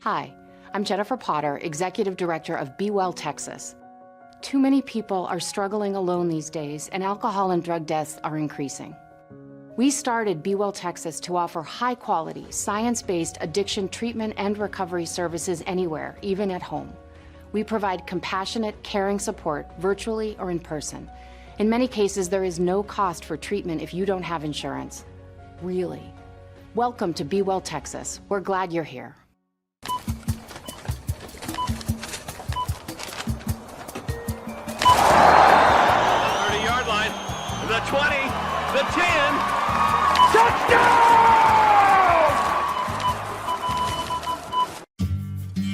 Hi, I'm Jennifer Potter, Executive Director of Be Well Texas. Too many people are struggling alone these days, and alcohol and drug deaths are increasing. We started Be Well Texas to offer high-quality, science-based addiction treatment and recovery services anywhere, even at home. We provide compassionate, caring support virtually or in person. In many cases, there is no cost for treatment if you don't have insurance. Really. Welcome to Be Well Texas. We're glad you're here. 30-yard line, the 20, the 10. Touchdown!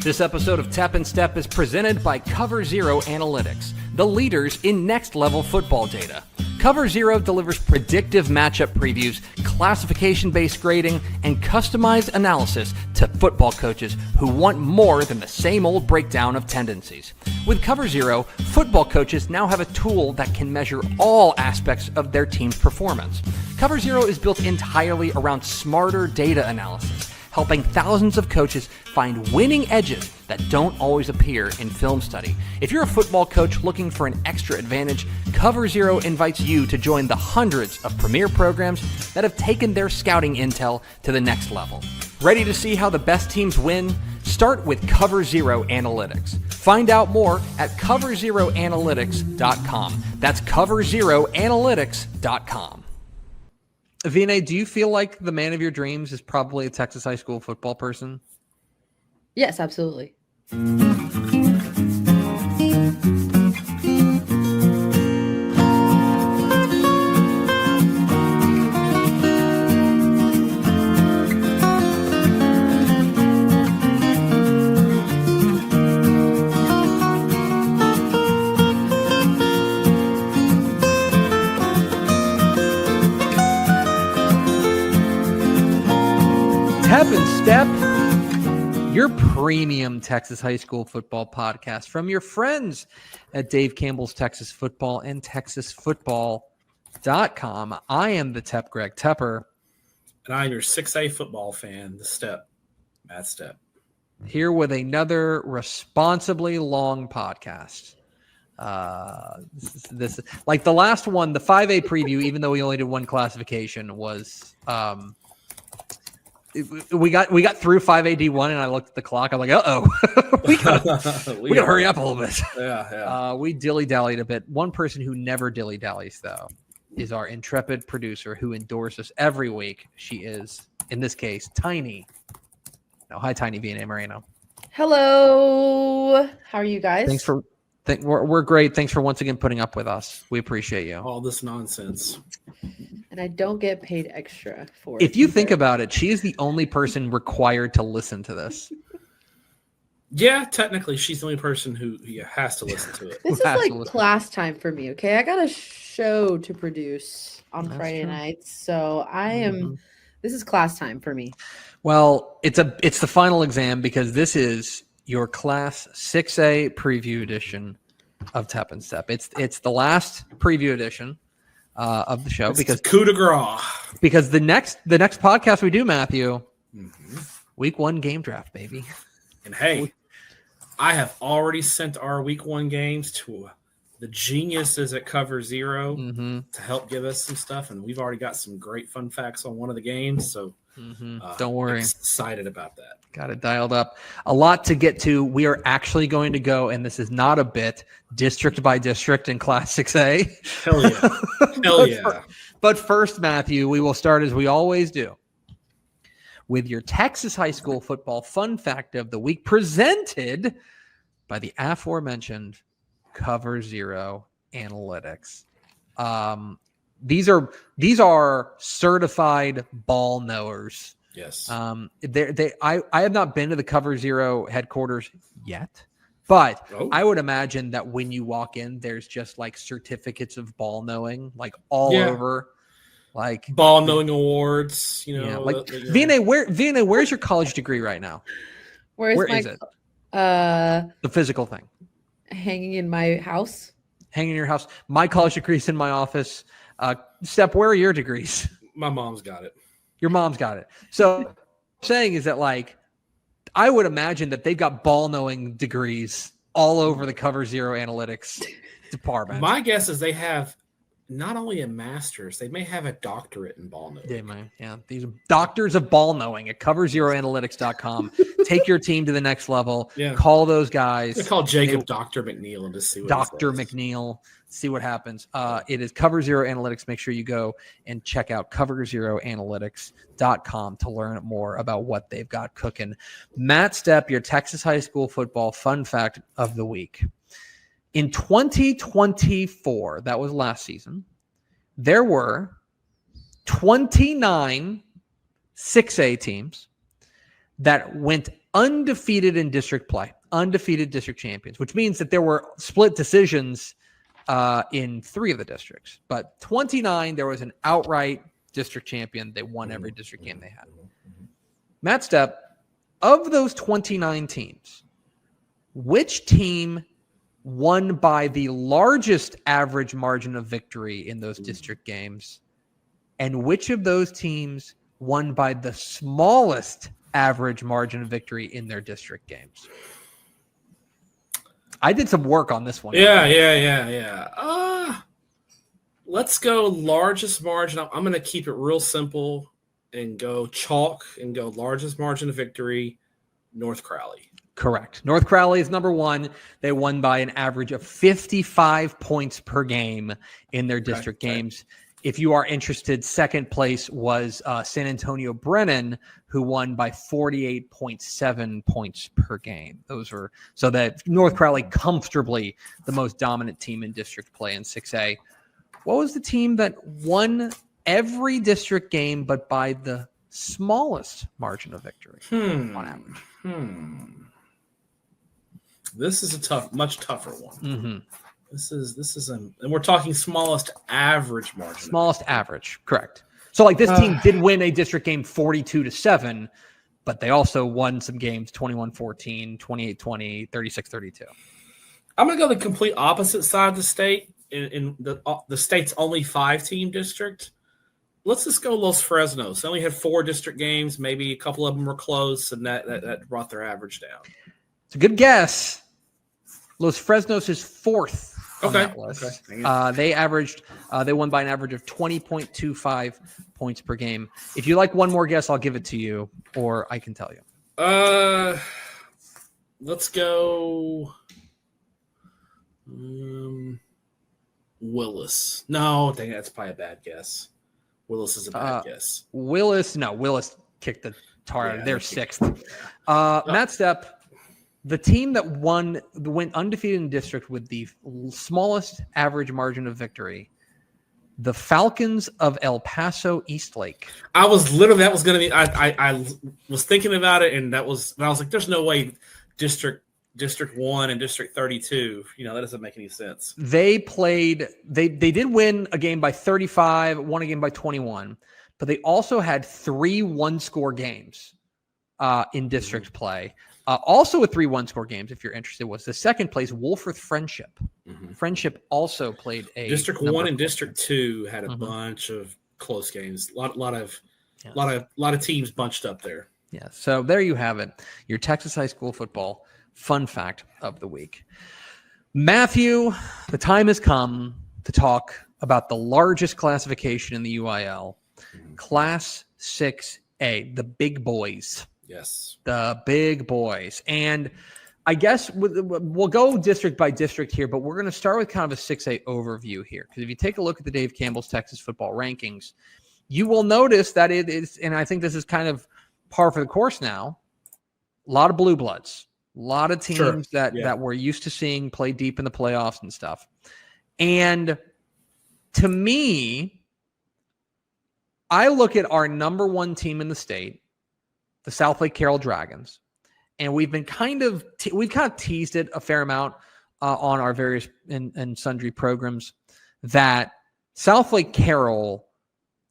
This episode of Tepper and Stepp is presented by Cover Zero Analytics, the leaders in next-level football data. Cover Zero delivers predictive matchup previews, classification-based grading, and customized analysis to football coaches who want more than the same old breakdown of tendencies. With Cover Zero, football coaches now have a tool that can measure all aspects of their team's performance. Cover Zero is built entirely around smarter data analysis, helping thousands of coaches find winning edges that don't always appear in film study. If you're a football coach looking for an extra advantage, Cover Zero invites you to join the hundreds of premier programs that have taken their scouting intel to the next level. Ready to see how the best teams win? Start with Cover Zero Analytics. Find out more at coverzeroanalytics.com. That's coverzeroanalytics.com. Vinay, do you feel like the man of your dreams is probably a Texas high school football person? Yes, absolutely. Tepper and Stepp, your premium Texas high school football podcast from your friends at Dave Campbell's Texas Football and TexasFootball.com. I am the Greg Tepper. And I'm your 6A football fan, the Matt Stepp. Here with another responsibly long podcast. This like the last one, the 5A preview, even though we only did one classification, was we got through 5AD1 and I looked at the clock. I'm like, we gotta hurry up a little bit. Yeah. We dilly-dallied a bit. One person who never dilly-dallies, though, is our intrepid producer who endorses every week. She is, in this case, Tiny. No, hi, Tiny VNA Moreno. Hello. How are you guys? We're great. Thanks for once again putting up with us. We appreciate you. All this nonsense. And I don't get paid extra for it. If you think about it, she is the only person required to listen to this. Yeah, technically, she's the only person who has to listen to it. This is like class time for me, okay? I got a show to produce on Friday nights, so this is class time for me. Well, it's the final exam because this is your Class 6A preview edition of Tepper and Stepp. It's the last preview edition of the show because coup de grace. Because the next podcast we do, Matthew, week 1 game draft, baby. And hey, I have already sent our week 1 games to the geniuses at Cover Zero to help give us some stuff, and we've already got some great fun facts on one of the games. So don't worry, excited about that. Got it dialed up. A lot to get to. We are actually going to go, and this is not a bit, district by district in Class 6A. Hell yeah. Hell yeah. But first, Matthew, we will start as we always do with your Texas high school football fun fact of the week, presented by the aforementioned Cover Zero Analytics. These are certified ball knowers. Yes. I have not been to the Cover Zero headquarters yet, but I would imagine that when you walk in, there's just like certificates of ball knowing, like all over, like ball knowing awards. VNA, where's your college degree right now? Where is it? The physical thing. Hanging in my house. Hanging in your house. My college degree is in my office. Stepp, where are your degrees? My mom's got it. Your mom's got it. So what I'm saying is that, like, I would imagine that they've got ball knowing degrees all over the Cover Zero analytics department. My guess is they have not only a master's, they may have a doctorate in ball knowing. They may, yeah. These are doctors of ball knowing at coverzeroanalytics.com. Take your team to the next level. Yeah. Call those guys. They call Jacob Dr. McNeil and just see what Dr. McNeil. See what happens. It is Cover Zero Analytics. Make sure you go and check out coverzeroanalytics.com to learn more about what they've got cooking. Matt Stepp, your Texas high school football fun fact of the week. In 2024, that was last season, there were 29 6A teams that went undefeated in district play, undefeated district champions, which means that there were split decisions in 3 of the districts. But 29, there was an outright district champion. They won every district game they had. Matt Stepp, of those 29 teams, which team won by the largest average margin of victory in those district games, and which of those teams won by the smallest average margin of victory in their district games? I did some work on this one. Yeah. Let's go largest margin. I'm going to keep it real simple and go chalk and go largest margin of victory, North Crowley. Correct. North Crowley is number 1. They won by an average of 55 points per game in their district games. If you are interested, second place was San Antonio Brennan, who won by 48.7 points per game. Those were so that North Crowley comfortably the most dominant team in district play in 6A. What was the team that won every district game but by the smallest margin of victory on average? This is a much tougher one. Mm-hmm. This is and we're talking smallest average margin. Smallest average, correct. So like this team did win a district game 42-7, but they also won some games 21-14, 28-20, 36-32. I'm going to go the complete opposite side of the state in the state's only 5-team district. Let's just go Los Fresnos. They only had 4 district games. Maybe a couple of them were close, and that brought their average down. It's a good guess. Los Fresnos is 4th on Okay. that list. Okay. They won by an average of 20.25 points per game. If you like one more guess, I'll give it to you, or I can tell you. Let's go Willis. No, dang, that's probably a bad guess. Willis is a bad guess. Willis kicked the tar out. They're 6th. Matt Stepp, the team that went undefeated in district with the smallest average margin of victory, the Falcons of El Paso Eastlake. I was literally I was thinking about it, and I was like, there's no way District 1 and District 32. That doesn't make any sense. They did win a game by 35, won a game by 21, but they also had 3 one-score games in district play. Also with 3 one-score games, if you're interested, was the second place Wolfforth Friendship. Mm-hmm. Friendship also played a District 1 and District 2 had a bunch of close games. A lot of teams bunched up there. Yeah. So there you have it. Your Texas high school football fun fact of the week. Matthew, the time has come to talk about the largest classification in the UIL, Class 6A, the big boys. Yes. The big boys. And I guess we'll go district by district here, but we're going to start with kind of a 6A overview here. Because if you take a look at the Dave Campbell's Texas football rankings, you will notice that it is, and I think this is kind of par for the course now, a lot of blue bloods, a lot of teams that we're used to seeing play deep in the playoffs and stuff. And to me, I look at our number 1 team in the state, the South Lake Carroll Dragons, and we've kind of teased it a fair amount on our various and sundry programs that South Lake Carroll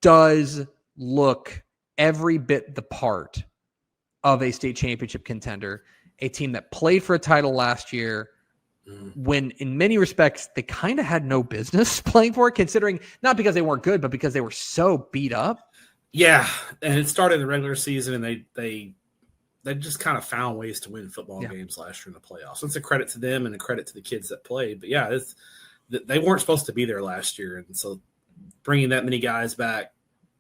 does look every bit the part of a state championship contender, a team that played for a title last year when in many respects they kind of had no business playing for it, considering not because they weren't good, but because they were so beat up. Yeah, and it started in the regular season, and they they just kind of found ways to win football games last year in the playoffs. It's a credit to them and a credit to the kids that played. But yeah, they weren't supposed to be there last year, and so bringing that many guys back,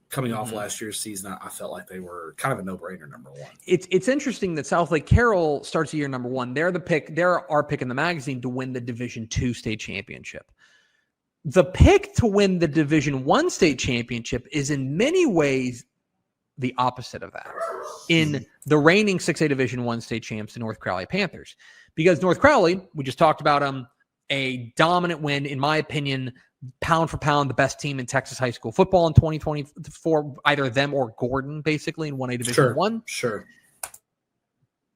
coming off last year's season, I felt like they were kind of a no-brainer number one. It's interesting that South Lake Carroll starts the year number one. They're our pick in the magazine to win the Division II state championship. The pick to win the Division I state championship is in many ways the opposite of that. In the reigning 6A Division I state champs, the North Crowley Panthers. Because North Crowley, we just talked about them, a dominant win, in my opinion, pound for pound, the best team in Texas high school football in 2024, either them or Gordon, basically, in 1A Division I. Sure.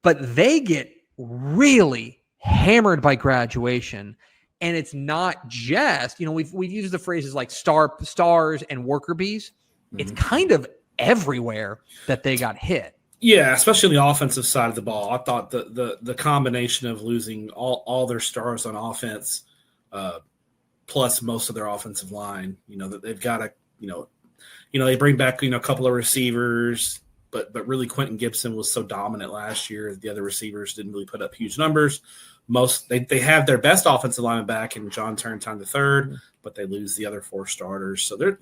But they get really hammered by graduation. And it's not just, we've used the phrases like stars and worker bees. It's kind of everywhere that they got hit. Yeah, especially on the offensive side of the ball. I thought the combination of losing all their stars on offense, plus most of their offensive line, that they've got to, they bring back, a couple of receivers, but really Quentin Gibson was so dominant last year. The other receivers didn't really put up huge numbers. They have their best offensive lineman back in John Turntime III, but they lose the other 4 starters. So they're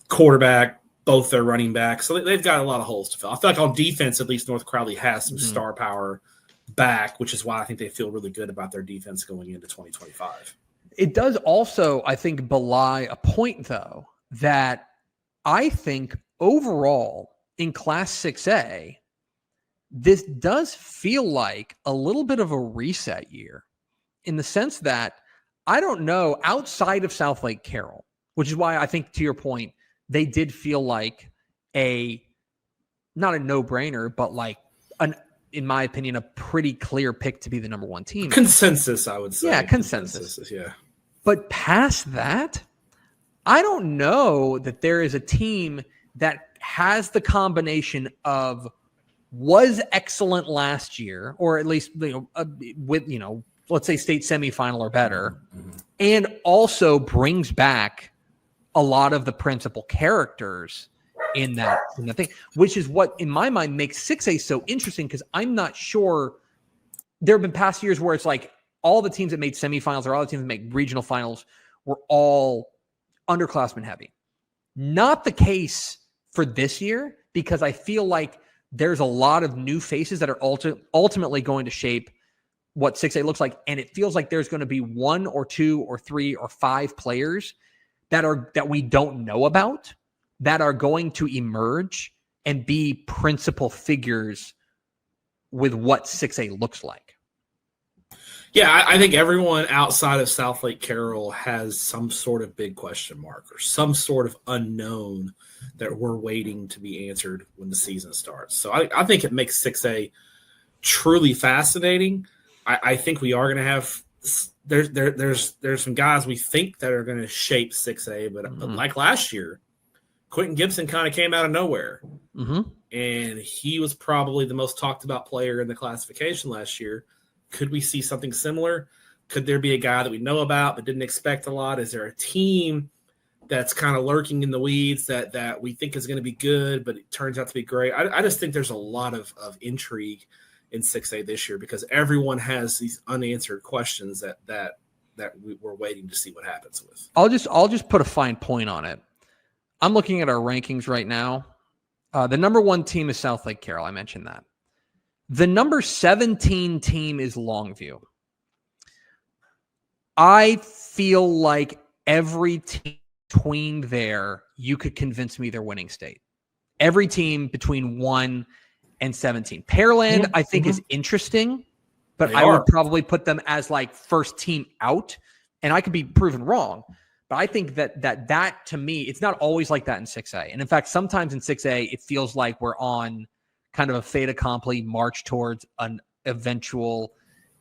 quarterback, both their running backs. So they've got a lot of holes to fill. I feel like on defense, at least North Crowley has some star power back, which is why I think they feel really good about their defense going into 2025. It does also, I think, belie a point, though, that I think overall in Class 6A, this does feel like a little bit of a reset year in the sense that I don't know, outside of South Lake Carroll, which is why I think, to your point, they did feel like not a no-brainer, but like in my opinion, a pretty clear pick to be the number one team. Consensus, I would say. Yeah, consensus. Yeah. But past that, I don't know that there is a team that has the combination of was excellent last year, or at least with let's say state semifinal or better, and also brings back a lot of the principal characters in that thing, which is what in my mind makes 6A so interesting, because I'm not sure. There have been past years where it's like all the teams that made semifinals or all the teams that made regional finals were all underclassmen heavy. Not the case for this year, because I feel like there's a lot of new faces that are ultimately going to shape what 6A looks like. And it feels like there's going to be 1 or 2 or 3 or 5 players that we don't know about that are going to emerge and be principal figures with what 6A looks like. Yeah, I think everyone outside of South Lake Carroll has some sort of big question mark or some sort of unknown that we're waiting to be answered when the season starts. So I think it makes 6A truly fascinating. I think we are going to have there's some guys we think that are going to shape 6A, but like last year, Quentin Gibson kind of came out of nowhere, and he was probably the most talked about player in the classification last year. Could we see something similar? Could there be a guy that we know about but didn't expect a lot? Is there a team that's kind of lurking in the weeds that we think is going to be good, but it turns out to be great? I just think there's a lot of intrigue in 6A this year, because everyone has these unanswered questions that we're waiting to see what happens with. I'll just put a fine point on it. I'm looking at our rankings right now. The number 1 team is South Lake Carroll. I mentioned that. The number 17 team is Longview. I feel like every team between there, you could convince me they're winning state. Every team between 1 and 17. Pearland, I think, is interesting, but I would probably put them as like first team out, and I could be proven wrong. But I think that to me, it's not always like that in 6A. And in fact, sometimes in 6A, it feels like we're on kind of a fait accompli march towards an eventual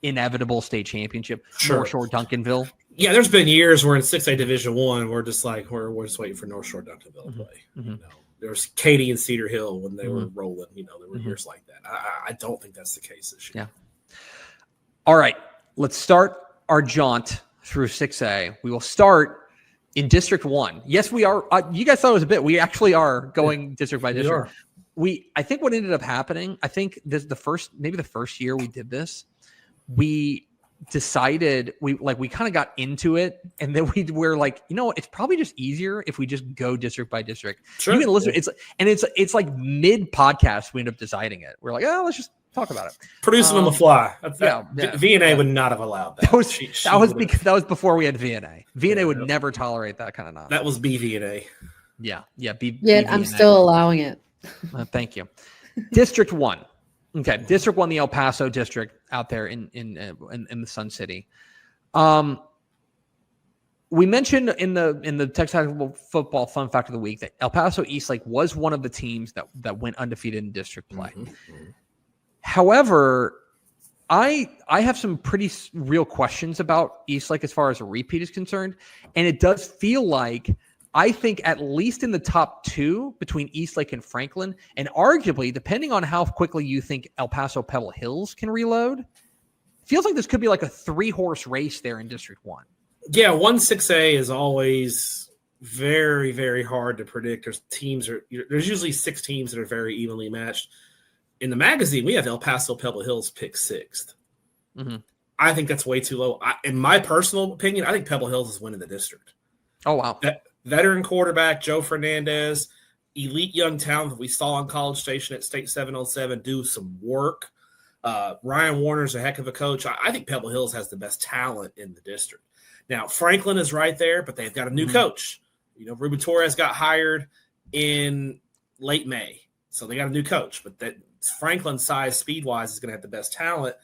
inevitable state championship. Sure. North Shore Duncanville. Yeah, there's been years where in 6A Division I, we're just like, we're just waiting for North Shore Duncanville to play. There was Katy and Cedar Hill when they were rolling. There were years like that. I don't think that's the case this year. Yeah. All right, let's start our jaunt through 6A. We will start in District 1. Yes, we are. You guys thought it was a bit. We actually are going district by district. I think what ended up happening, I think maybe the first year we did this, we decided we kind of got into it, and then we're like, it's probably just easier if we just go district by district. Sure. You can listen. It's like mid podcast we end up deciding it. We're like, let's just talk about it. Producing on the fly. V&A would not have allowed that. That was before we had V&A. V&A would never tolerate that kind of nonsense. That was BV&A. Yeah. I'm still allowing it. Thank you. District 1. Okay, District 1, the El Paso district out there in the Sun City. We mentioned in the Texas football fun fact of the week that El Paso Eastlake was one of the teams that went undefeated in district play. Mm-hmm. However, I have some pretty real questions about Eastlake as far as a repeat is concerned, and it does feel like, I think at least in the top 2 between Eastlake and Franklin, and arguably, depending on how quickly you think El Paso Pebble Hills can reload, feels like this could be like a 3-horse race there in District 1. Yeah, 1-6A is always very, very hard to predict. There's usually 6 teams that are very evenly matched. In the magazine, we have El Paso Pebble Hills pick 6th. Mm-hmm. I think that's way too low. In my personal opinion, I think Pebble Hills is winning the district. Oh, wow. Veteran quarterback Joe Fernandez, elite young talent that we saw on College Station at State 707 do some work. Ryan Warner's a heck of a coach. I think Pebble Hills has the best talent in the district. Now, Franklin is right there, but they've got a new coach. Ruben Torres got hired in late May, so they got a new coach. But that Franklin, size, speed-wise, is going to have the best talent.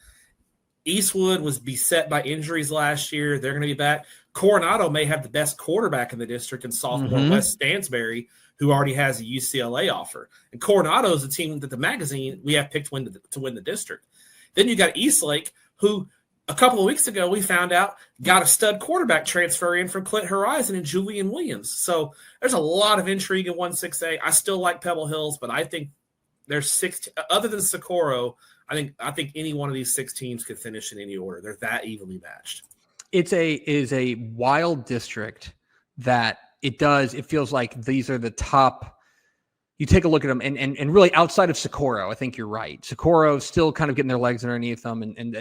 Eastwood was beset by injuries last year. They're going to be back. Coronado may have the best quarterback in the district in sophomore Wes Stansberry, who already has a UCLA offer. And Coronado is a team that the magazine we have picked to win the district. Then you got Eastlake, who a couple of weeks ago we found out got a stud quarterback transfer in from Clint Horizon and Julian Williams. So there's a lot of intrigue in 1-6A. I still like Pebble Hills, but I think there's 6 other than Socorro. I think any one of these 6 teams could finish in any order. They're that evenly matched. It is a wild district that it feels like these are the top. You take a look at them and really outside of Socorro, I think you're right. Socorro is still kind of getting their legs underneath them and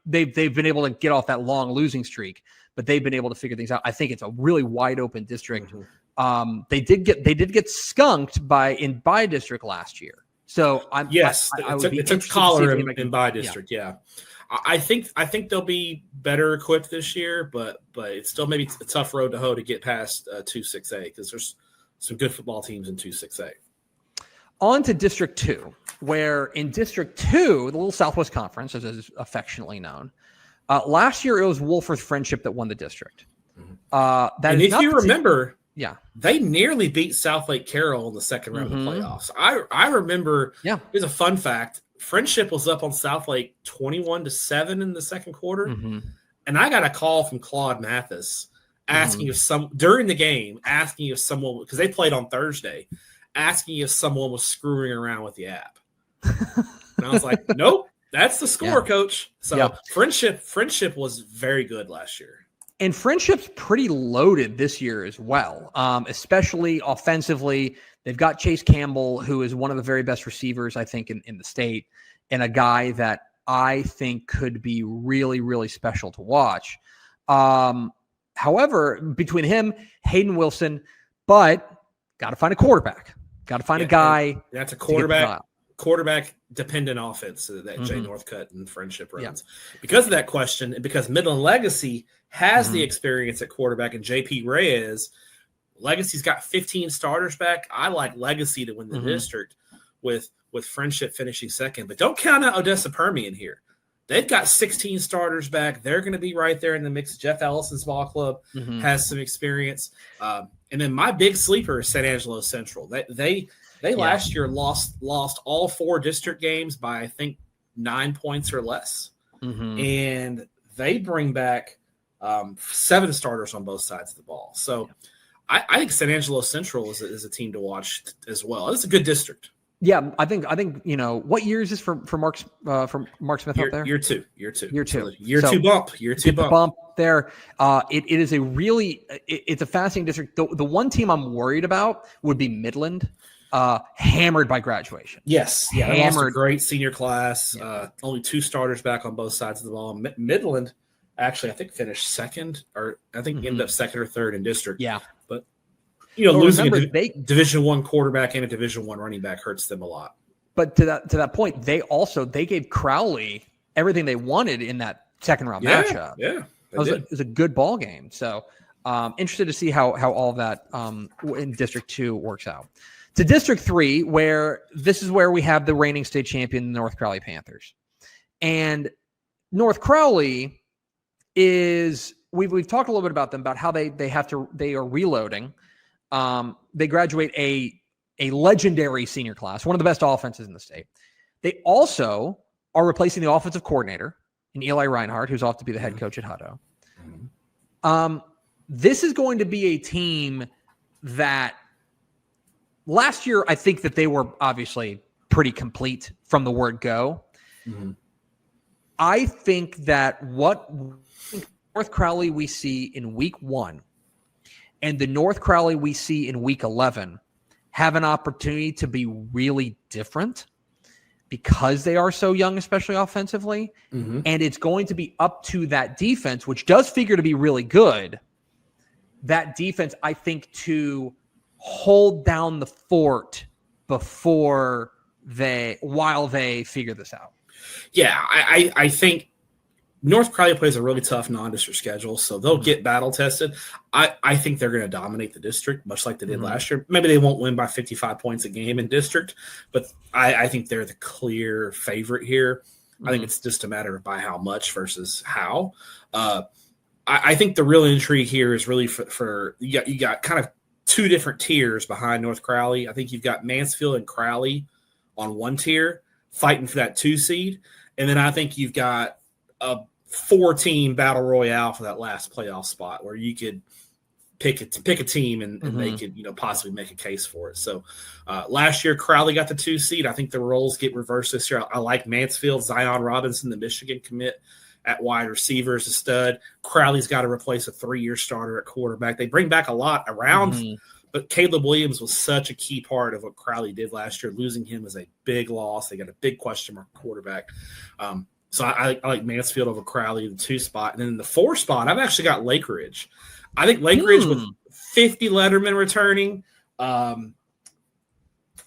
they've been able to get off that long losing streak, but they've been able to figure things out. I think it's a really wide open district. Mm-hmm. They did get skunked by district last year. So it took collar in by district. Yeah. I think they'll be better equipped this year, but it's still maybe a tough road to hoe to get past 2-6A because there's some good football teams in 2-6A. On to District 2, where in District 2, the Little Southwest Conference, as is affectionately known, last year it was Wolford Friendship that won the district. If you remember, yeah, they nearly beat South Lake Carroll in the second round of the playoffs. I remember. Yeah, here's a fun fact. Friendship was up on South Lake 21-7 in the second quarter. Mm-hmm. And I got a call from Claude Mathis asking if during the game, asking if someone, because they played on Thursday, asking if someone was screwing around with the app. And I was like, nope, that's the score, coach. So Friendship was very good last year. And Friendship's pretty loaded this year as well, especially offensively. They've got Chase Campbell, who is one of the very best receivers, I think, in the state, and a guy that I think could be really, really special to watch. However, between him, Hayden Wilson, but got to find a quarterback. Got to find a guy. That's a quarterback dependent offense that Jay Northcutt and Friendship runs. Yeah. Because of that question, and because Midland Legacy has the experience at quarterback, and JP Reyes, Legacy's got 15 starters back. I like Legacy to win the district with Friendship finishing second. But don't count out Odessa Permian here. They've got 16 starters back. They're going to be right there in the mix. Jeff Ellison's ball club has some experience. And then my big sleeper is San Angelo Central. They last year lost all 4 district games by, I think, 9 points or less. And they bring back 7 starters on both sides of the ball. So I think San Angelo Central is a team to watch as well. It's a good district. Yeah, I think what year is this for Mark Smith out there? Year two. So Year two bump there. It is it's a fascinating district. The one team I'm worried about would be Midland. hammered by graduation. Yes. Yeah. They lost a Hammered. great senior class. Yeah. Only 2 starters back on both sides of the ball. Midland actually, I think, finished second, or I think ended up second or third in district. Yeah. But, losing remember, a Division I quarterback and a Division I running back hurts them a lot. But to that point, they gave Crowley everything they wanted in that second round matchup. Yeah. It was a good ball game. So interested to see how all of that in District 2 works out. To District 3, where this is where we have the reigning state champion, the North Crowley Panthers. And North Crowley is we've talked a little bit about them, about how they are reloading. They graduate a legendary senior class, one of the best offenses in the state. They also are replacing the offensive coordinator in Eli Reinhardt, who's off to be the head coach at Hutto. This is going to be a team that last year, I think that they were obviously pretty complete from the word go. I think that what North Crowley we see in week 1 and the North Crowley we see in week 11 have an opportunity to be really different because they are so young, especially offensively. And it's going to be up to that defense, which does figure to be really good. That defense, I think, to hold down the fort while they figure this out. Yeah, I think North Crowley plays a really tough non-district schedule, so they'll get battle tested. I think they're going to dominate the district, much like they did last year. Maybe they won't win by 55 points a game in district, but I think they're the clear favorite here. I think it's just a matter of by how much versus how. I think the real intrigue here is really for you got kind of 2 different tiers behind North Crowley. I think you've got Mansfield and Crowley on one tier fighting for that 2 seed, and then I think you've got a 4-team battle royale for that last playoff spot where you could pick a team and they could possibly make a case for it. So last year Crowley got the 2 seed. I think the roles get reversed this year. I like Mansfield. Zion Robinson, the Michigan commit at wide receiver, is a stud. Crowley's got to replace a 3-year starter at quarterback. They bring back a lot around, but Caleb Williams was such a key part of what Crowley did last year. Losing him was a big loss. They got a big question mark quarterback. So I like Mansfield over Crowley, the 2 spot. And then in the 4 spot, I've actually got Lake Ridge. I think Lake Ridge with 50 lettermen returning,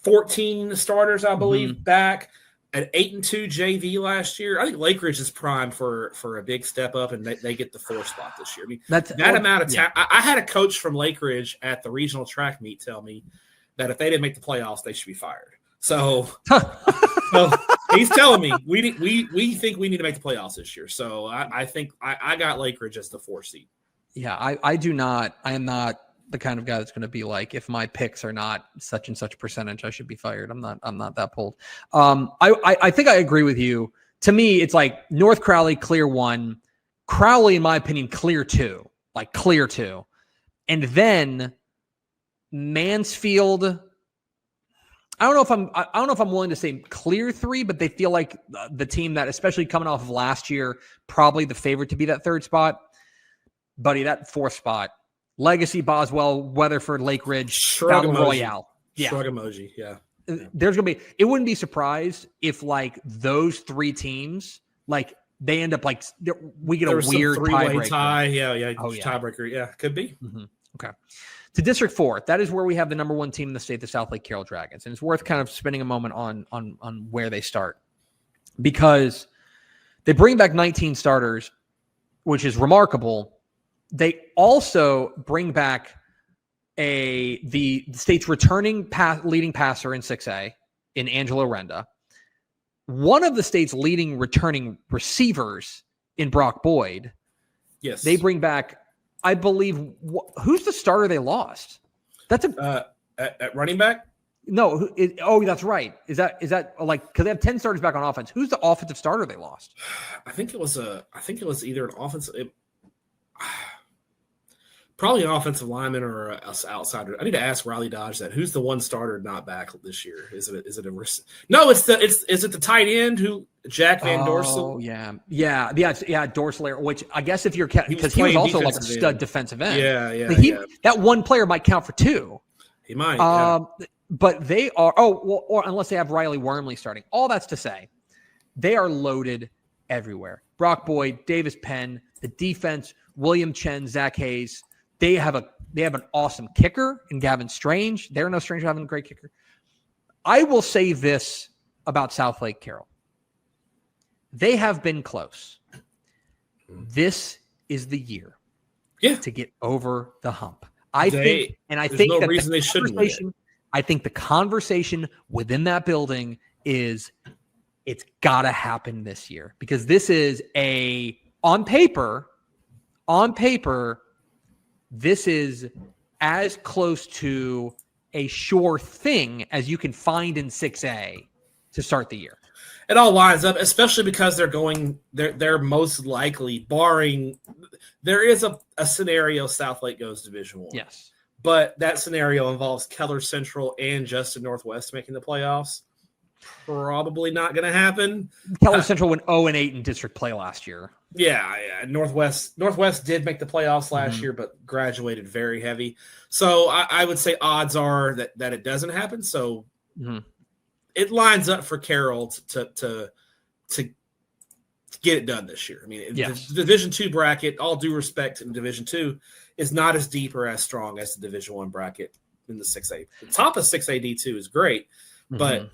14 starters, I believe, back. At 8-2 JV last year, I think Lake Ridge is primed for a big step up, and they get the 4 spot this year. I mean, that amount of time. I had a coach from Lake Ridge at the regional track meet tell me that if they didn't make the playoffs, they should be fired. So, he's telling me we think we need to make the playoffs this year. So I think I got Lake Ridge as the 4 seed. Yeah, I do not. I am not the kind of guy that's going to be like, if my picks are not such and such percentage, I should be fired. I'm not that pulled. I think I agree with you. To me, it's like North Crowley, clear 1, Crowley, in my opinion, clear 2, and then Mansfield. I don't know if I'm willing to say clear 3, but they feel like the team that, especially coming off of last year, probably the favorite to be that 3rd spot. Buddy, that 4th spot. Legacy, Boswell, Weatherford, Lake Ridge, Battle Royale. Yeah. Shrug emoji, yeah. There's going to be – it wouldn't be surprised if, those 3 teams, they end up, we get a weird tiebreaker. Tie. Yeah. Tiebreaker. Yeah, could be. Okay. To District 4, that is where we have the number 1 team in the state, the South Lake Carroll Dragons. And it's worth kind of spending a moment on where they start. Because they bring back 19 starters, which is remarkable. They also bring back the state's returning leading passer in 6A in Angelo Renda. One of the state's leading returning receivers in Brock Boyd. Yes. They bring back, I believe, who's the starter they lost? That's at running back? No. That's right. Is that because they have 10 starters back on offense? Who's the offensive starter they lost? I think it was either an offensive. Probably an offensive lineman or an outsider. I need to ask Riley Dodge that. Who's the one starter not back this year? Is it No, is it the tight end who Jack Van Dorsel? Oh yeah, Dorselair. Which I guess if you're because he was also like a stud defensive end. Yeah. That one player might count for 2. He might. But they are, or unless they have Riley Wormley starting. All that's to say, they are loaded everywhere. Brock Boyd, Davis Penn, the defense, William Chen, Zach Hayes. They have an awesome kicker in Gavin Strange. They're no stranger to having a great kicker. I will say this about Southlake Carroll. They have been close. This is the year to get over the hump. I think no reason they shouldn't win. I think the conversation within that building is it's got to happen this year because this is on paper, this is as close to a sure thing as you can find in 6A to start the year. It all lines up, especially because they're most likely, barring there is a scenario Southlake goes Division I. Yes. But that scenario involves Keller Central and Justin Northwest making the playoffs. Probably not going to happen. Keller Central went 0-8 in district play last year. Yeah. Northwest did make the playoffs last year, but graduated very heavy. So I would say odds are that it doesn't happen. So it lines up for Carroll to get it done this year. I mean, yes. The Division II bracket, all due respect in Division II, is not as deep or as strong as the Division I bracket in the 6A. The top of 6A D2 is great, but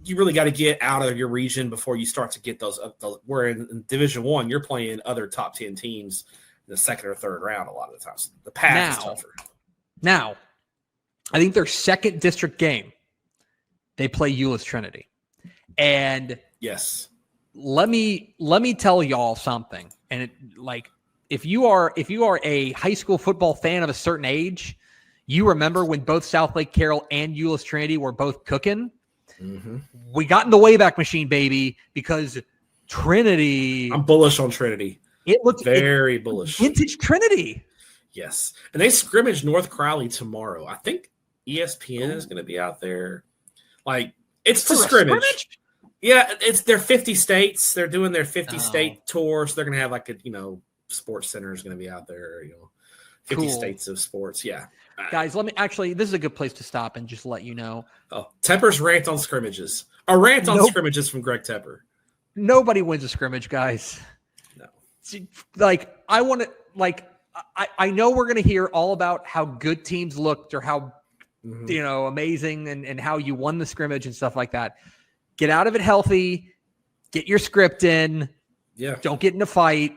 you really got to get out of your region before you start to get those. Where in Division I, you're playing other top 10 teams in the second or third round a lot of the times. The path is tougher. Now, I think their second district game, they play Euless Trinity. And yes, let me tell y'all something. And if you are a high school football fan of a certain age, you remember when both Southlake Carroll and Euless Trinity were both cooking. We got in the Wayback Machine, baby, because Trinity. I'm bullish on Trinity. It looked very bullish. Vintage Trinity. Yes. And they scrimmage North Crowley tomorrow. I think ESPN is going to be out there. It's the scrimmage. Yeah, it's their 50 states. They're doing their 50 state tour. So they're going to have Sports Center is going to be out there, 50 states of sports. Yeah. Guys, this is a good place to stop and just let you know. Oh, Tepper's rant on scrimmages. A rant on scrimmages from Greg Tepper. Nobody wins a scrimmage, guys. No. I know we're going to hear all about how good teams looked or how, amazing and how you won the scrimmage and stuff like that. Get out of it healthy. Get your script in. Yeah. Don't get in a fight.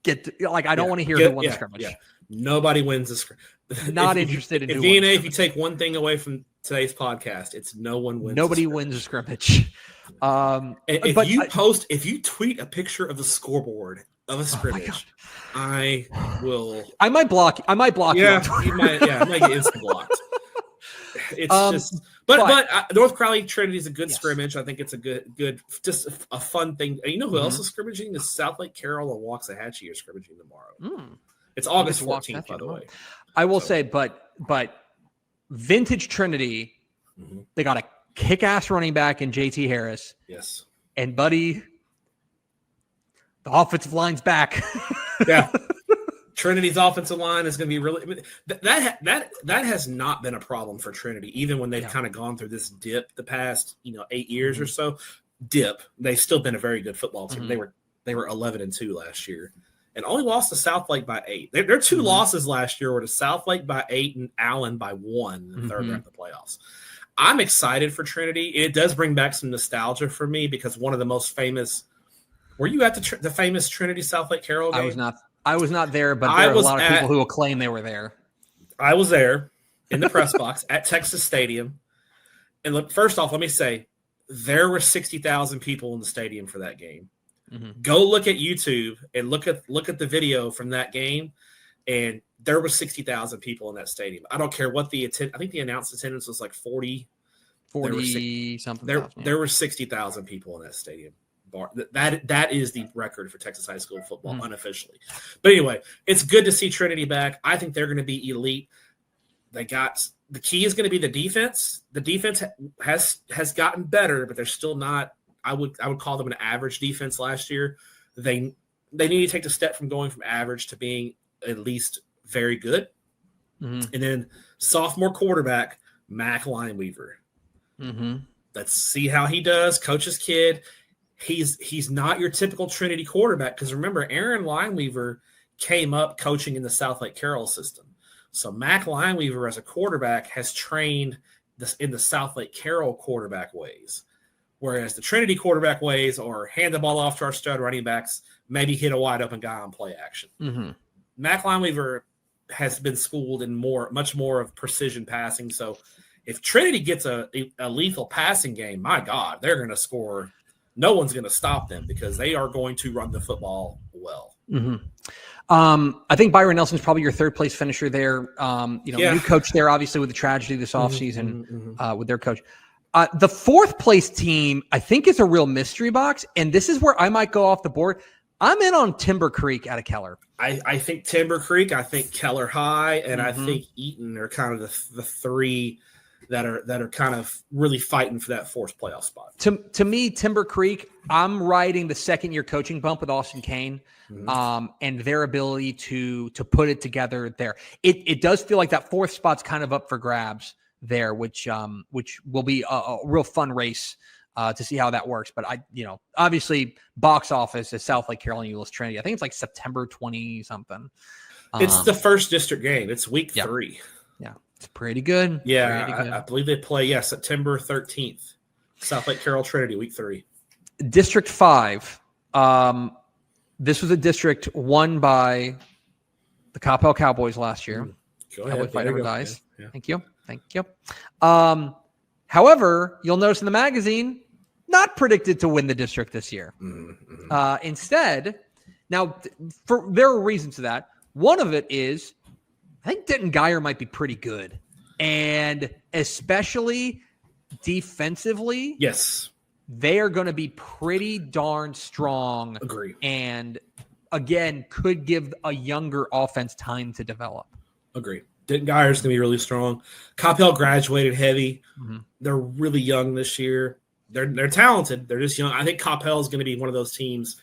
I don't want to hear who won the scrimmage. Yeah. Nobody wins the scrimmage. Not interested in who won. If you take one thing away from today's podcast, it's no one wins. Nobody wins a scrimmage. If you tweet a picture of the scoreboard of a scrimmage, I might block you. You might get instant blocked. It's but North Crowley Trinity is a good scrimmage. I think it's a good, just a fun thing. You know who else is scrimmaging? The Southlake Carroll and Waxahachie are scrimmaging tomorrow. It's August 14th, by the way. I will say, but Vintage Trinity, they got a kick-ass running back in JT Harris. Yes. And buddy, the offensive line's back. Yeah. Trinity's offensive line is going to be really that has not been a problem for Trinity, even when they've kind of gone through this dip the past 8 years or so. They've still been a very good football team. They were 11-2 last year, and only lost to Southlake by 8. Their two losses last year were to Southlake by 8 and Allen by 1 in the third round of the playoffs. I'm excited for Trinity. It does bring back some nostalgia for me because one of the most famous. Were you at the famous Trinity Southlake Carroll game? I was not there, but there are a lot of people who will claim they were there. I was there in the press box at Texas Stadium. And look, first off, let me say, there were 60,000 people in the stadium for that game. Go look at YouTube and look at the video from that game, and there were 60,000 people in that stadium. I don't care what I think the announced attendance was like 40 something. There were 60,000 people in that stadium. That is the record for Texas high school football unofficially. But anyway, it's good to see Trinity back. I think they're going to be elite. The key is going to be the defense. The defense has gotten better, but they're still not. I would call them an average defense last year. They need to take the step from going from average to being at least very good. And then sophomore quarterback Mac Lineweaver. Mm-hmm. Let's see how he does. Coach his kid. He's not your typical Trinity quarterback because remember, Aaron Lineweaver came up coaching in the South Lake Carroll system. So Mac Lineweaver as a quarterback has trained in the South Lake Carroll quarterback ways, whereas the Trinity quarterback ways are hand the ball off to our stud running backs, maybe hit a wide open guy on play action. Mm-hmm. Mac Lineweaver has been schooled in much more of precision passing. So if Trinity gets a lethal passing game, my God, they're going to score. No one's going to stop them because they are going to run the football well. Mm-hmm. I think Byron Nelson's probably your third place finisher there. New coach there, obviously, with the tragedy this offseason with their coach. The fourth place team, I think, is a real mystery box. And this is where I might go off the board. I'm in on Timber Creek out of Keller. I think Timber Creek, I think Keller High, and I think Eaton are kind of the three that are kind of really fighting for that fourth playoff spot. To me, Timber Creek, I'm riding the second-year coaching bump with Austin Kane and their ability to put it together there. It does feel like that fourth spot's kind of up for grabs there, which will be a real fun race to see how that works. But obviously box office is South Lake Carroll and Euless Trinity. I think it's like September 20 something. It's the first district game. It's week 3. Yeah. It's pretty good. Yeah. Pretty good. I believe they play, September 13th, South Lake Carroll Trinity, week 3. District 5. This was a district won by the Coppell Cowboys last year. Go ahead. Cowboy Fight Never Dies. Yeah. Thank you. However, you'll notice in the magazine, not predicted to win the district this year. Instead, now there are reasons to that. One of it is I think Denton Geyer might be pretty good, and especially defensively. Yes. They are going to be pretty darn strong. Agree. And again, could give a younger offense time to develop. Agree. Denton Geyer's going to be really strong. Coppell graduated heavy. They're really young this year. They're talented. They're just young. I think Coppell is going to be one of those teams.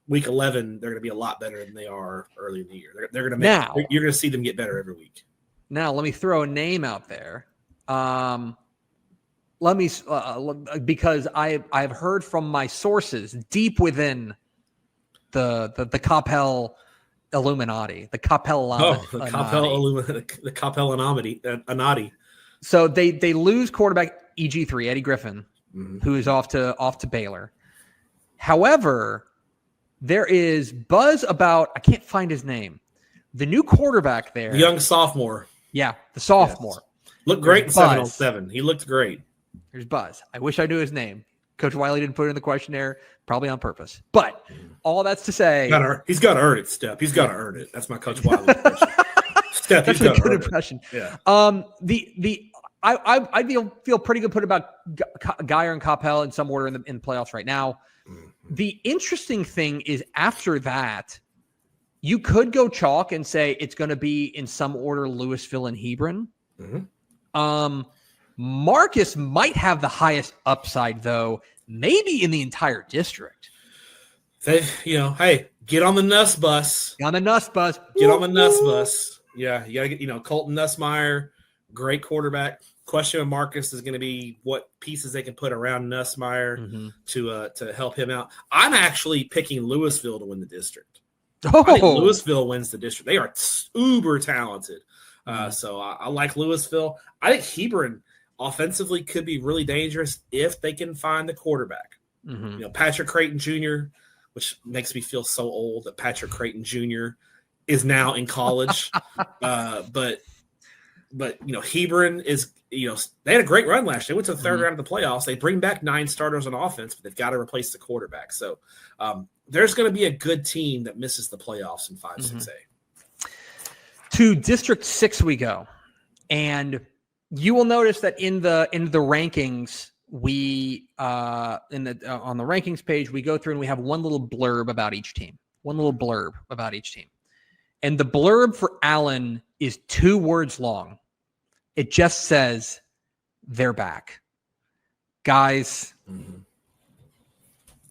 Week 11, they're going to be a lot better than they are early in the year. They're going to you're going to see them get better every week. Now, let me throw a name out there. Because I've heard from my sources deep within the Coppell Illuminati, the Coppell the Coppell Illuminati. So they lose quarterback EG3 Eddie Griffin, who is off to Baylor. However, there is buzz about, I can't find his name, the new quarterback there, the young sophomore. Yeah, the sophomore. Yes. Looked great in 7-on-7. He looked great. There's buzz. I wish I knew his name. Coach Wiley didn't put it in the questionnaire, probably on purpose. But all that's to say, he's got to earn it, Stepp. He's got to earn it. That's my Coach Wiley impression. Stepp, that's a good impression. Yeah. I feel pretty good put about Geyer and Coppell in some order in the playoffs right now. The interesting thing is after that, you could go chalk and say it's going to be in some order Louisville and Hebron. Marcus might have the highest upside, though, maybe in the entire district. Hey, get on the Nuss bus. Get on the Nuss bus. Get on the Nuss bus. Yeah, you got to get, Colton Nussmeyer, great quarterback. Question of Marcus is going to be what pieces they can put around Nussmeyer to help him out. I'm actually picking Louisville to win the district. I think Louisville wins the district. They are uber talented. So I like Louisville. I think Hebron offensively could be really dangerous if they can find the quarterback. Patrick Creighton Jr., which makes me feel so old that Patrick Creighton Jr. is now in college. But Hebron is, they had a great run last year. They went to the third round of the playoffs. They bring back 9 starters on offense, but they've got to replace the quarterback. So there's going to be a good team that misses the playoffs in 5-6A. To District 6 we go. And you will notice that in the rankings, we on the rankings page, we go through and we have one little blurb about each team. And the blurb for Allen is 2 words long. It just says, they're back. Guys,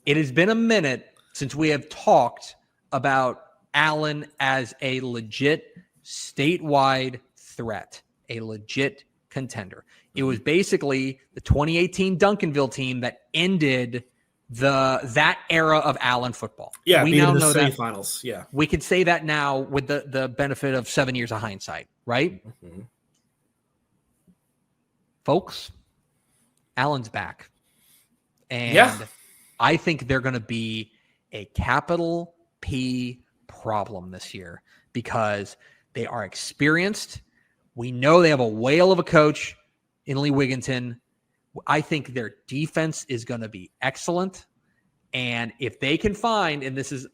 it has been a minute since we have talked about Allen as a legit statewide threat, a legit contender. It was basically the 2018 Duncanville team that ended that era of Allen football. Yeah, we now the know that semifinals. Yeah, we could say that now with the benefit of 7 years of hindsight, right? Mm-hmm. Folks, Allen's back. And I think they're going to be a capital P problem this year because they are experienced. We know they have a whale of a coach in Lee Wigginton. I think their defense is going to be excellent. And if they can find, and this is,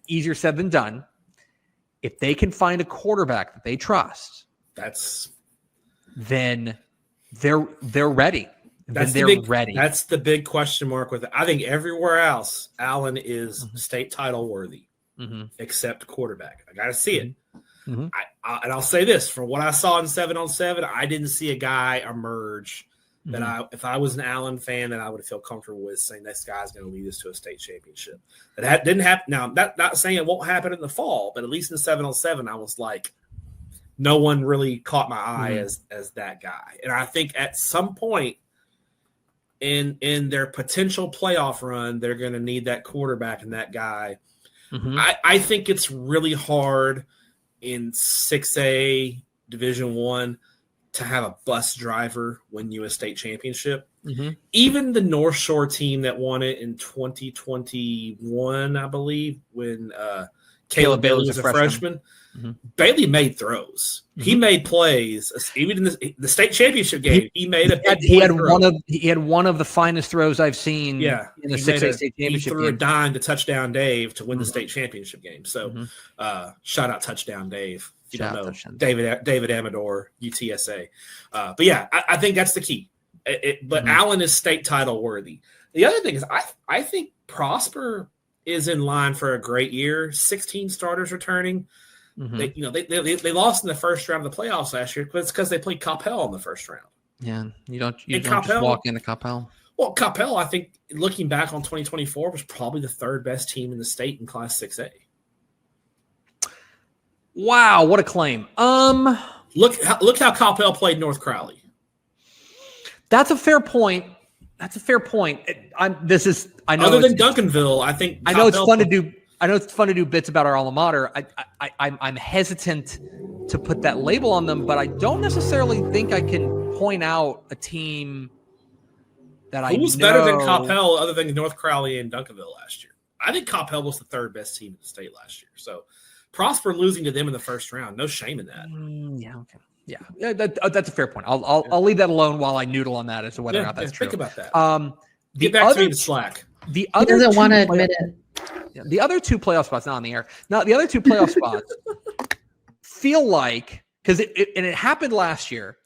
easier said than done, if they can find a quarterback that they trust, then they're ready. Ready. That's the big question mark with it. I think everywhere else, Allen is state title worthy, except quarterback. I got to see it. Mm-hmm. And I'll say this: from what I saw in 7-on-7, I didn't see a guy emerge that if I was an Allen fan, that I would feel comfortable with saying this guy's going to lead us to a state championship. That didn't happen. Now, not saying it won't happen in the fall, but at least in 7-on-7, I was like, no one really caught my eye as that guy. And I think at some point in their potential playoff run, they're going to need that quarterback and that guy. Mm-hmm. I think it's really hard in 6A Division I to have a bus driver win you a state championship. Mm-hmm. Even the North Shore team that won it in 2021, I believe, when Caleb Bailey was a freshman. Mm-hmm. Bailey made throws. Mm-hmm. He made plays. Even in the state championship game, he had one of the finest throws I've seen. Yeah, in the 6A state championship. He threw a dime to touchdown Dave to win the state championship game. So, shout out touchdown Dave. You don't know David Amador, UTSA. But yeah, I think that's the key. But Allen is state title worthy. The other thing is, I think Prosper is in line for a great year. 16 starters returning. Mm-hmm. They lost in the first round of the playoffs last year, but it's because they played Coppell in the first round. Yeah, you don't just walk into Coppell. Well, Coppell, I think, looking back on 2024, was probably the third best team in the state in Class 6A. Wow, what a claim! Look how Coppell played North Crowley. That's a fair point. I know. Other than Duncanville, I think I know it's fun to do. I know it's fun to do bits about our alma mater. I'm hesitant to put that label on them, but I don't necessarily think I can point out a team that I know. Who's better than Coppell other than North Crowley and Duncanville last year? I think Coppell was the third best team in the state last year. So Prosper losing to them in the first round, no shame in that. Yeah, okay. Yeah, that's a fair point. I'll leave that alone while I noodle on that as to whether or not that's true. Think about that. Get back to me the slack. He doesn't want to admit it. Yeah, the other two playoff spots, not on the air. Now, the other two playoff spots feel like, because it happened last year,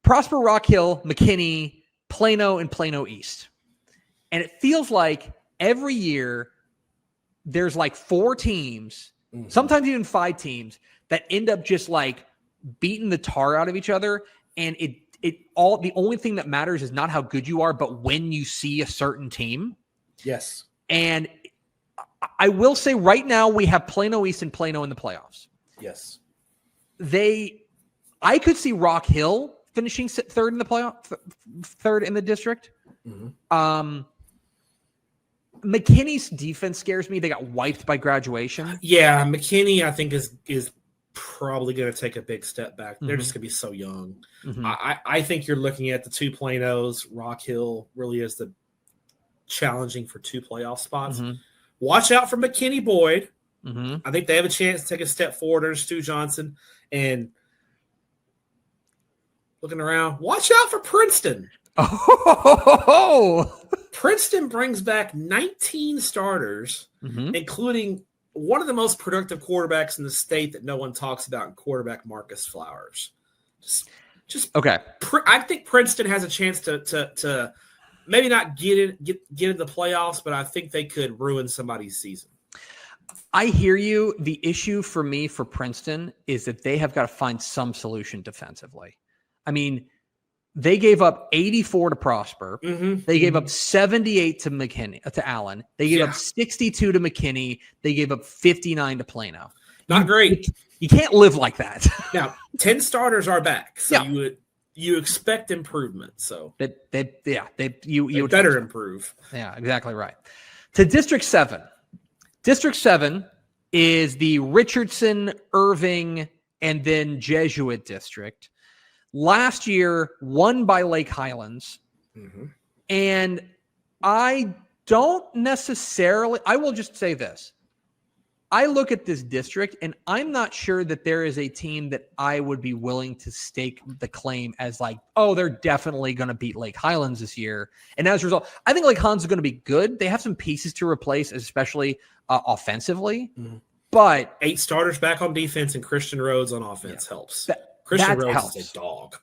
Prosper, Rock Hill, McKinney, Plano, and Plano East. And it feels like every year there's like 4 teams, sometimes even 5 teams, that end up just like beating the tar out of each other. And the only thing that matters is not how good you are, but when you see a certain team. Yes. And I will say right now we have Plano East and Plano in the playoffs. Yes. I could see Rock Hill finishing third in the playoff, third in the district. Mm-hmm. McKinney's defense scares me. They got wiped by graduation. Yeah, McKinney, I think, is probably going to take a big step back. They're just going to be so young. Mm-hmm. I think you're looking at the 2 Planos. Rock Hill really is the challenging for 2 playoff spots. Mm-hmm. Watch out for McKinney Boyd. Mm-hmm. I think they have a chance to take a step forward under Stu Johnson. And looking around, watch out for Princeton. Oh, Princeton brings back 19 starters, including one of the most productive quarterbacks in the state that no one talks about in quarterback Marcus Flowers. Just okay. I think Princeton has a chance to maybe not get in the playoffs, but I think they could ruin somebody's season. I hear you. The issue for me for Princeton is that they have got to find some solution defensively. I mean, they gave up 84 to Prosper. Mm-hmm. They gave up 78 to McKinney, to Allen. They gave up 62 to McKinney. They gave up 59 to Plano. Not great. You can't live like that. Now, 10 starters are back, so Yeah. you expect improvement. So you better improve. Yeah, exactly right. To District 7. District 7 is the Richardson, Irving, and then Jesuit district. Last year, won by Lake Highlands. Mm-hmm. And I don't necessarily, I will just say this. I look at this district and I'm not sure that there is a team that I would be willing to stake the claim as like, oh, they're definitely going to beat Lake Highlands this year. And as a result, I think Lake Highlands is going to be good. They have some pieces to replace, especially offensively. Mm-hmm. But 8 starters back on defense and Christian Rhodes on offense helps. Christian Rhodes helps. Is a dog.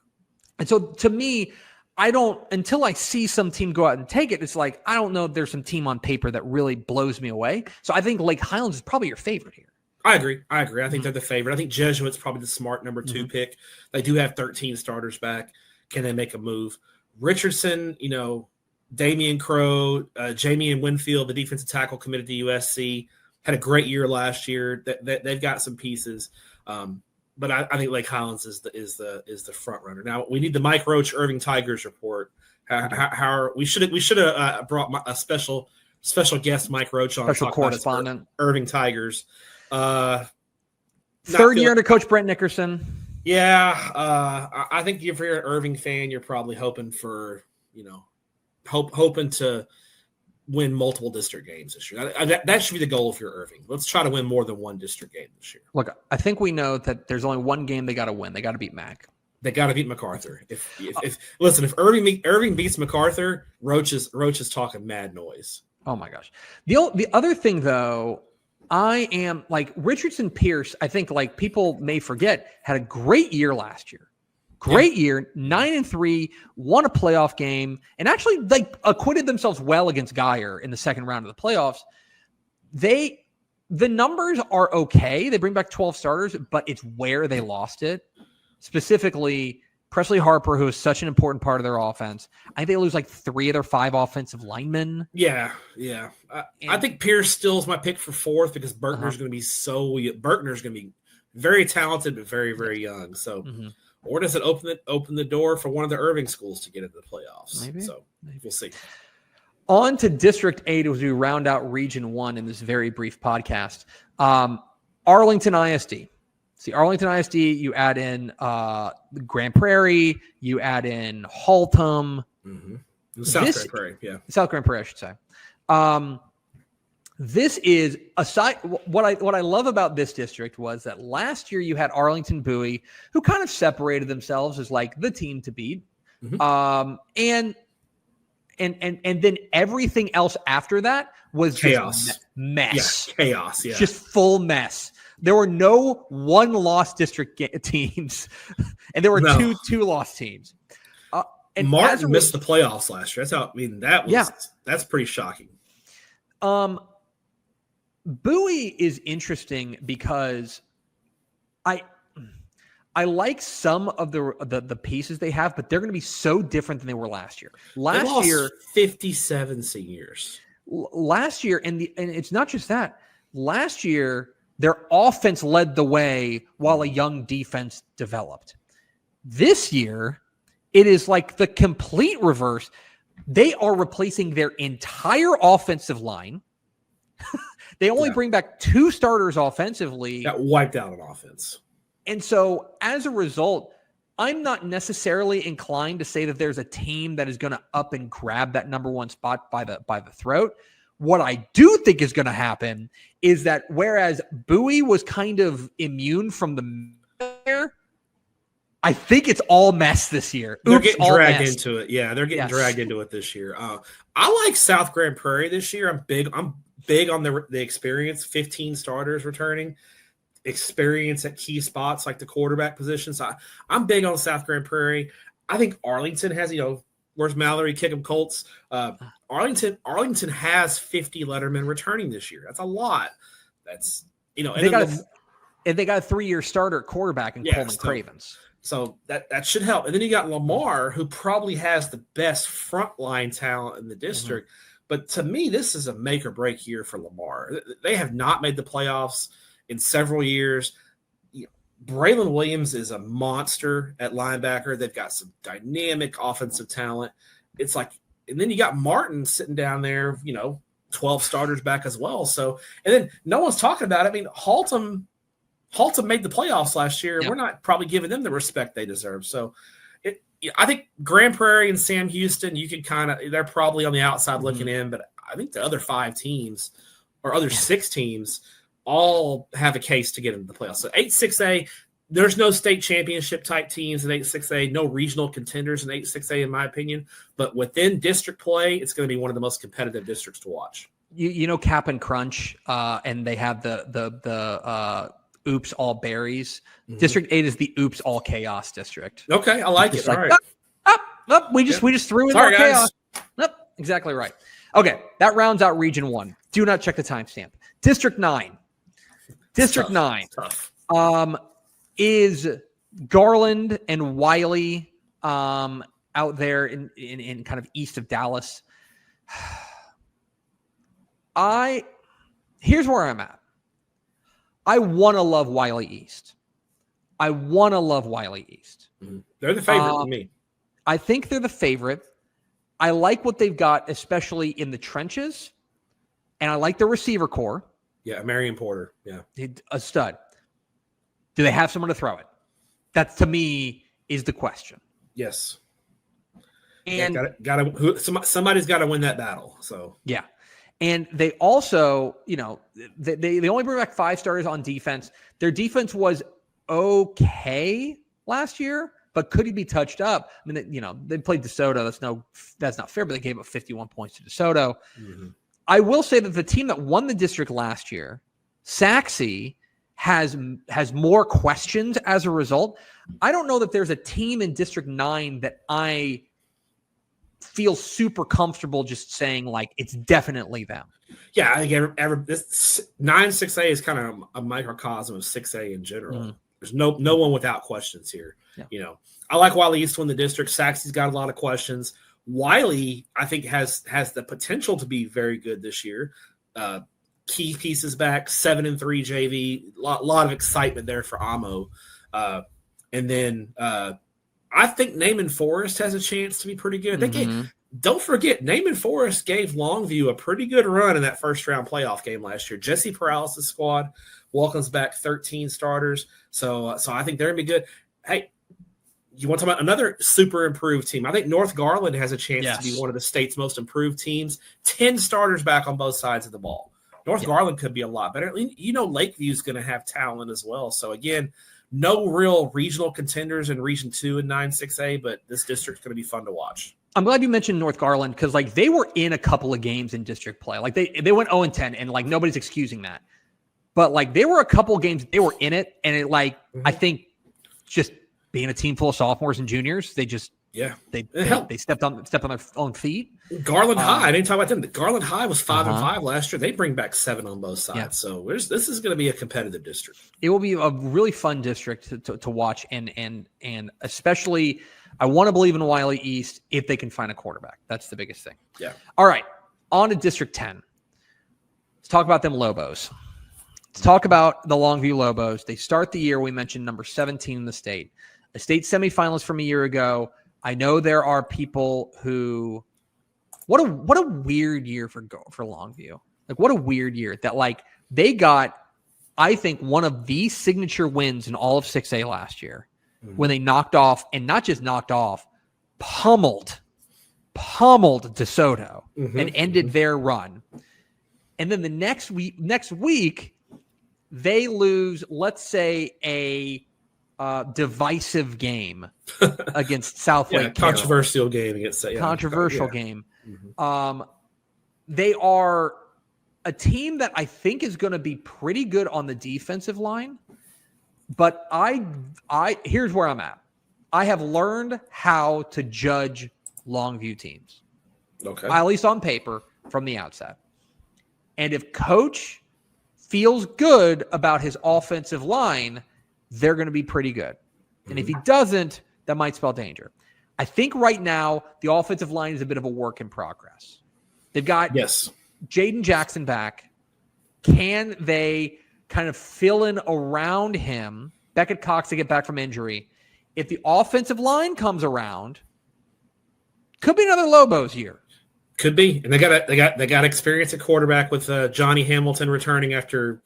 And so to me, until I see some team go out and take it, it's like, I don't know if there's some team on paper that really blows me away. So I think Lake Highlands is probably your favorite here. I agree. I think they're the favorite. I think Jesuit's probably the smart number 2 pick. They do have 13 starters back. Can they make a move? Richardson, Damian Crow, Jamie Winfield, the defensive tackle committed to USC, had a great year last year. They've got some pieces. But I think Lake Highlands is the front runner. Now we need the Mike Roach Irving Tigers report. We should have brought a special guest Mike Roach on, special correspondent Irving Tigers. Third year under Coach Brent Nickerson. Yeah, I think if you're an Irving fan, you're probably hoping for hoping to win multiple district games this year. That should be the goal if you're Irving. Let's try to win more than one district game this year. Look, I think we know that there's only one game they got to win. They got to beat Mac. They got to beat MacArthur. If Irving beats MacArthur, Roach is talking mad noise. Oh my gosh. The other thing though, I am like Richardson Pierce. I think like people may forget had a great year last year. Great year, 9-3, won a playoff game, and actually like acquitted themselves well against Geyer in the second round of the playoffs. The numbers are okay. They bring back 12 starters, but it's where they lost it. Specifically, Presley Harper, who is such an important part of their offense. I think they lose like 3 of their 5 offensive linemen. Yeah. I think Pierce still is my pick for 4th because Bertner's going to be very talented but very, very young. So. Or does it open the door for one of the Irving schools to get into the playoffs? Maybe. So we'll see. On to District 8 as we round out Region 1 in this very brief podcast. Arlington ISD. See, Arlington ISD, you add in Grand Prairie, you add in Haltom. Mm-hmm. South Grand Prairie, yeah. South Grand Prairie, I should say. This is aside. What I love about this district was that last year you had Arlington Bowie, who kind of separated themselves as like the team to beat, and then everything else after that was chaos, just mess, chaos, just full mess. There were no 1-loss district teams, and there were two loss teams. And Martin missed the playoffs last year. That's pretty shocking. Bowie is interesting because I like some of the pieces they have, but they're going to be so different than they were last year. Last year, 57 seniors. Last year, and it's not just that. Last year, their offense led the way while a young defense developed. This year, it is like the complete reverse. They are replacing their entire offensive line. They only bring back 2 starters offensively. Got wiped out on offense. And so as a result, I'm not necessarily inclined to say that there's a team that is going to up and grab that number 1 spot by the throat. What I do think is going to happen is that whereas Bowie was kind of immune from the I think it's all mess this year. They're getting dragged into it. Yeah, they're getting dragged into it this year. I like South Grand Prairie this year. I'm big on the experience. 15 starters returning, experience at key spots like the quarterback position. So I'm big on South Grand Prairie. I think Arlington has, where's Mallory Kickham Colts? Arlington has 50 lettermen returning this year. That's a lot. That's they got a 3-year starter at quarterback in Coleman Cravens. So that should help. And then you got Lamar, who probably has the best frontline talent in the district. But to me, this is a make or break year for Lamar. They have not made the playoffs in several years. Braylon Williams is a monster at linebacker. They've got some dynamic offensive talent. It's like, and then you got Martin sitting down there, 12 starters back as well. So, and then no one's talking about it. I mean, Haltom made the playoffs last year. Yep. We're not probably giving them the respect they deserve. So I think Grand Prairie and Sam Houston, you can they're probably on the outside looking in, but I think the other 5 teams or other 6 teams all have a case to get into the playoffs. So 8-6A, there's no state championship type teams in 8-6A, no regional contenders in 8-6A, in my opinion. But within district play, it's going to be one of the most competitive districts to watch. You know Cap and Crunch, and they have the Oops All Berries. Mm-hmm. District 8 is the Oops All Chaos district. Okay, I like it. All right. We just threw in Sorry, all guys. chaos. Exactly right. Okay, that rounds out Region 1. Do not check the timestamp. District 9. District 9 is Garland and Wiley out there in kind of east of Dallas. Here's where I'm at. I want to love Wiley East. Mm-hmm. They're the favorite for me. I think they're the favorite. I like what they've got, especially in the trenches, and I like the receiver core. Yeah, Marion Porter. Yeah, a stud. Do they have someone to throw it? That, to me, is the question. Yes. And somebody's got to win that battle. So yeah, and they also, they only bring back 5 starters on defense. Their defense was okay last year, but could he be touched up? I mean, they played DeSoto. That's not fair, but they gave up 51 points to DeSoto. Mm-hmm. I will say that the team that won the district last year, Saxe, has more questions as a result. I don't know that there's a team in District 9 that I feel super comfortable just saying, like, it's definitely them. Yeah, I think this 9-6A is kind of a microcosm of 6A in general. Mm-hmm. There's no one without questions here. Yeah. I like Wiley East win the district. Saxe's got a lot of questions. Wiley, I think, has the potential to be very good this year. Key pieces back, 7-3 JV. Lot of excitement there for Amo. And then I think Naaman Forest has a chance to be pretty good. Don't forget, Naaman Forest gave Longview a pretty good run in that first-round playoff game last year. Jesse Paralysis squad welcomes back 13 starters. So I think they're going to be good. Hey, you want to talk about another super improved team? I think North Garland has a chance to be one of the state's most improved teams. 10 starters back on both sides of the ball. North Garland could be a lot better. Lakeview's going to have talent as well. So, again, no real regional contenders in Region 2 and 9-6A, but this district's going to be fun to watch. I'm glad you mentioned North Garland because, they were in a couple of games in district play. They went 0-10, and, nobody's excusing that. But, there were a couple of games they were in it, and I think just being a team full of sophomores and juniors, they just they stepped on their own feet. Garland High, I didn't talk about them. Garland High was 5-5 last year. They bring back 7 on both sides. Yeah. So this is going to be a competitive district. It will be a really fun district to watch, and especially I want to believe in Wiley East if they can find a quarterback. That's the biggest thing. Yeah. All right, on to District 10. Let's talk about them Lobos. Let's talk about the Longview Lobos. They start the year, we mentioned, number 17 in the state. A state semifinalist from a year ago. I know there are people who what a weird year for Longview. What a weird year that they got, I think, one of the signature wins in all of 6A last year when they knocked off, and not just knocked off, pummeled DeSoto and ended their run. And then the next week they lose, let's say, a divisive game against South Lake. Controversial game against controversial game. Mm-hmm. They are a team that I think is going to be pretty good on the defensive line, but I here's where I'm at. I have learned how to judge Longview teams. Okay, at least on paper from the outset. And if coach feels good about his offensive line, they're going to be pretty good. And if he doesn't, that might spell danger. I think right now the offensive line is a bit of a work in progress. They've got Jaden Jackson back. Can they kind of fill in around him Beckett Cox to get back from injury. If the offensive line comes around, could be another Lobos year. Could be, and they got experience at quarterback with Johnny Hamilton returning after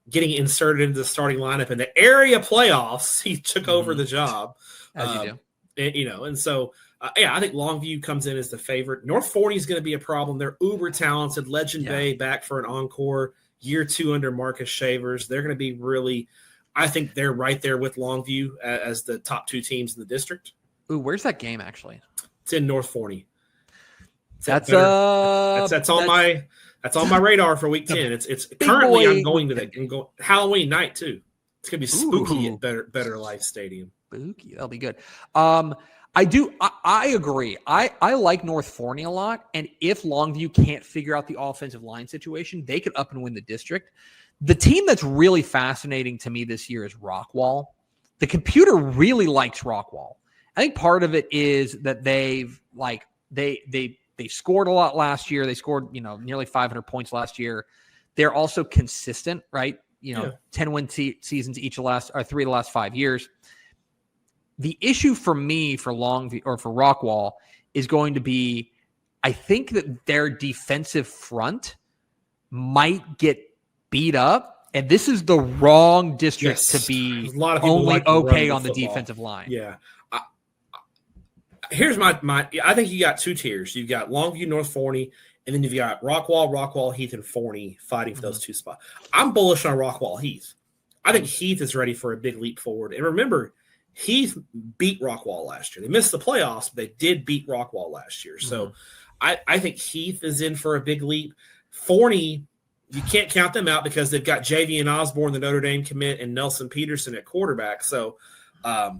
getting inserted into the starting lineup in the area playoffs. He took over the job, as you do. And so I think Longview comes in as the favorite. North Forney is going to be a problem. They're uber talented. Legend Bay back for an encore. Year 2 under Marcus Shavers. They're going to be really. I think they're right there with Longview as the top 2 teams in the district. Ooh, where's that game actually? It's in North Forney. That's on my radar for week 10. It's currently I'm going to that Halloween night too. It's gonna be spooky at Better Life Stadium. Spooky, that'll be good. I agree. I like North Forney a lot, and if Longview can't figure out the offensive line situation, they could up and win the district. The team that's really fascinating to me this year is Rockwall. The computer really likes Rockwall. I think part of it is that they scored a lot last year. They scored, nearly 500 points last year. They're also consistent, right? 10-win seasons each of the last, or 3 of the last 5 years. The issue for me for Longview or for Rockwall is going to be, I think that their defensive front might get beat up, and this is the wrong district to be only okay on the defensive line. Yeah. Here's my I think you got 2 tiers. You've got Longview, North Forney, and then you've got Rockwall, Heath, and Forney fighting for those 2 spots. I'm bullish on Rockwall Heath. I think Heath is ready for a big leap forward. And remember, Heath beat Rockwall last year. They missed the playoffs, but they did beat Rockwall last year. So I think Heath is in for a big leap. Forney, you can't count them out because they've got Javian Osborne, the Notre Dame commit, and Nelson Peterson at quarterback. So I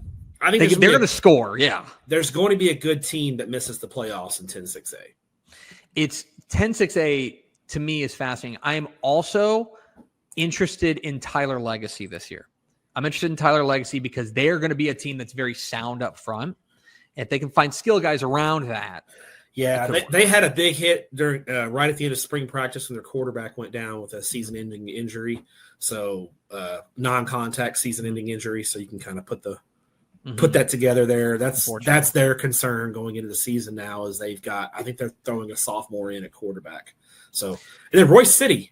think they're going to score. Yeah. There's going to be a good team that misses the playoffs in 10-6A. It's 10-6A to me is fascinating. I am also interested in Tyler Legacy this year. I'm interested in Tyler Legacy because they're going to be a team that's very sound up front. If they can find skill guys around that. Yeah, they had a big hit during right at the end of spring practice when their quarterback went down with a season-ending injury. So non-contact season-ending injury. So you can kind of put that together there. That's their concern going into the season now is I think they're throwing a sophomore in at quarterback. So, and then Royce City,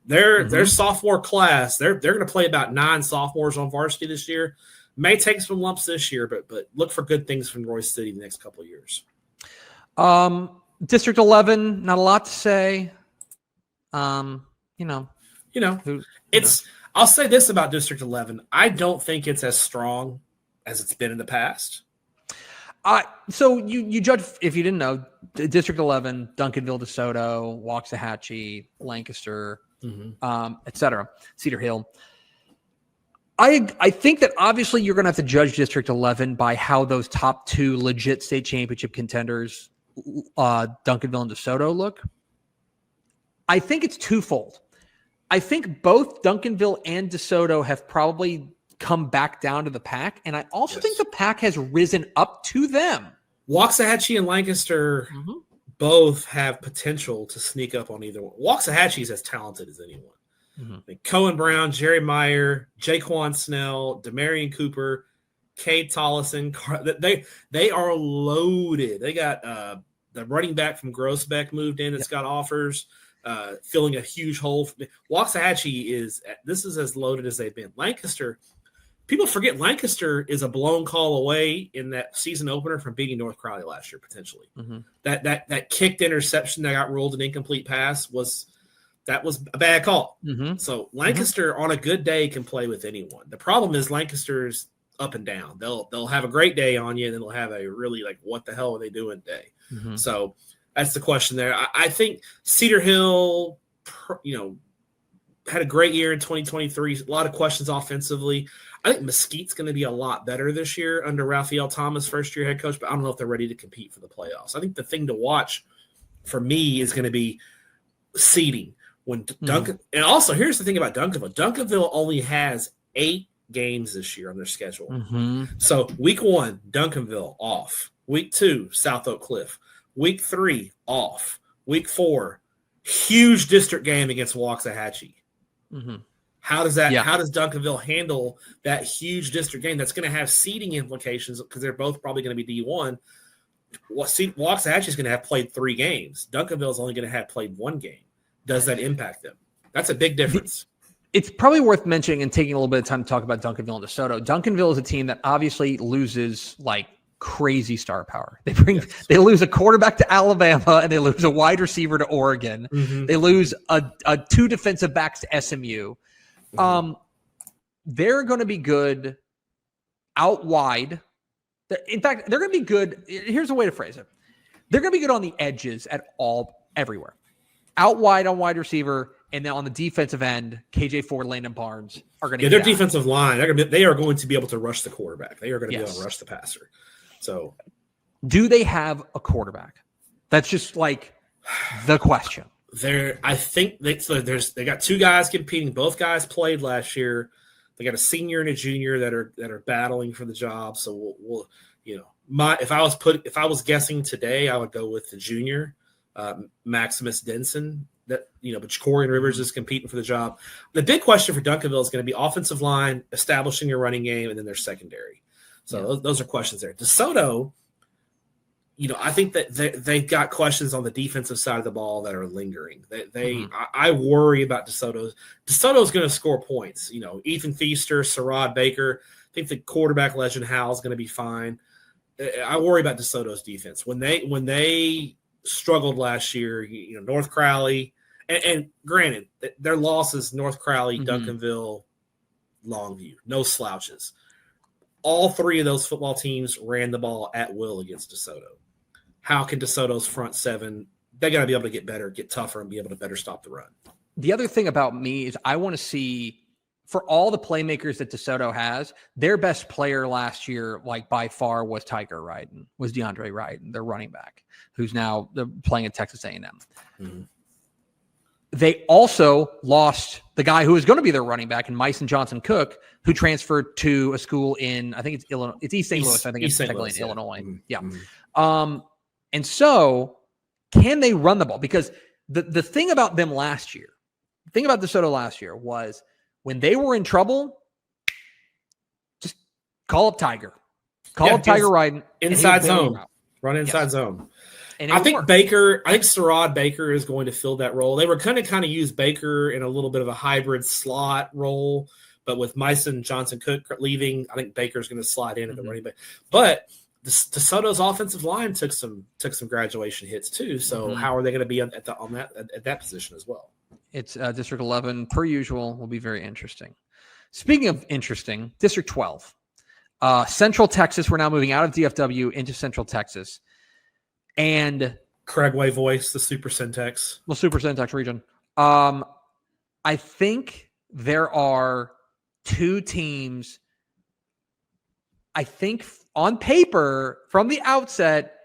their sophomore class, they're going to play about 9 sophomores on varsity this year. May take some lumps this year, but look for good things from Royce City the next couple of years. District 11, not a lot to say. I'll say this about District 11. I don't think it's as strong as it's been in the past. So you judge, if you didn't know, District 11, Duncanville, DeSoto, Waxahachie, Lancaster, etc., Cedar Hill. I think that obviously you're going to have to judge District 11 by how those top 2 legit state championship contenders, Duncanville and DeSoto, look. I think it's twofold. I think both Duncanville and DeSoto have probably come back down to the pack, and I also think the pack has risen up to them. Waxahachie and Lancaster both have potential to sneak up on either one. Waxahachie is as talented as anyone. I mean, Cohen Brown, Jerry Meyer, Jaquan Snell, Demarion Cooper, Cade Tollison, they are loaded. They got the running back from Grossbeck moved in that's got offers, filling a huge hole. Waxahachie is as loaded as they've been. Lancaster, people forget Lancaster is a blown call away in that season opener from beating North Crowley last year, potentially. That kicked interception that got ruled an incomplete pass was a bad call. So Lancaster on a good day can play with anyone. The problem is Lancaster's up and down. They'll have a great day on you, and then they'll have a really what the hell are they doing day. So that's the question there. I think Cedar Hill, had a great year in 2023. A lot of questions offensively. I think Mesquite's going to be a lot better this year under Raphael Thomas, first-year head coach, but I don't know if they're ready to compete for the playoffs. I think the thing to watch for me is going to be seeding. When Duncan, and also here's the thing about Duncanville. Duncanville only has 8 games this year on their schedule. So week 1, Duncanville off. Week 2, South Oak Cliff. Week 3, off. Week 4, huge district game against Waxahachie. How does Duncanville handle that huge district game that's going to have seeding implications because they're both probably going to be D1? Waxahachie is going to have played 3 games. Duncanville is only going to have played 1 game. Does that impact them? That's a big difference. It's probably worth mentioning and taking a little bit of time to talk about Duncanville and DeSoto. Duncanville is a team that obviously loses like crazy star power. They lose a quarterback to Alabama and they lose a wide receiver to Oregon. Mm-hmm. They lose a 2 defensive backs to SMU. Mm-hmm. They're going to be good out wide. In fact, they're going to be good. Here's a way to phrase it. They're going to be good on the edges everywhere. Out wide on wide receiver, and then on the defensive end, KJ Ford, Landon Barnes are going to their defensive line, they are going to be able to rush the quarterback. They are going to be able to rush the passer. So do they have a quarterback? That's just like the question. I think they got 2 guys competing. Both guys played last year. They got a senior and a junior that are battling for the job. So we'll if I was guessing today, I would go with the junior, Maximus Denson. But Corey Rivers is competing for the job. The big question for Duncanville is going to be offensive line, establishing your running game, and then their secondary. So those are questions there. DeSoto, I think that they've got questions on the defensive side of the ball that are lingering. I worry about DeSoto. DeSoto is going to score points. Ethan Feaster, Sarad Baker. I think the quarterback legend Hal is going to be fine. I worry about DeSoto's defense when they struggled last year. North Crowley, and granted, their losses: North Crowley, Duncanville, Longview, no slouches. All 3 of those football teams ran the ball at will against DeSoto. How can DeSoto's front 7? They got to be able to get better, get tougher, and be able to better stop the run. The other thing about me is I want to see, for all the playmakers that DeSoto has, their best player last year, like by far, was Tiger Ryden, was DeAndre Ryden, their running back, who's now playing at Texas A&M. Mm-hmm. They also lost the guy who was going to be their running back in Myson Johnson Cook, who transferred to a school in, I think it's Illinois. It's East St. Louis. I think it's technically in Illinois. Mm-hmm. Yeah. Mm-hmm. And so can they run the ball? Because the thing about them last year, the thing about DeSoto last year was when they were in trouble, just call up Tiger. Call up Tiger Ryden. Inside zone. Run inside zone. And I think Sarad Baker is going to fill that role. They were kind of use Baker in a little bit of a hybrid slot role, but with Myson Johnson Cook leaving, I think Baker's going to slide in at the running back. But DeSoto's offensive line took some graduation hits too. So how are they going to be at that position as well? It's District 11 per usual. Will be very interesting. Speaking of interesting, District 12, Central Texas. We're now moving out of DFW into Central Texas. And Craigway Voice, the Super Syntax. Well, Super Syntax region. I think there are 2 teams. I think on paper, from the outset,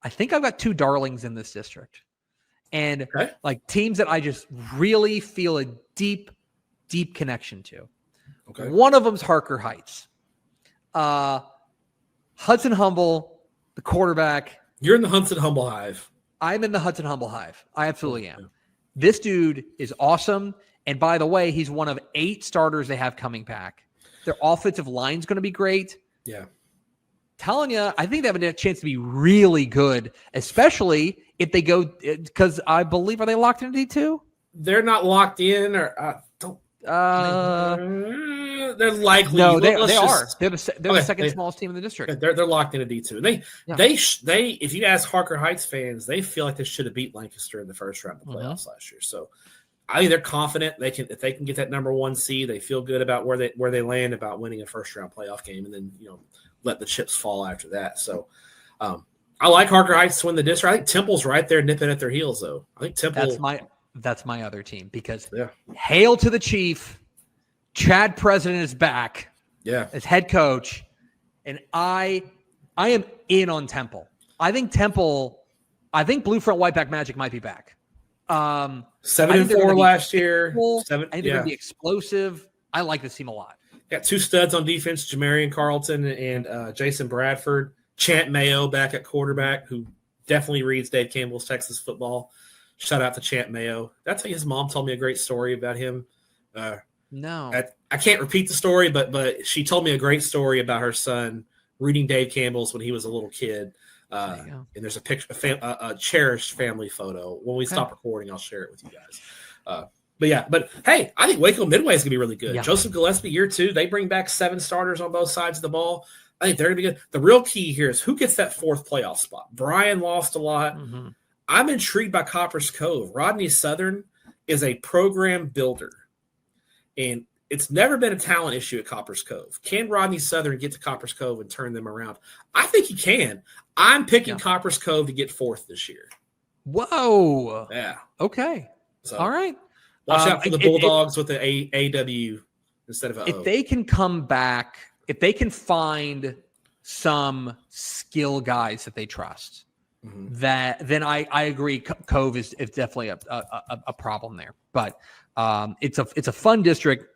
I think I've got 2 darlings in this district. And like teams that I just really feel a deep, deep connection to. Okay. One of them's Harker Heights. Hudson Humble, the quarterback. You're in the Hudson Humble Hive. I'm in the Hudson Humble Hive. I absolutely am. This dude is awesome. And by the way, he's one of 8 starters they have coming back. Their offensive line's going to be great. Yeah. Telling you, I think they have a chance to be really good, especially if they go, because I believe, are they locked in D2? They're not locked in, or they're likely. No, they are. They're the second smallest team in the district. They're locked into D2. They if you ask Harker Heights fans, they feel like they should have beat Lancaster in the first round of the playoffs last year. So I think they're confident if they can get that number 1 seed. They feel good about where they land about winning a first round playoff game, and then let the chips fall after that. So I like Harker Heights to win the district. I think Temple's right there nipping at their heels, though. I think Temple. That's my other team because hail to the Chief. Chad President is back. Yeah. As head coach. And I am in on Temple. I think Blue Front Whiteback Magic might be back. 7-4 last year. I think they're going to be explosive. I like this team a lot. Got 2 studs on defense, Jamarian Carlton and Jason Bradford. Champ Mayo back at quarterback, who definitely reads Dave Campbell's Texas football. Shout out to Champ Mayo. That's how his mom told me a great story about him. No. I can't repeat the story, but she told me a great story about her son reading Dave Campbell's when he was a little kid. And there's a picture, a cherished family photo. When we stop recording, I'll share it with you guys. But hey, I think Waco Midway is going to be really good. Yeah. Joseph Gillespie, year 2, they bring back 7 starters on both sides of the ball. I think they're going to be good. The real key here is who gets that 4th playoff spot. Brian lost a lot. Mm-hmm. I'm intrigued by Copper's Cove. Rodney Southern is a program builder, and it's never been a talent issue at Copper's Cove. Can Rodney Southern get to Copper's Cove and turn them around? I think he can. I'm picking Copper's Cove to get 4th this year. Whoa. Yeah. Okay. So, all right. Watch out for the Bulldogs with the AW instead of a O. If they can come back, if they can find some skill guys that they trust, then I agree. Cove is definitely a problem there. But it's a fun district.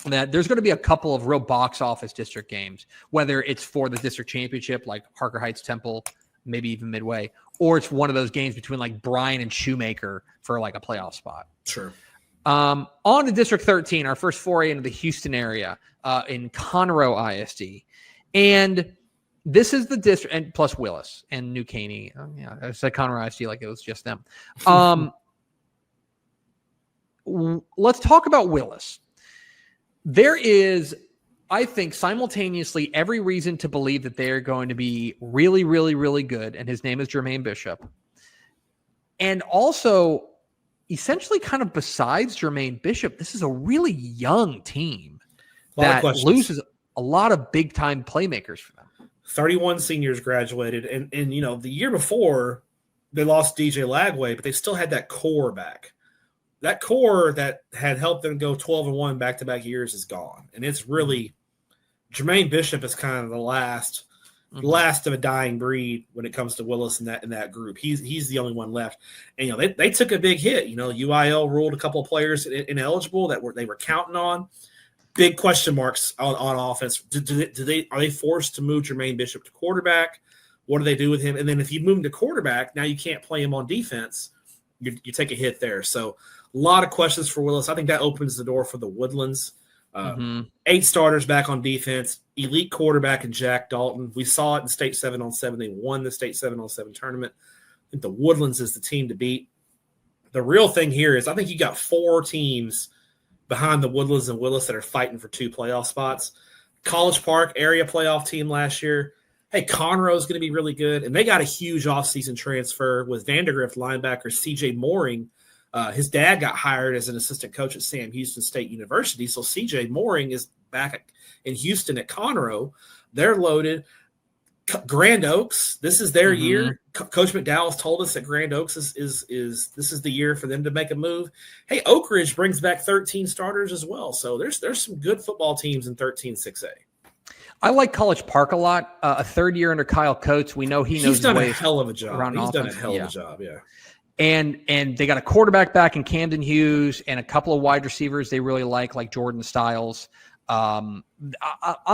That there's going to be a couple of real box office district games, whether it's for the district championship, like Harker Heights Temple, maybe even Midway, or it's one of those games between like Bryan and Shoemaker for like a playoff spot. Sure. On to District 13, our first foray into the Houston area in Conroe ISD. And this is the district, and plus Willis and New Caney. I said Conroe ISD like it was just them. Let's talk about Willis. There is, I think, simultaneously every reason to believe that they're going to be really, really, really good. And his name is Jermaine Bishop. And also, essentially, kind of besides Jermaine Bishop, this is a really young team that loses a lot of big-time playmakers for them. 31 seniors graduated. And the year before, they lost DJ Lagway, but they still had that core back. That core that had helped them go 12-1 back-to-back years is gone. And it's really Jermaine Bishop is kind of the last of a dying breed when it comes to Willis in that group. He's the only one left. And they took a big hit. UIL ruled a couple of players ineligible that they were counting on. Big question marks on offense. Are they forced to move Jermaine Bishop to quarterback? What do they do with him? And then if you move him to quarterback, now you can't play him on defense. You take a hit there. So a lot of questions for Willis. I think that opens the door for the Woodlands. 8 starters back on defense, elite quarterback in Jack Dalton. We saw it in state 7-on-7. They won the state 7-on-7 tournament. I think the Woodlands is the team to beat. The real thing here is I think you got 4 teams behind the Woodlands and Willis that are fighting for 2 playoff spots. College Park area playoff team last year. Hey, Conroe is going to be really good. And they got a huge offseason transfer with Vandergrift linebacker CJ Mooring. His dad got hired as an assistant coach at Sam Houston State University. So CJ Mooring is back in Houston at Conroe. They're loaded. Grand Oaks, this is their year. Coach McDowell's told us that Grand Oaks is this is the year for them to make a move. Hey, Oak Ridge brings back 13 starters as well. So there's some good football teams in 13-6A. I like College Park a lot. A third year under Kyle Coates. We know he's done a hell of a job. He's done a hell of a job, yeah. And they got a quarterback back in Camden Hughes and a couple of wide receivers they really like Jordan Stiles. I'm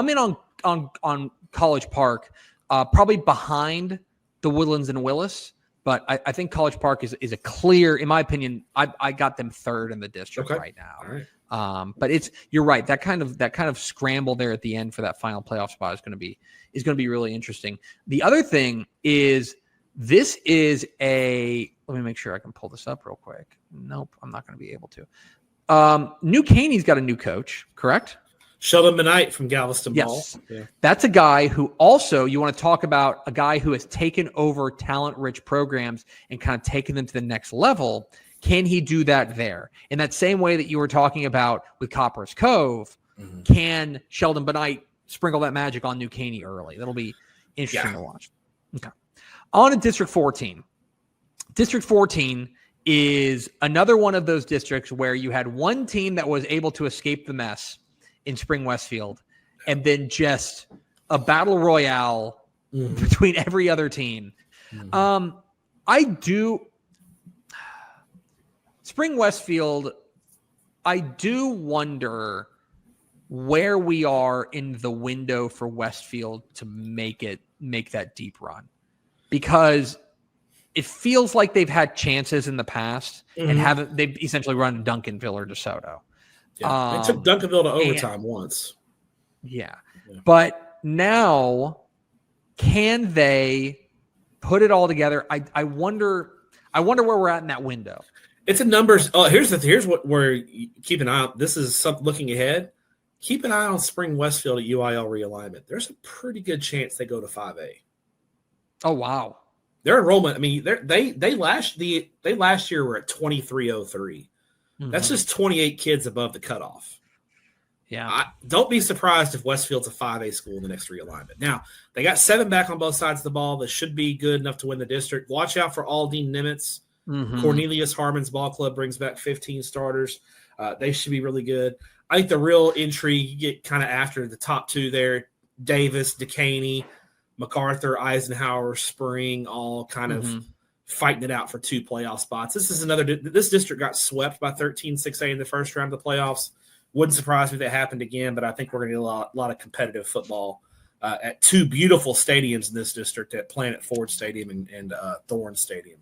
in on College Park, probably behind the Woodlands and Willis, but I think College Park is a clear, in my opinion. I got them third in the district right now. All right. But you're right. That kind of scramble there at the end for that final playoff spot is going to be really interesting. The other thing is this is let me make sure I can pull this up real quick. Nope, I'm not going to be able to. New Caney's got a new coach, correct? Sheldon Benight from Galveston Ball. Yes. Yeah. That's a guy who also, you want to talk about a guy who has taken over talent-rich programs and kind of taken them to the next level. Can he do that there? In that same way that you were talking about with Copper's Cove, can Sheldon Benight sprinkle that magic on New Caney early? That'll be interesting to watch. Okay. On to District 14. District 14 is another one of those districts where you had one team that was able to escape the mess in Spring Westfield, and then just a battle royale between every other team. Spring Westfield, I do wonder where we are in the window for Westfield to make that deep run, because it feels like they've had chances in the past and they've essentially run Duncanville or DeSoto. Yeah, they took Duncanville to overtime once. Yeah. But now, can they put it all together? I wonder where we're at in that window. It's a numbers. Oh, here's what we're keep an eye on. This is something looking ahead. Keep an eye on Spring Westfield at UIL realignment. There's a pretty good chance they go to 5A. Oh wow. Their enrollment, I mean, they last year were at 2303. That's just 28 kids above the cutoff. Yeah. Don't be surprised if Westfield's a 5A school in the next realignment. Now, they got 7 back on both sides of the ball that should be good enough to win the district. Watch out for Aldine Nimitz. Cornelius Harmon's ball club brings back 15 starters. They should be really good. I think the real intrigue you get kind of after the top 2 there, Davis, DeCaney, MacArthur, Eisenhower, Spring, all kind of fighting it out for 2 playoff spots. This district got swept by 13-6A in the first round of the playoffs. Wouldn't surprise me if that happened again, but I think we're going to get a lot of competitive football at 2 beautiful stadiums in this district, at Planet Ford Stadium and Thorne Stadium.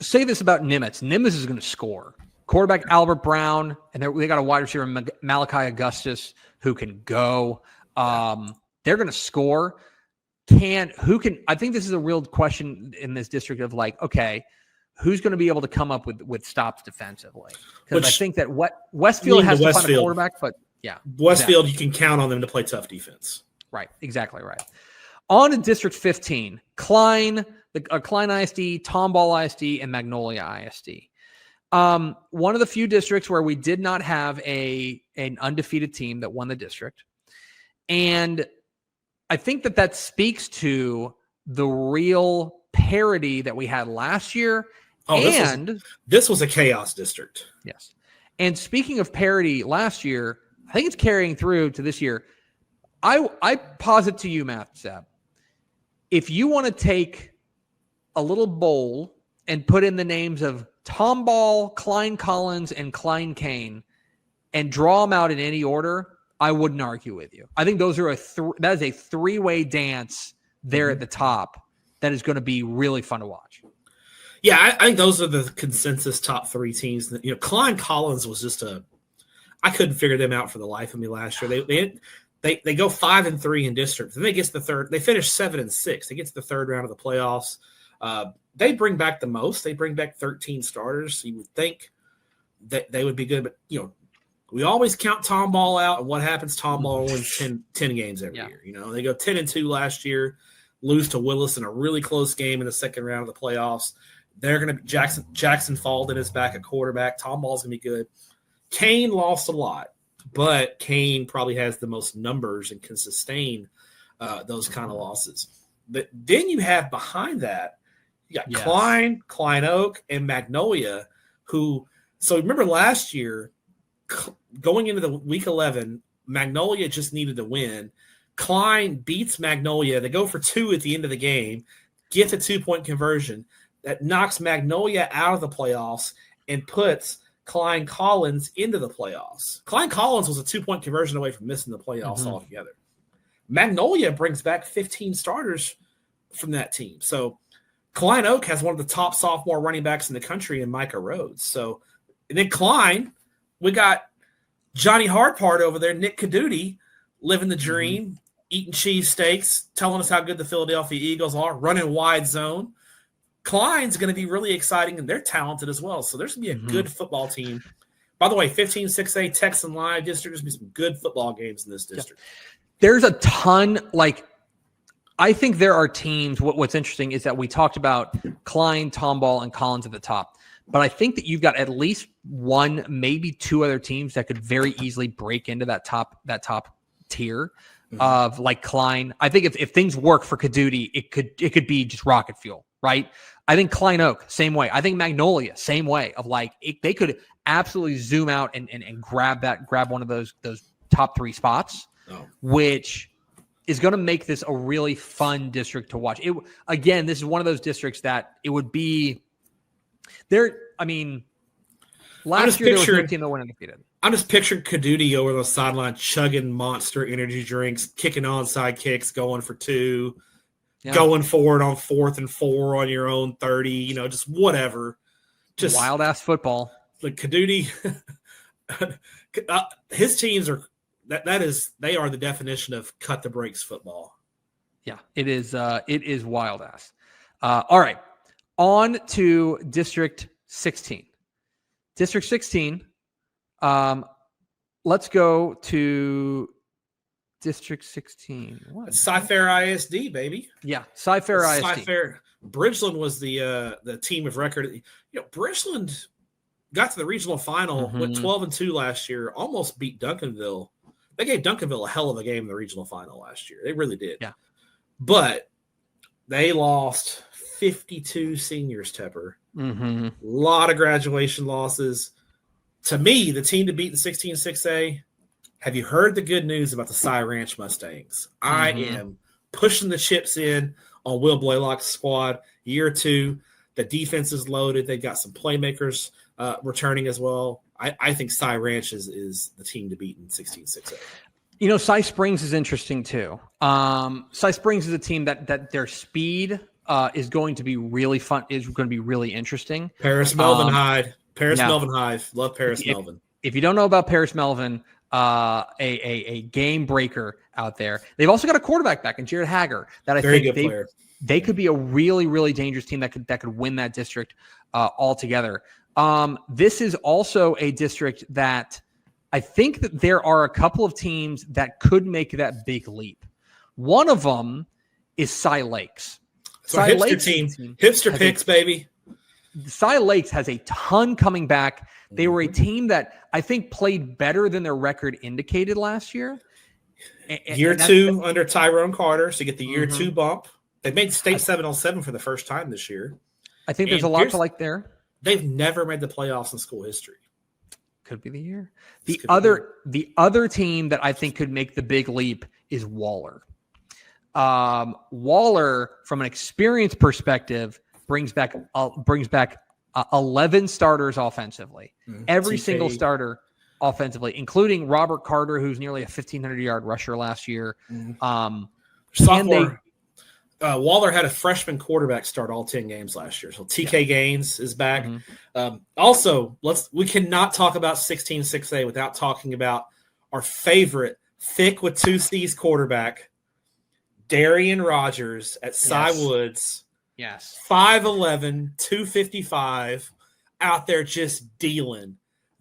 Say this about Nimitz. Nimitz is going to score. Quarterback Albert Brown, and they got a wide receiver Malachi Augustus who can go. They're going to score. I think this is a real question in this district of like, okay, who's going to be able to come up with stops defensively? Because I think that Westfield has to find a quarterback, but yeah. Westfield, you can count on them to play tough defense. Right, exactly right. On to District 15, Klein ISD, Tomball ISD, and Magnolia ISD. One of the few districts where we did not have an undefeated team that won the district. And I think that speaks to the real parity that we had last year. This was a chaos district. Yes. And speaking of parity last year, I think it's carrying through to this year. I posit to you, Matt Stepp, if you want to take a little bowl and put in the names of Tomball, Klein Collins, and Klein Kane and draw them out in any order, I wouldn't argue with you. I think those are that is a 3-way dance there at the top that is going to be really fun to watch. Yeah, I think those are the consensus top 3 teams. Klein Collins was just I couldn't figure them out for the life of me last year. They go 5-3 in district, and they get to the third. They finish 7-6. They get to the third round of the playoffs. They bring back the most. They bring back 13 starters. So you would think that they would be good, but we always count Tomball out, and what happens? Tomball wins 10 games every year. They go 10-2 last year, lose to Willis in a really close game in the second round of the playoffs. They're going to Jackson Falden is back at quarterback. Tomball's going to be good. Kane lost a lot, but Kane probably has the most numbers and can sustain those kind of losses. But then you have behind that, you got Klein, Klein Oak, and Magnolia, who – so remember last year, going into the week 11, Magnolia just needed to win. Klein beats Magnolia. They go for 2 at the end of the game, get the 2-point conversion. That knocks Magnolia out of the playoffs and puts Klein Collins into the playoffs. Klein Collins was a 2-point conversion away from missing the playoffs altogether. Magnolia brings back 15 starters from that team. So Klein Oak has one of the top sophomore running backs in the country in Micah Rhodes. So and then Klein, we got Johnny Hardpart over there, Nick Caduti, living the dream, eating cheesesteaks, telling us how good the Philadelphia Eagles are, running wide zone. Klein's going to be really exciting, and they're talented as well. So there's going to be a good football team. By the way, 15-6A Texan Live district, there's going to be some good football games in this district. There's a ton, I think there are teams. What's interesting is that we talked about Klein, Tomball, and Collins at the top. But I think that you've got at least 1, maybe 2 other teams that could very easily break into that top tier of like Klein. I think if things work for Caduti, it could be just rocket fuel, right? I think Klein Oak, same way. I think Magnolia, same way of they could absolutely zoom out and grab one of those top 3 spots, which is going to make this a really fun district to watch. Again, this is one of those districts that it would be there. I mean, last year there was no team that went undefeated. I'm just picturing Caduti over the sideline chugging Monster energy drinks, kicking onside kicks, going for 2, going forward on 4th and 4 on your own 30, just whatever. Just wild ass football. Like Caduti, his teams are they are the definition of cut the brakes football. Yeah, it is wild ass. All right, on to District 16. District 16. Let's go to District 16. What? Cy-Fair ISD, baby. Yeah, Cy-Fair ISD. Cy-Fair. Bridgeland was the team of record. Bridgeland got to the regional final, went 12-2 last year, almost beat Duncanville. They gave Duncanville a hell of a game in the regional final last year. They really did. Yeah. But they lost 52 seniors, Tepper. A lot of graduation losses. To me, the team to beat in 16-6A, have you heard the good news about the Cy Ranch Mustangs? I am pushing the chips in on Will Blaylock's squad. Year 2, the defense is loaded. They've got some playmakers returning as well. I think Cy Ranch is the team to beat in 16-6A. Cy Springs is interesting too. Cy Springs is a team that their speed is going to be really fun, is going to be really interesting. Paris Melvin Hyde. Melvin Hyde. Love Paris Melvin. If you don't know about Paris Melvin, a game breaker out there. They've also got a quarterback back in Jared Hager that I think they could be a really, really dangerous team that could win that district altogether. This is also a district that I think that there are a couple of teams that could make that big leap. One of them is Cy Lakes. So Cy hipster Lakes team. Hipster picks, baby. Cy Lakes has a ton coming back. They were a team that I think played better than their record indicated last year. Year 2 under Tyrone Carter, so you get the year 2 bump. They made state 7-on-7 for the first time this year. I think there's a lot to like there. They've never made the playoffs in school history. Could be the year. The other team that I think could make the big leap is Waller. Waller, from an experience perspective, brings back 11 starters offensively. Every single starter offensively, including Robert Carter, who's nearly a 1,500-yard rusher last year. Sophomore. Waller had a freshman quarterback start all 10 games last year. So TK Gaines is back. Also, we cannot talk about 16-6A without talking about our favorite thick with 2 C's quarterback, Darian Rogers at Cy Woods. Yes. 5'11", 255, out there just dealing.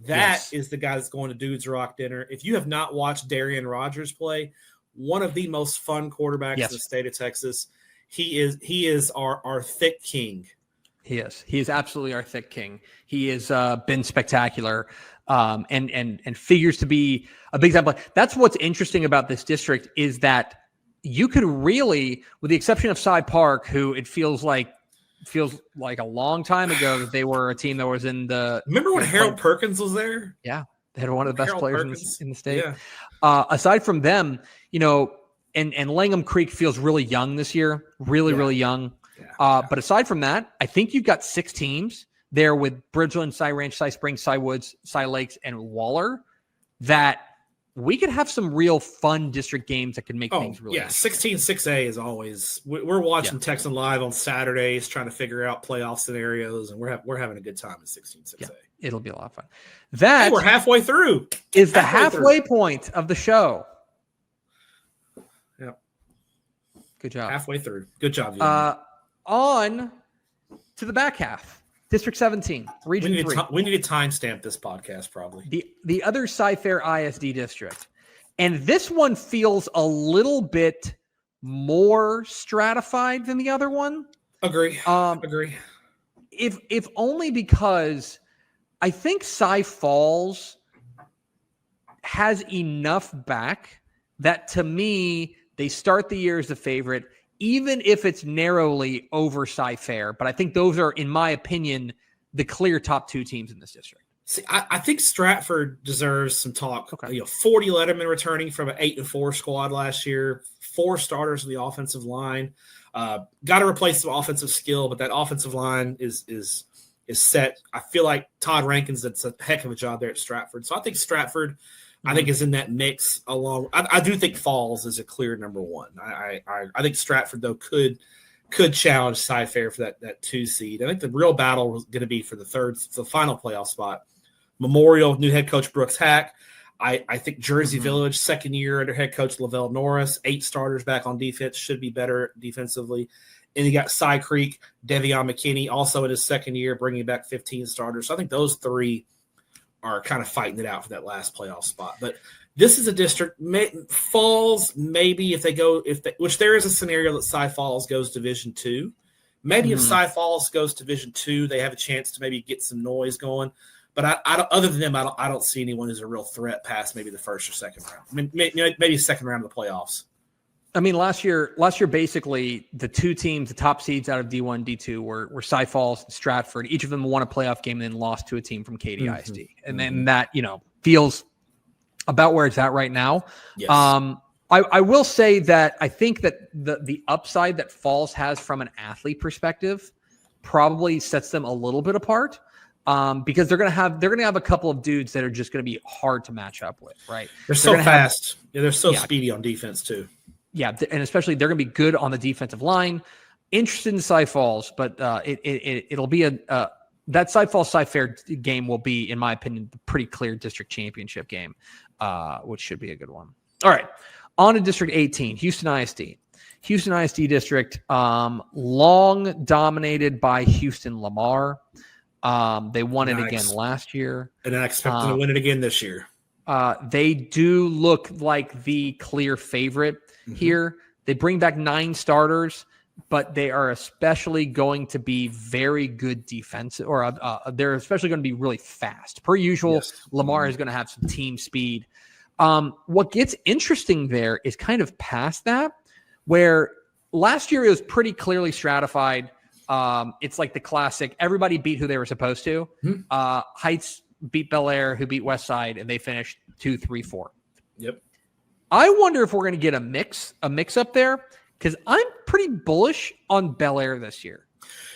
That is the guy that's going to Dudes Rock Dinner. If you have not watched Darian Rogers play, one of the most fun quarterbacks in the state of Texas. He is our thick king. He is. He is absolutely our thick king. He has been spectacular and figures to be a big time player. That's what's interesting about this district is that you could really, with the exception of Cy Park, who it feels like a long time ago that they were a team that was in the. Remember when Harold Perkins was there? Yeah, they had one of the best players in the state. Yeah. Aside from them, and Langham Creek feels really young this year, really young. Yeah. But aside from that, I think you've got 6 teams there with Bridgeland, Cy Ranch, Cy Springs, Cy Woods, Cy Lakes, and Waller that we could have some real fun district games that can make things really. 16-6A is always. We're watching Texan Live on Saturdays, trying to figure out playoff scenarios, and we're having a good time at 16-6A. Yeah, it'll be a lot of fun. That we're halfway through. Is the halfway point of the show. Yep. Good job. Halfway through. Good job. On to the back half. District 17, Region 3. We need to timestamp this podcast probably. The other Cy-Fair ISD district. And this one feels a little bit more stratified than the other one. Agree. Agree. If only because I think Cy Falls has enough back that to me, they start the year as the favorite, even if it's narrowly over Cy-Fair. But I think those are, in my opinion, the clear top 2 teams in this district. See, I think Stratford deserves some talk. Okay. 40 Letterman returning from an 8-4 squad last year, 4 starters on the offensive line. Got to replace some offensive skill, but that offensive line is set. I feel like Todd Rankins did a heck of a job there at Stratford. So I think Stratford – I think is in that mix along. I do think Falls is a clear number 1. I think Stratford though could challenge Cy-Fair for that 2 seed. I think the real battle was going to be for the final playoff spot Memorial, new head coach Brooks Hack. I think Jersey Village, second year under head coach Lavelle Norris, 8 starters back on defense, should be better defensively. And you got Cy Creek, Devion McKinney, also in his second year, bringing back 15 starters. So I think those 3 are kind of fighting it out for that last playoff spot. But this is a district. Falls, maybe which there is a scenario that Cy Falls goes Division II. Maybe if Cy Falls goes Division II, they have a chance to maybe get some noise going. But I don't, other than them, I don't see anyone as a real threat past maybe the first or second round. I mean, maybe second round of the playoffs. I mean, last year, basically the 2 teams, the top seeds out of D1, D2 were Cy Falls and Stratford. Each of them won a playoff game and then lost to a team from Katy ISD. And then that, feels about where it's at right now. Yes. I will say that I think that the upside that Falls has from an athlete perspective probably sets them a little bit apart. Because they're gonna have a couple of dudes that are just gonna be hard to match up with, right? They're so fast. They're so speedy on defense too. Yeah, and especially they're gonna be good on the defensive line. Interested in Cy Falls, but it'll be that Cy Falls Cy Fair game will be, in my opinion, the pretty clear district championship game, which should be a good one. All right, on to District 18, Houston ISD. Houston ISD district, long dominated by Houston Lamar. They won it again last year. And I expect them to win it again this year. They do look like the clear favorite here. They bring back 9 starters, but they are especially going to be very good defense, or they're especially going to be really fast. Per usual, Lamar is going to have some team speed. What gets interesting there is kind of past that, where last year it was pretty clearly stratified. It's like the classic, everybody beat who they were supposed to. Heights beat Bel Air, who beat West Side, and they finished 2, 3, 4. Yep. I wonder if we're going to get a mix up there, because I'm pretty bullish on Bel Air this year.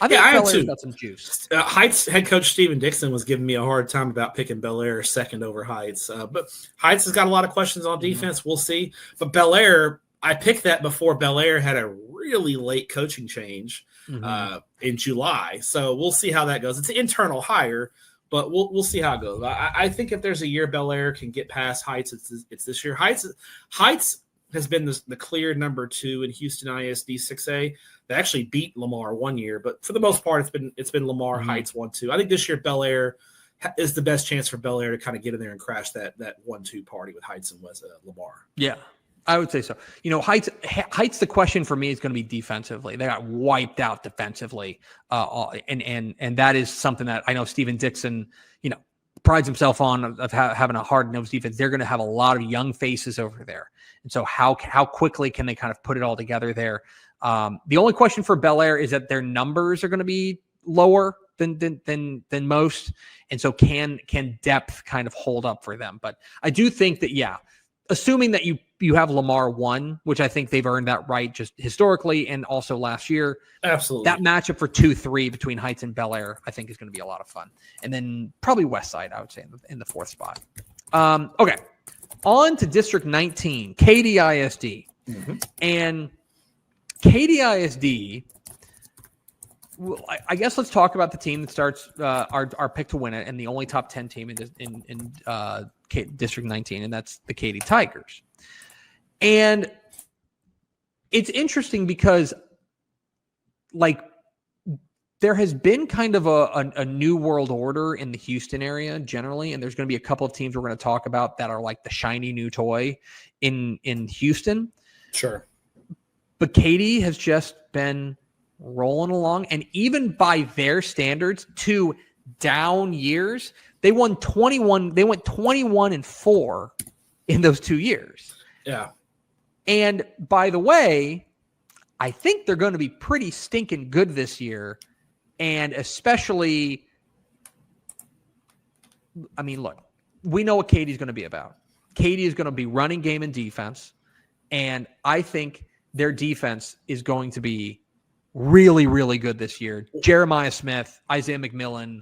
I think Bel Air's got some juice. Heights head coach Steven Dixon was giving me a hard time about picking Bel Air second over Heights. But Heights has got a lot of questions on defense. We'll see. But Bel Air, I picked that before Bel Air had a really late coaching change in July. So we'll see how that goes. It's an internal hire, but we'll see how it goes. I think if there's a year Bel Air can get past Heights, it's this year. Heights has been the clear number 2 in Houston ISD 6A. They actually beat Lamar one year, but for the most part, it's been Lamar, Heights 1-2. I think this year Bel Air is the best chance for Bel Air to kind of get in there and crash that 1-2 party with Heights and Lamar. Yeah. I would say so. Heights, the question for me is going to be defensively. They got wiped out defensively. And that is something that I know Steven Dixon, prides himself on of having a hard-nosed defense. They're going to have a lot of young faces over there. And so how quickly can they kind of put it all together there? The only question for Bel Air is that their numbers are going to be lower than most. And so can depth kind of hold up for them? But I do think that, assuming that you have Lamar 1, which I think they've earned that right just historically and also last year. Absolutely. That matchup for 2-3 between Heights and Bel Air, I think, is going to be a lot of fun. And then probably West Side, I would say, in the 4th spot. Okay. On to District 19, Katy ISD. And Katy ISD, well, I guess let's talk about the team that starts our pick to win it, and the only top 10 team in District 19, and that's the Katy Tigers. And it's interesting because, there has been kind of a new world order in the Houston area generally, and there's going to be a couple of teams we're going to talk about that are like the shiny new toy in Houston. Sure. But Katy has just been rolling along, and even by their standards, 2 down years, they won 21. They went 21-4 in those 2 years. Yeah. And by the way, I think they're going to be pretty stinking good this year. And especially, look, we know what Katy's going to be about. Katy is going to be running game and defense. And I think their defense is going to be really, really good this year. Jeremiah Smith, Isaiah McMillan.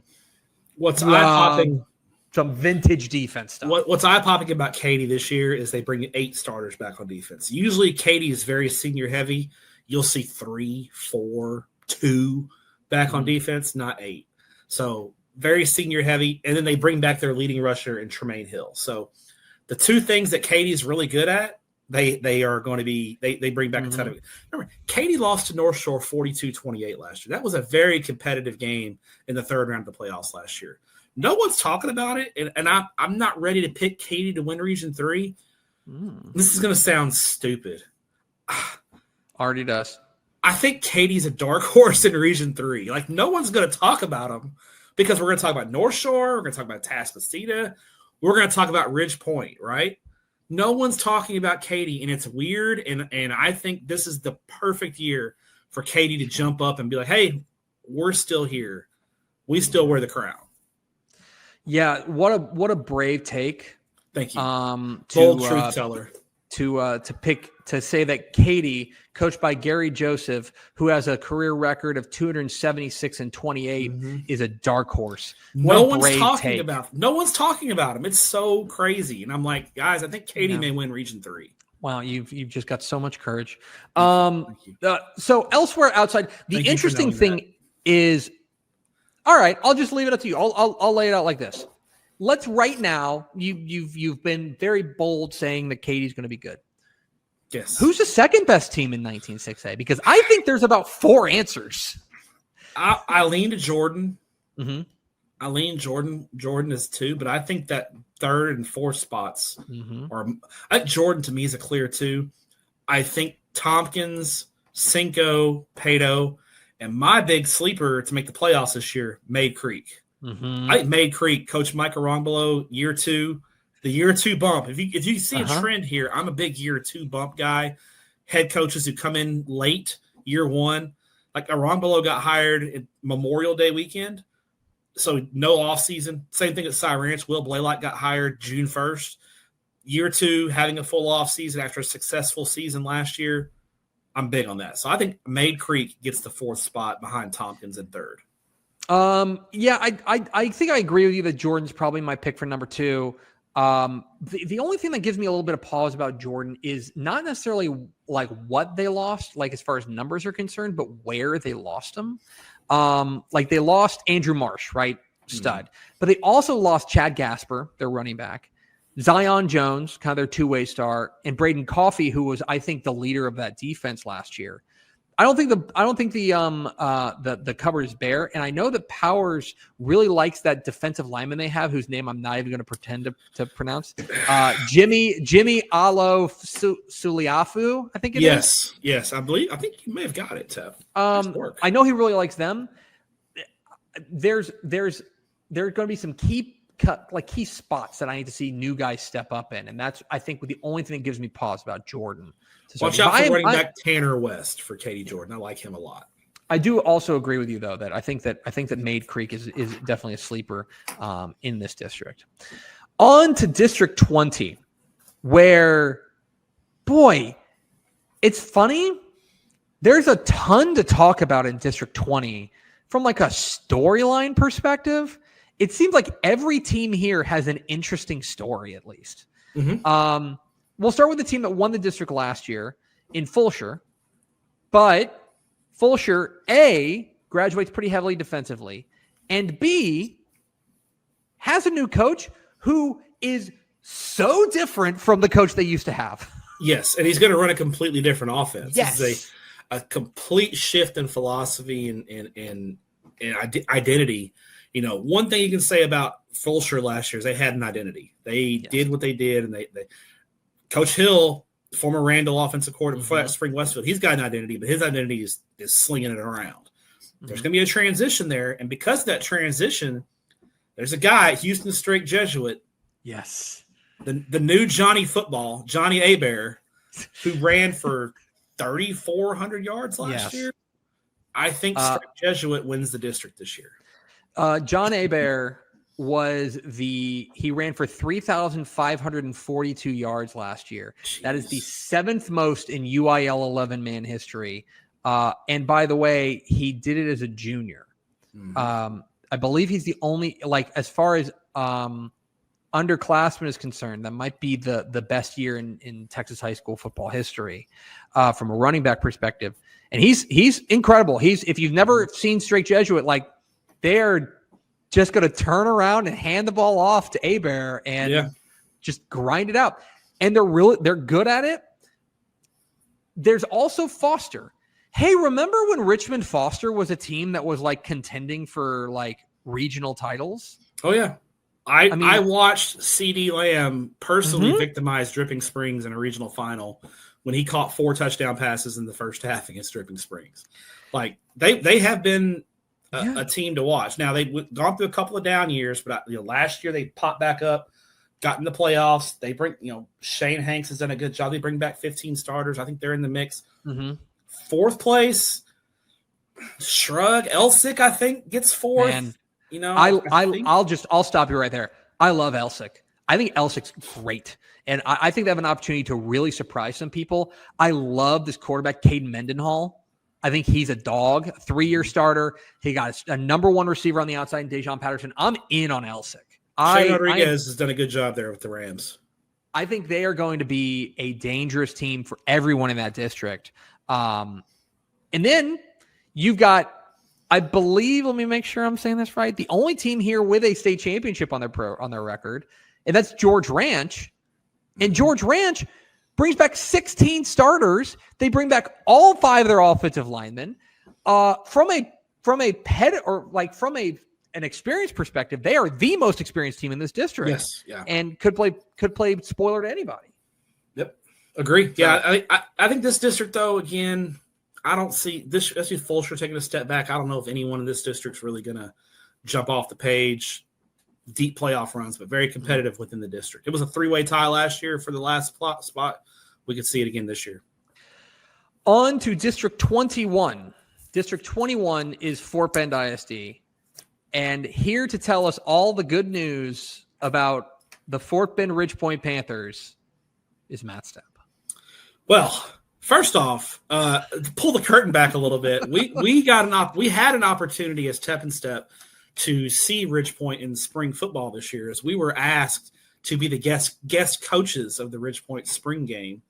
What's eye-popping? Some vintage defense stuff. What's eye-popping about Katy this year is they bring 8 starters back on defense. Usually Katy is very senior-heavy. You'll see 3, 4, 2 back on defense, not 8. So very senior heavy, and then they bring back their leading rusher in Tremaine Hill. So the two things that Katie's really good at, they are going to be they bring back a ton of it. Remember, Katie lost to North Shore 42-28 last year. That was a very competitive game in the third round of the playoffs last year. No one's talking about it, and I'm not ready to pick Katie to win Region 3. This is going to sound stupid. Already does. I think Katie's a dark horse in Region 3. Like, no one's going to talk about them because we're going to talk about North Shore, we're going to talk about Tascasita, we're going to talk about Ridge Point, right? No one's talking about Katie, and it's weird, and I think this is the perfect year for Katie to jump up and be like, hey, we're still here. We still wear the crown. Yeah, what a brave take. Thank you. Bold truth teller. To say that Katie, coached by Gary Joseph, who has a career record of 276-28, is a dark horse. No one's talking about him. It's so crazy. And I'm like, guys, I think Katie may win Region 3. Wow, you've just got so much courage. So elsewhere outside, the interesting thing is, all right, I'll just leave it up to you. I'll lay it out like this. Let's right now. You've been very bold saying that Katie's going to be good. Yes. Who's the second best team in 19-6A? Because I think there's about 4 answers. I lean to Jordan. Mm-hmm. I lean Jordan. Jordan is 2, but I think that 3rd and 4th spots are. Jordan to me is a clear 2. I think Tompkins, Cinco, Pato, and my big sleeper to make the playoffs this year, Maid Creek. I think Maid Creek, Coach Mike Arongbelow, year 2, the year 2 bump. If you see a trend here, I'm a big year 2 bump guy. Head coaches who come in late, year 1, like Arongbelow got hired at Memorial Day weekend, so no off season. Same thing at Cy Ranch. Will Blaylock got hired June 1st. Year 2, having a full off season after a successful season last year. I'm big on that. So I think Maid Creek gets the 4th spot behind Tompkins in 3rd. Yeah, I think I agree with you that Jordan's probably my pick for number 2. The only thing that gives me a little bit of pause about Jordan is not necessarily like what they lost, like as far as numbers are concerned, but where they lost them. Like they lost Andrew Marsh, right? Stud. But they also lost Chad Gasper, their running back, Zion Jones, kind of their two-way star, and Braden Coffey, who was, I think, the leader of that defense last year. I don't think the cover is bare, and I know that Powers really likes that defensive lineman they have, whose name I'm not even going to pretend to pronounce. Jimmy Alo Suliafu, I think it is. Yes, I think you may have got it, Tep. I know he really likes them. There's going to be some key spots that I need to see new guys step up in, and that's, I think, the only thing that gives me pause about Jordan. Watch out for running back Tanner West for Katie Jordan. I like him a lot. I do also agree with you, though, that I think that Maid Creek is definitely a sleeper in this district. On to District 20, where, boy, it's funny. There's a ton to talk about in District 20 from like a storyline perspective. It seems like every team here has an interesting story, at least. We'll start with the team that won the district last year in Fulshire. But Fulshire, A, graduates pretty heavily defensively, and B, has a new coach who is so different from the coach they used to have. Yes, and he's going to run a completely different offense. Yes. This is a complete shift in philosophy and identity. You know, one thing you can say about Fulshire last year is they had an identity. They did what they did, and they Coach Hill, former Randall offensive coordinator before that, Spring Westfield, he's got an identity, but his identity is slinging it around. There's going to be a transition there, and because of that transition, there's a guy, Houston Straight Jesuit. Yes. The new Johnny Football, Johnny Abear, who ran for 3,400 yards last year. I think Straight Jesuit wins the district this year. John Abear he ran for 3,542 yards last year. Jeez. That is the 7th most in UIL 11-man history. And by the way, he did it as a junior. I believe he's the only, like, as far as underclassmen is concerned, that might be the best year in Texas high school football history from a running back perspective. And he's incredible. If you've never seen Straight Jesuit, like, they're just going to turn around and hand the ball off to Hebert and just grind it out. And they're good at it. There's also Foster. Hey, remember when Richmond Foster was a team that was like contending for like regional titles? Oh yeah. I watched CD Lamb personally victimize Dripping Springs in a regional final when he caught 4 touchdown passes in the first half against Dripping Springs. Like they have been a team to watch. Now they've gone through a couple of down years, but last year they popped back up, got in the playoffs. They bring, Shane Hanks has done a good job. They bring back 15 starters. I think they're in the mix. 4th place, shrug. Elsick, I think, gets 4th. Man, I'll stop you right there. I love Elsick. I think Elsick's great. And I think they have an opportunity to really surprise some people. I love this quarterback, Caden Mendenhall. I think he's a dog, 3-year starter. He got a number 1 receiver on the outside, Dejon Patterson. I'm in on Elsick. Shane Rodriguez has done a good job there with the Rams. I think they are going to be a dangerous team for everyone in that district. And then you've got, I believe, let me make sure I'm saying this right, the only team here with a state championship on their record, and that's George Ranch. And George Ranch brings back 16 starters. They bring back all 5 of their offensive linemen. From an experience perspective, they are the most experienced team in this district. Yes, yeah, and could play spoiler to anybody. Yep, agree. Yeah, I think this district, though, again, I don't see this. I see Fulsher taking a step back. I don't know if anyone in this district's really going to jump off the page. Deep playoff runs, but very competitive within the district. It was a 3-way tie last year for the last spot. We could see it again this year. On to District 21. District 21 is Fort Bend ISD. And here to tell us all the good news about the Fort Bend Ridge Point Panthers is Matt Stepp. Well, first off, pull the curtain back a little bit. We had an opportunity as Tepper and Stepp to see Ridge Point in spring football this year, as we were asked to be the guest coaches of the Ridge Point spring game,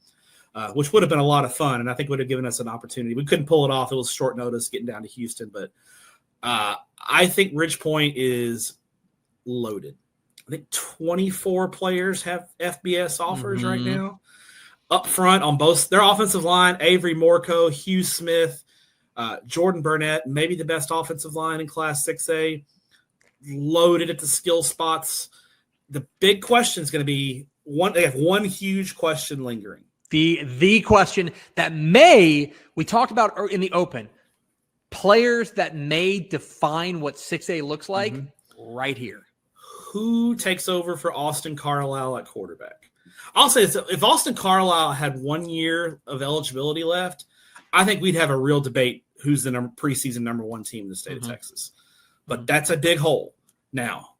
which would have been a lot of fun, and I think would have given us an opportunity. We couldn't pull it off. It was short notice getting down to Houston, but I think Ridge Point is loaded. I think 24 players have FBS offers right now. Up front on both their offensive line, Avery Morco, Hugh Smith, Jordan Burnett, maybe the best offensive line in Class 6A, loaded at the skill spots. The big question is going to be they have one huge question lingering. The question that we talked about in the open, players that may define what 6A looks like right here. Who takes over for Austin Carlisle at quarterback? I'll say this, if Austin Carlisle had 1 year of eligibility left, I think we'd have a real debate who's the preseason number 1 team in the state of Texas. But that's a big hole. Now,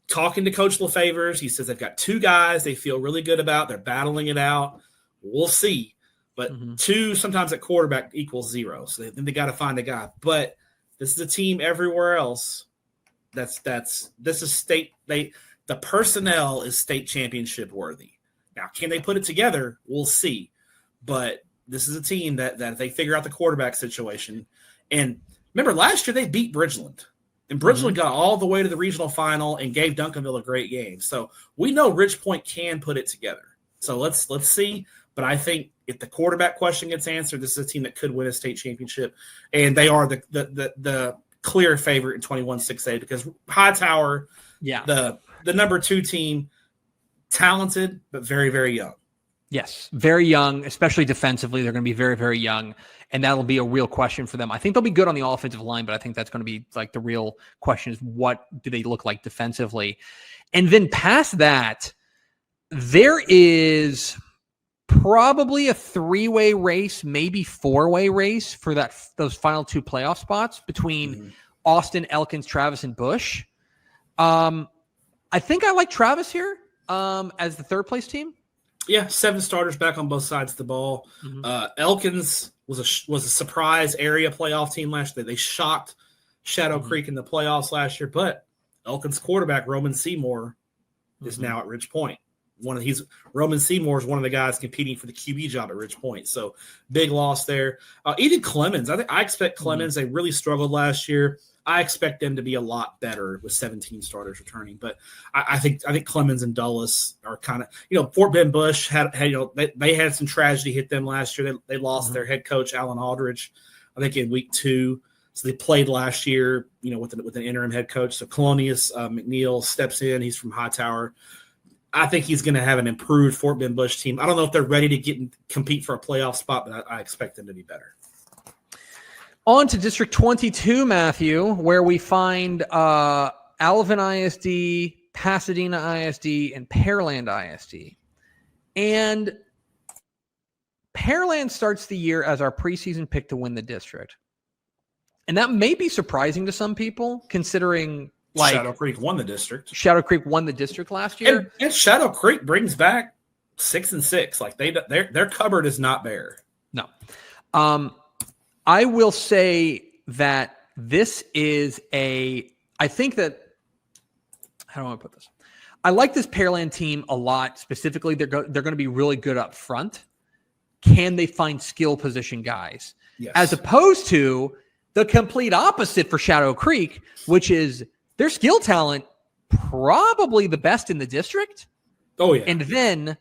talking to Coach LaFavors, he says they've got 2 guys they feel really good about. They're battling it out. We'll see. But 2 sometimes at quarterback equals 0. So they got to find a guy. But this is a team everywhere else. This is state. The personnel is state championship worthy. Now, can they put it together? We'll see. But this is a team that if they figure out the quarterback situation. And remember, last year they beat Bridgeland. And Bridgeland got all the way to the regional final and gave Duncanville a great game. So we know Ridge Point can put it together. So let's see. But I think if the quarterback question gets answered, this is a team that could win a state championship. And they are the clear favorite in 21-6A because Hightower, the number 2 team, talented but very, very young. Yes, very young, especially defensively. They're going to be very, very young, and that'll be a real question for them. I think they'll be good on the offensive line, but I think that's going to be like the real question is what do they look like defensively? And then past that, there is probably a 3-way race, maybe 4-way race for those final 2 playoff spots between Austin, Elkins, Travis, and Bush. I think I like Travis here as the 3rd place team. Yeah, 7 starters back on both sides of the ball. Elkins was a surprise area playoff team last year. They shocked Shadow Creek in the playoffs last year, but Elkins quarterback Roman Seymour is now at Ridge Point. Roman Seymour is one of the guys competing for the QB job at Ridge Point. So big loss there. Even Clemens, I expect Clemens. They really struggled last year. I expect them to be a lot better with 17 starters returning. But I think Clemens and Dulles are kind of, Fort Bend Bush had they had some tragedy hit them last year. They lost their head coach Alan Aldridge, I think in week 2. So they played last year, with an interim head coach. So Colonius McNeil steps in. He's from Hightower. I think he's going to have an improved Fort Bend Bush team. I don't know if they're ready to compete for a playoff spot, but I expect them to be better. On to District 22, Matthew, where we find Alvin ISD, Pasadena ISD, and Pearland ISD. And Pearland starts the year as our preseason pick to win the district. And that may be surprising to some people, considering Shadow Creek won the district. Shadow Creek won the district last year. And Shadow Creek brings back 6-6. Like their cupboard is not bare. No. I will say that this is I think that, how do I want to put this? I like this Pearland team a lot. Specifically, they're going to be really good up front. Can they find skill position guys? Yes. As opposed to the complete opposite for Shadow Creek, which is their skill talent probably the best in the district. Oh yeah. And then,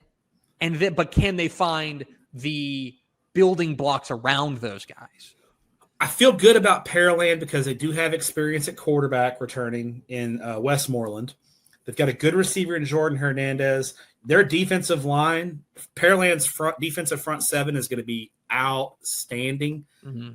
but can they find the building blocks around those guys? I feel good about Pearland because they do have experience at quarterback returning in Westmoreland. They've got a good receiver in Jordan Hernandez. Their defensive line, Pearland's defensive front seven is going to be outstanding. Mm-hmm.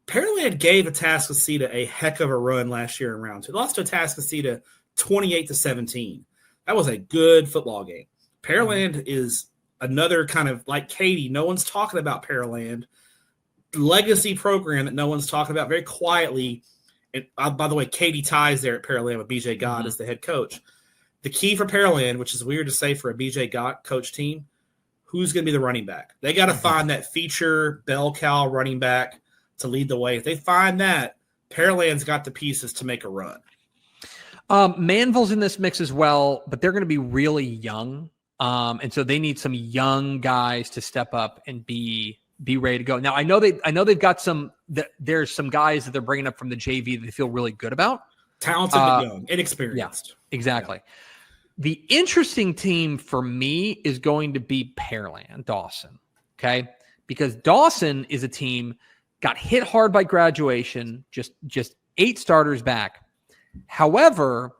Pearland gave Atascocita a heck of a run last year in round 2. They lost to Atascocita 28-17. That was a good football game. Pearland is another kind of like Katy. No one's talking about Pearland. Legacy program that no one's talking about very quietly. And by the way, Katy ties there at Pearland with BJ Gott as the head coach. The key for Pearland, which is weird to say for a BJ Gott coach team, who's going to be the running back? They got to find that feature bell cow running back to lead the way. If they find that, Pearland's got the pieces to make a run. Manville's in this mix as well, but they're going to be really young. And so they need some young guys to step up and be ready to go. Now I know they've got there's some guys that they're bringing up from the JV that they feel really good about. Talented but young, inexperienced. Yeah, exactly. Yeah. The interesting team for me is going to be Pearland, Dawson. Okay. Because Dawson is a team got hit hard by graduation, just 8 starters back. However,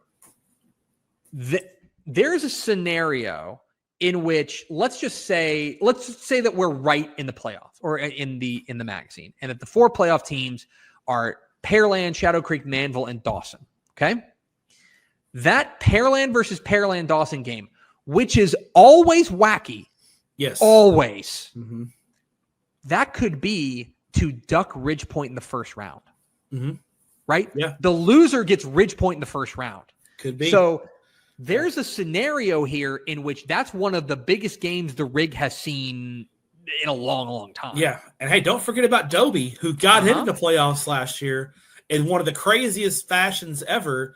there's a scenario in which let's say that we're right in the playoffs or in the magazine, and that the 4 playoff teams are Pearland, Shadow Creek, Manville, and Dawson. Okay, that Pearland versus Pearland Dawson game, which is always wacky, yes, always, that could be to duck Ridge Point in the first round, right? Yeah, the loser gets Ridge Point in the first round. Could be. So there's a scenario here in which that's one of the biggest games the Rig has seen in a long, long time. Yeah. And hey, don't forget about Dobie, who got into the playoffs last year in one of the craziest fashions ever.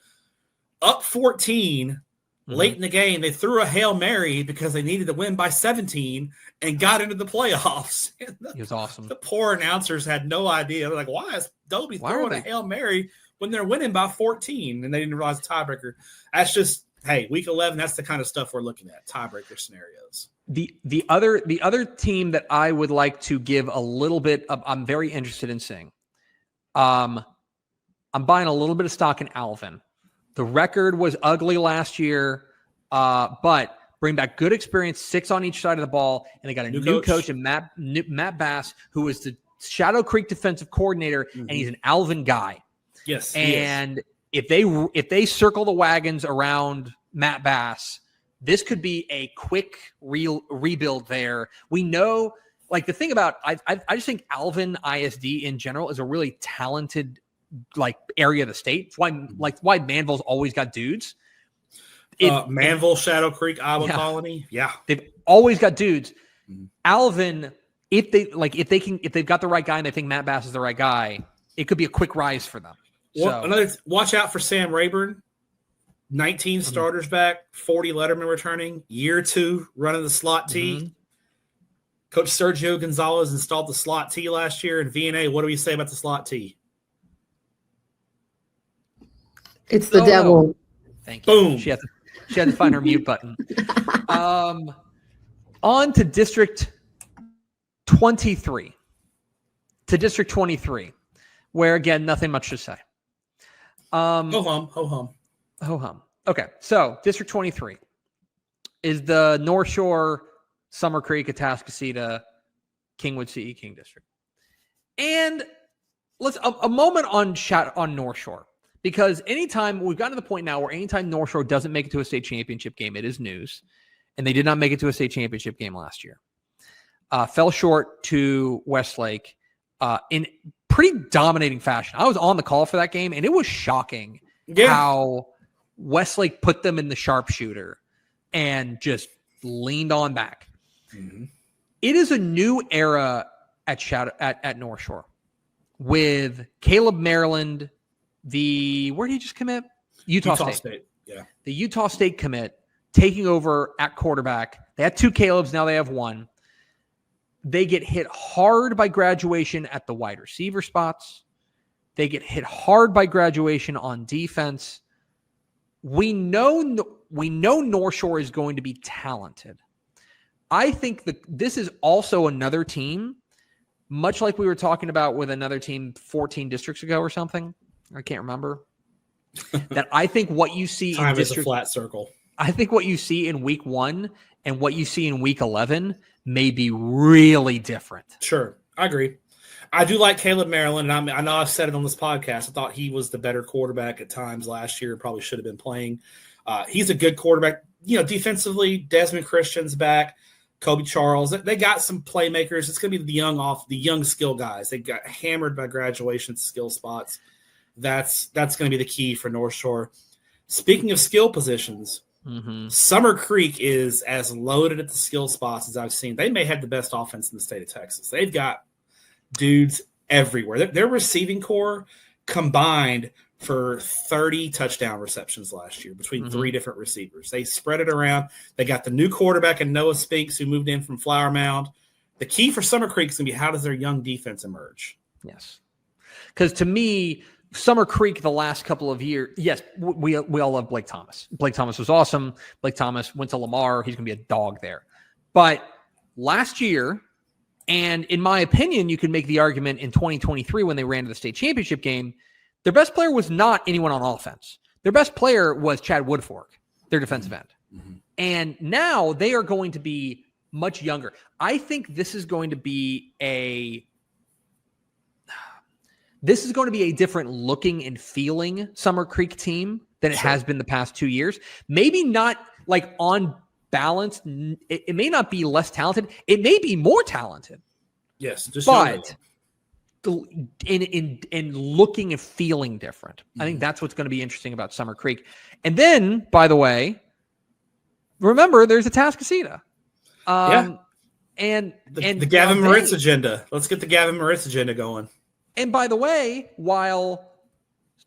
Up 14 late in the game. They threw a Hail Mary because they needed to win by 17 and got into the playoffs. It was awesome. The poor announcers had no idea. They're like, why is Dobie throwing a Hail Mary when they're winning by 14? And they didn't realize the tiebreaker. That's just, hey, week 11, that's the kind of stuff we're looking at, tiebreaker scenarios. The other team that I would like to give a little bit of, I'm very interested in seeing. I'm buying a little bit of stock in Alvin. The record was ugly last year, but bring back good experience, 6 on each side of the ball, and they got a new coach in Matt Bass, who is the Shadow Creek defensive coordinator, and he's an Alvin guy. Yes, and if they circle the wagons around Matt Bass, this could be a quick rebuild there. We know, like, the thing about I just think Alvin ISD in general is a really talented area of the state. It's why Manville's always got dudes. Manville, Shadow Creek, Iowa Colony. Yeah. They've always got dudes. Alvin, if they've got the right guy and they think Matt Bass is the right guy, it could be a quick rise for them. Watch out for Sam Rayburn. 19 starters back, 40 lettermen returning, year 2 running the slot T. Coach Sergio Gonzalez installed the slot T last year in VNA. What do we say about the slot T? It's the devil. No. Thank you. Boom. She had to find her mute button. On to District 23. To District 23, where, again, nothing much to say. Ho hum, ho hum. Ho hum. Okay, so District 23 is the North Shore, Summer Creek, Atascocita, Kingwood CE King District. And let's a moment on North Shore, because anytime we've gotten to the point now where anytime North Shore doesn't make it to a state championship game, it is news. And they did not make it to a state championship game last year. Fell short to Westlake in pretty dominating fashion. I was on the call for that game, and it was shocking how Westlake put them in the sharpshooter and just leaned on back. Mm-hmm. It is a new era at North Shore with Caleb Maryland, where did he just commit? Utah State. Yeah. The Utah State commit taking over at quarterback. They had 2 Calebs, now they have 1. They get hit hard by graduation at the wide receiver spots. They get hit hard by graduation on defense. We know North Shore is going to be talented. I think that this is also another team, much like we were talking about with another team 14 districts ago or something. I can't remember. That I think what you see Time in district, is a flat circle. I think what you see in week 1 and what you see in week 11 may be really different. Sure. I agree. I do like Caleb Maryland. And I know I've said it on this podcast. I thought he was the better quarterback at times last year. Probably should have been playing. He's a good quarterback. Defensively, Desmond Christian's back. Kobe Charles. They got some playmakers. It's going to be the young skill guys. They got hammered by graduation skill spots. That's going to be the key for North Shore. Speaking of skill positions, Summer Creek is as loaded at the skill spots as I've seen. They may have the best offense in the state of Texas. They've got dudes everywhere. Their receiving core combined for 30 touchdown receptions last year between 3 different receivers. They spread it around. They got the new quarterback in Noah Spinks, who moved in from Flower Mound. The key for Summer Creek is going to be, how does their young defense emerge? Yes. Because to me, Summer Creek the last couple of years, yes, we all love Blake Thomas. Blake Thomas was awesome. Blake Thomas went to Lamar. He's going to be a dog there. But last year, and in my opinion, you can make the argument in 2023 when they ran to the state championship game, their best player was not anyone on offense. Their best player was Chad Woodfork, their defensive end. Mm-hmm. And now they are going to be much younger. I think this is going to be a different looking and feeling Summer Creek team than it has been the past 2 years. Maybe not like on balance. It may not be less talented. It may be more talented. Yes. But in looking and feeling different. I think that's what's going to be interesting about Summer Creek. And then, by the way, remember there's Atascocita. And the Gavin Moritz agenda. Let's get the Gavin Moritz agenda going. And by the way, while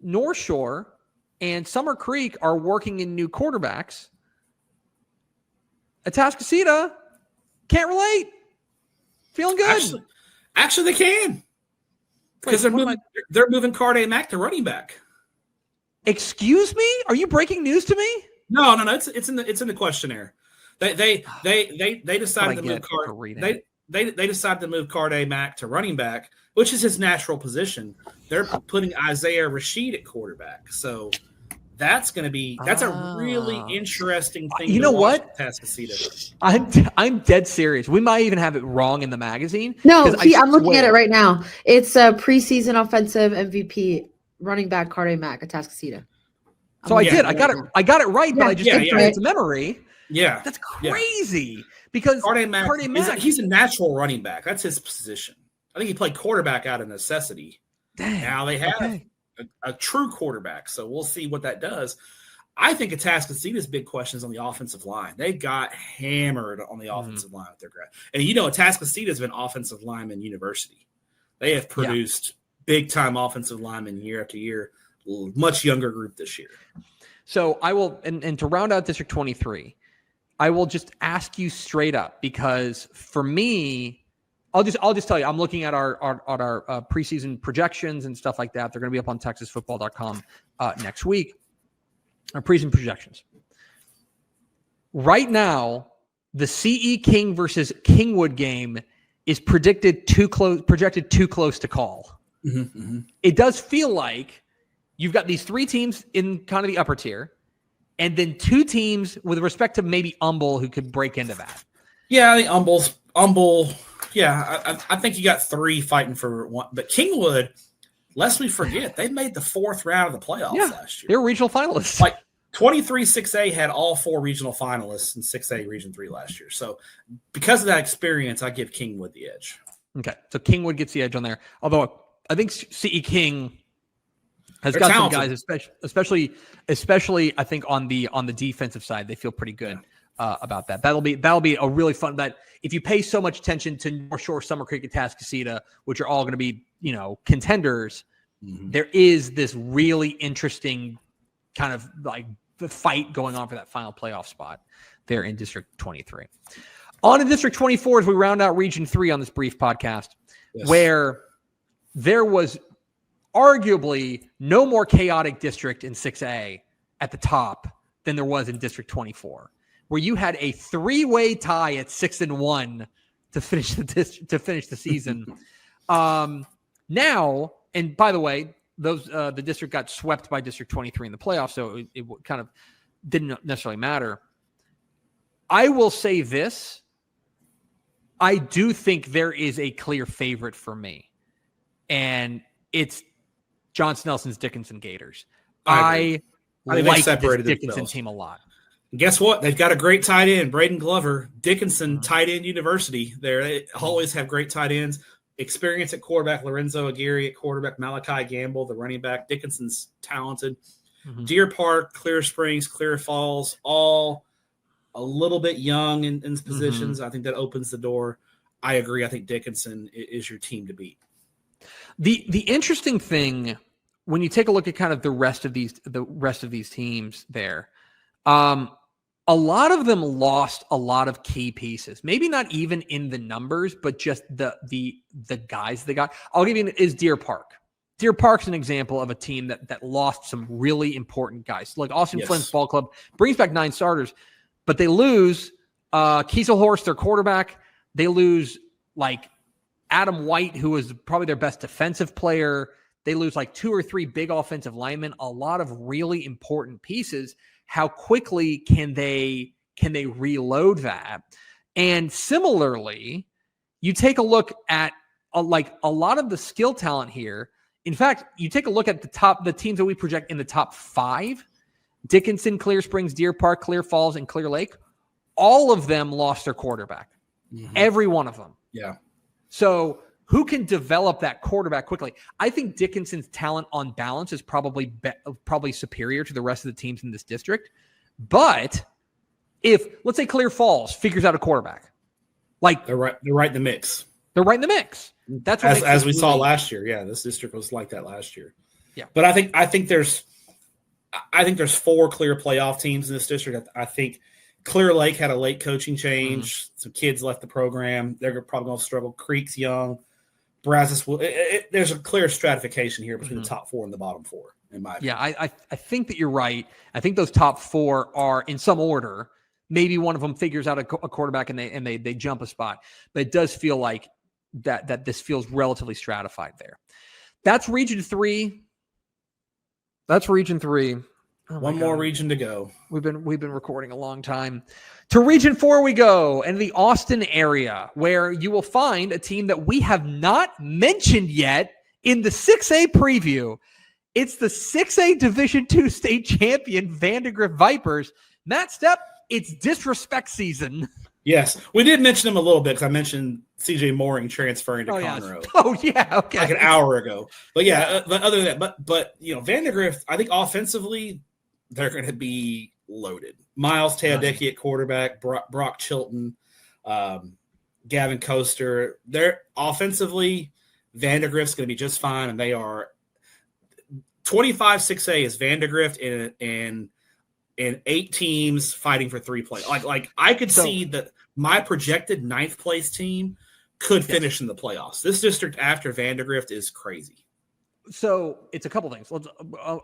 North Shore and Summer Creek are working in new quarterbacks, Atascocita can't relate. Feeling good. Actually they can. Because they're moving Carday Mack to running back. Excuse me? Are you breaking news to me? No. It's in the questionnaire. They decided to move they decided to move Carday Mack to running back, which is his natural position. They're putting Isaiah Rashid at quarterback. So that's a really interesting thing. You know what? I'm dead serious. We might even have it wrong in the magazine. No, I'm looking at it right now. It's a preseason offensive MVP running back Carday Mack at Atascocita. So I got it right, but I just didn't it to memory. Yeah. That's crazy. Because Carday Mack, he's a natural running back. That's his position. I think he played quarterback out of necessity. Dang, now they have a true quarterback, so we'll see what that does. I think Atascocita's big question is on the offensive line. They got hammered on the offensive line with their grad. And Atascocita's been offensive lineman university. They have produced big-time offensive linemen year after year, much younger group this year. So I will, and to round out District 23, I will just ask you straight up, because for me, I'll just tell you, I'm looking at our preseason projections and stuff like that. They're going to be up on TexasFootball.com next week. Our preseason projections. Right now, the CE King versus Kingwood game is projected too close to call. It does feel like you've got these three teams in kind of the upper tier, and then two teams with respect to maybe Humble who could break into that. Yeah, I think Humble. Yeah, I think you got three fighting for one. But Kingwood, lest we forget, they made the fourth round of the playoffs last year. They were regional finalists. Like 23 6A had all four regional finalists in 6A Region 3 last year. So because of that experience, I give Kingwood the edge. Okay, so Kingwood gets the edge on there. Although I think CE King has They're got talented. some guys, especially I think on the defensive side, they feel pretty good about that. That'll be a really fun. That if you pay so much attention to North Shore, Summer Creek, and Tascasita, which are all going to be contenders, there is this really interesting kind of like the fight going on for that final playoff spot there in District 23. On to District 24 as we round out Region 3 on this brief podcast, where there was arguably no more chaotic district in 6A at the top than there was in District 24, where you had a three-way tie at 6-1 to finish the season. Now, and by the way, those the district got swept by District 23 in the playoffs, so it kind of didn't necessarily matter. I will say this. I do think there is a clear favorite for me, and it's Johnson Nelson's Dickinson Gators. I like this Dickinson team a lot. Guess what? They've got a great tight end, Braden Glover. Dickinson tight end university there. They always have great tight ends. Experience at quarterback, Lorenzo Aguirre at quarterback, Malachi Gamble, the running back. Dickinson's talented. Deer Park, Clear Springs, Clear Falls, all a little bit young in positions. I think that opens the door. I agree. I think Dickinson is your team to beat. The interesting thing when you take a look at kind of the rest of these teams there, a lot of them lost a lot of key pieces. Maybe not even in the numbers, but just the guys they got. I'll give you is Deer Park. Deer Park's an example of a team that lost some really important guys. Like Austin Flynn's ball club brings back 9 starters, but they lose Kieselhorst, their quarterback. They lose like Adam White, who was probably their best defensive player. They lose like 2 or 3 big offensive linemen, a lot of really important pieces. How quickly can they reload that? And similarly, you take a look at a lot of the skill talent here. In fact, you take a look at the teams that we project in the top 5, Dickinson, Clear Springs, Deer Park, Clear Falls, and Clear Lake. All of them lost their quarterback. Every one of them. Yeah. So who can develop that quarterback quickly? I think Dickinson's talent on balance is probably superior to the rest of the teams in this district. But if, let's say, Clear Falls figures out a quarterback, like they're right in the mix. They're right in the mix. That's what as we saw last year. Yeah, this district was like that last year. Yeah, but I think there's 4 clear playoff teams in this district. I think Clear Lake had a late coaching change. Some kids left the program. They're probably going to struggle. Creek's young. Brazos will. There's a clear stratification here between the top 4 and the bottom 4. In my opinion. Yeah, I think that you're right. I think those top 4 are in some order. Maybe one of them figures out a quarterback and they jump a spot, but it does feel like that this feels relatively stratified there. That's Region 3. Oh, one more region to go. We've been recording a long time. To Region 4 we go, and the Austin area, where you will find a team that we have not mentioned yet in the 6A preview. It's the 6A Division II state champion Vandergrift Vipers. Matt Stepp, it's disrespect season. Yes, we did mention them a little bit because I mentioned CJ Mooring transferring to Conroe. Oh yeah, okay, like an hour ago. But yeah, but other than that, but Vandergrift, I think offensively they're going to be loaded. Miles Teodecki at quarterback, Brock Chilton, Gavin Coaster. They're offensively, Vandergrift's going to be just fine, and they are 25 6A is Vandergrift and 8 teams fighting for 3 plays. Like I could see that my projected 9th place team could finish in the playoffs. This district after Vandergrift is crazy. So it's a couple things. Let's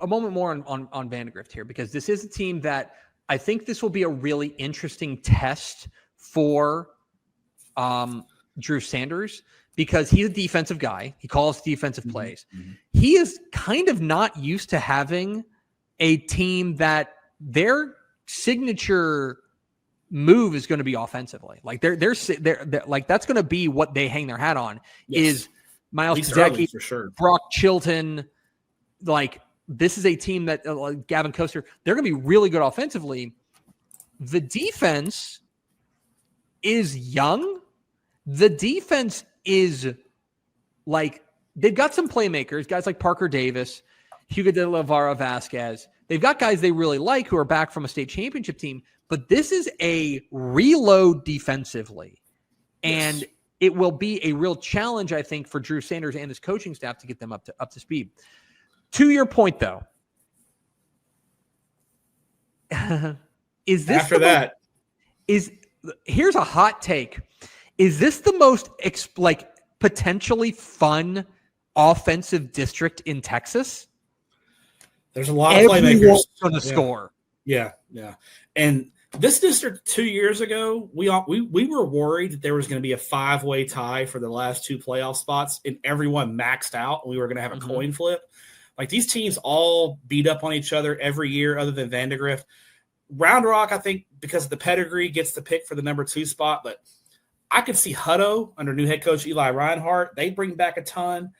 a moment more on Vandegrift here, because this is a team that I think this will be a really interesting test for Drew Sanders, because he's a defensive guy. He calls defensive plays. He is kind of not used to having a team that their signature move is going to be offensively. Like they're like, that's going to be what they hang their hat on. Yes. Is Miles Kazecki, for sure. Brock Chilton. Like, this is a team that Gavin Coaster, they're going to be really good offensively. The defense is young. The defense is like, they've got some playmakers, guys like Parker Davis, Hugo de la Vara Vasquez. They've got guys they really like who are back from a state championship team, but this is a reload defensively. And it will be a real challenge, I think, for Drew Sanders and his coaching staff to get them up to speed. To your point, though, is this after that? Here's a hot take. Is this the most potentially fun offensive district in Texas? There's a lot of playmakers going to score. Yeah. And this district 2 years ago, we were worried that there was going to be a 5-way tie for the last 2 playoff spots, and everyone maxed out. And we were going to have a coin flip. Like, these teams all beat up on each other every year, other than Vandegrift. Round Rock, I think, because of the pedigree, gets the pick for the number 2 spot. But I could see Hutto under new head coach Eli Reinhardt. They bring back a ton.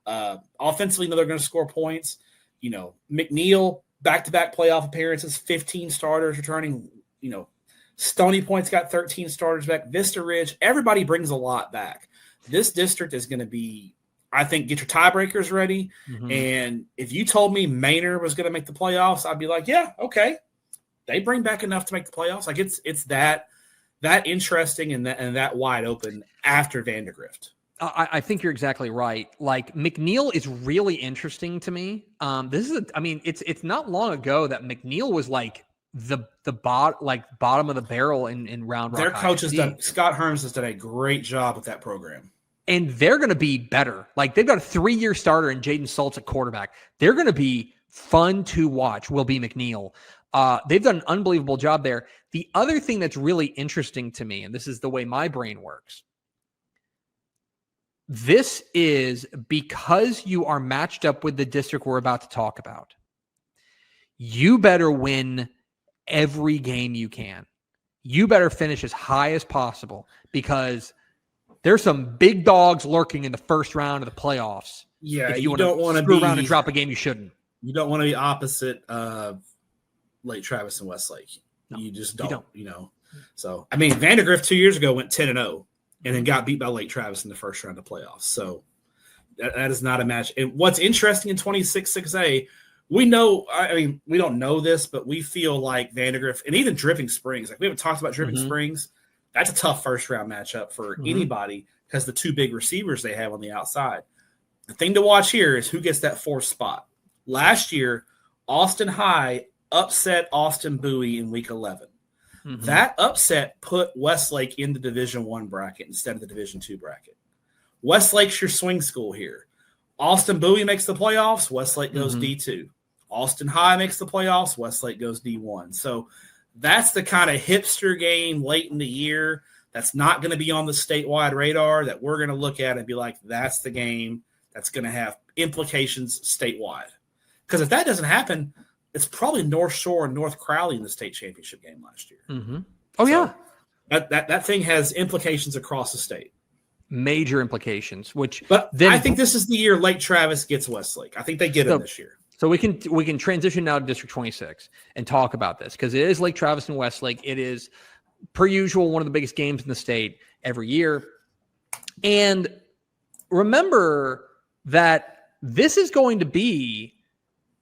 Offensively, they're going to score points. You know, McNeil, back-to-back playoff appearances, 15 starters returning. You know, Stony Point's got 13 starters back. Vista Ridge, everybody brings a lot back. This district is going to be, I think, get your tiebreakers ready. And if you told me Manor was going to make the playoffs, I'd be like, yeah, okay. They bring back enough to make the playoffs. Like, it's that interesting and that wide open after Vandegrift. I think you're exactly right. Like, McNeil is really interesting to me. It's not long ago that McNeil was like the bottom of the barrel in Round Rock. Their coach Scott Hearns has done a great job with that program. And they're going to be better. Like, they've got a 3-year starter in Jaden Saltz at quarterback. They're going to be fun to watch, will be McNeil. They've done an unbelievable job there. The other thing that's really interesting to me, and this is the way my brain works, this is because you are matched up with the district we're about to talk about. You better win every game you can. You better finish as high as possible, because there's some big dogs lurking in the first round of the playoffs. Yeah, if you don't want to screw around and drop a game you shouldn't. You don't want to be opposite of Lake Travis and Westlake. No, you just don't. You know. So, I mean, Vandegrift 2 years ago went 10-0 and then got beat by Lake Travis in the first round of playoffs. So that is not a match. And what's interesting in 26-6A, we know, I mean, we don't know this, but we feel like Vandegrift and even Dripping Springs, like we haven't talked about Dripping Springs, that's a tough first round matchup for anybody because the 2 big receivers they have on the outside. The thing to watch here is who gets that 4th spot. Last year, Austin High upset Austin Bowie in week 11. That upset put Westlake in the Division I bracket instead of the Division II bracket. Westlake's your swing school here. Austin Bowie makes the playoffs, Westlake goes D2. Austin High makes the playoffs, Westlake goes D1. So that's the kind of hipster game late in the year that's not going to be on the statewide radar that we're going to look at and be like, that's the game that's going to have implications statewide. Because if that doesn't happen, it's probably North Shore and North Crowley in the state championship game last year. Oh, so yeah. That thing has implications across the state. Major implications. But I think this is the year Lake Travis gets Westlake. I think they get them this year. So we can transition now to District 26 and talk about this, because it is Lake Travis and Westlake. It is, per usual, one of the biggest games in the state every year. And remember that this is going to be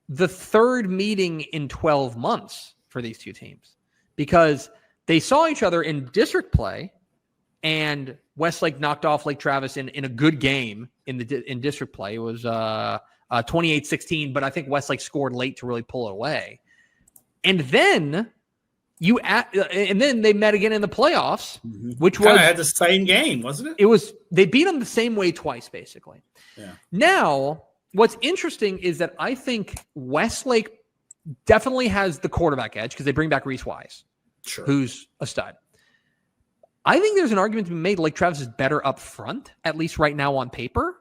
the 3rd meeting in 12 months for these 2 teams, because they saw each other in district play, and Westlake knocked off Lake Travis in a good game in district play. It was 28-16, but I think Westlake scored late to really pull it away. And then they met again in the playoffs, which was had the same game, wasn't it? It was, they beat them the same way twice, basically. Yeah. Now, what's interesting is that I think Westlake definitely has the quarterback edge because they bring back Reese Wise, who's a stud. I think there's an argument to be made Lake Travis is better up front, at least right now on paper.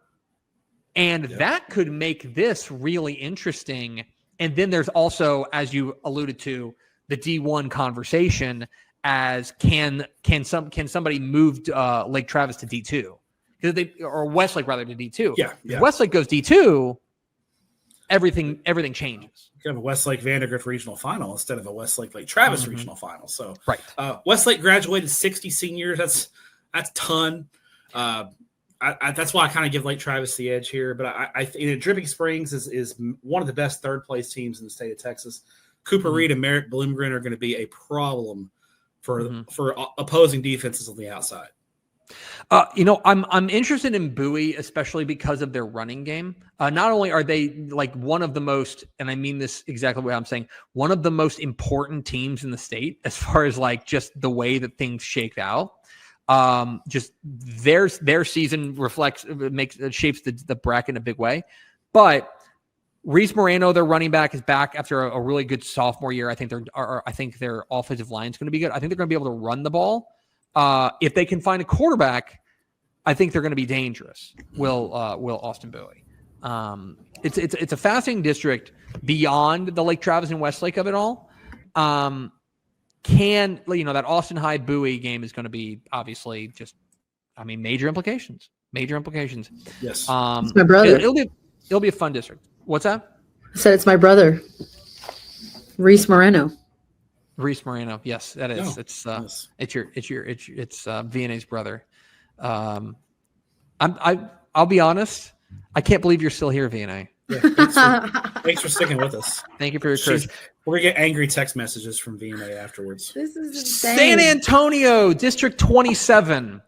And that could make this really interesting. And then there's also, as you alluded to, the D1 conversation as can somebody move Lake Travis to D2? Or Westlake rather to D2. Yeah. If Westlake goes D2, everything changes. You have a Westlake Vandergrift regional final instead of a Westlake Lake Travis regional final. So right. Westlake graduated 60 seniors. That's a ton. That's why I kind of give Lake Travis the edge here. But Dripping Springs is one of the best third place teams in the state of Texas. Cooper Reed and Merritt Bloomgren are going to be a problem for opposing defenses on the outside. I'm interested in Bowie, especially because of their running game. Not only are they like one of the most, and I mean this exactly what I'm saying, one of the most important teams in the state as far as like just the way that things shake out. Just their season shapes the bracket in a big way. But Reese Moreno, their running back, is back after a really good sophomore year. I think their offensive line is going to be good. I think they're going to be able to run the ball. If they can find a quarterback, I think they're going to be dangerous. Will Austin Bowie? It's a fascinating district beyond the Lake Travis and Westlake of it all. That Austin High Bowie game is going to be obviously major implications. Yes, it's my brother. It'll be a fun district. What's that? I said it's my brother, Reese Moreno. Reese Moreno, yes, that is. No. It's VNA's brother. I'll be honest. I can't believe you're still here, VNA. Yeah, thanks for sticking with us. Thank you for your courage. We're gonna get angry text messages from VNA afterwards. This is insane. San Antonio, District 27,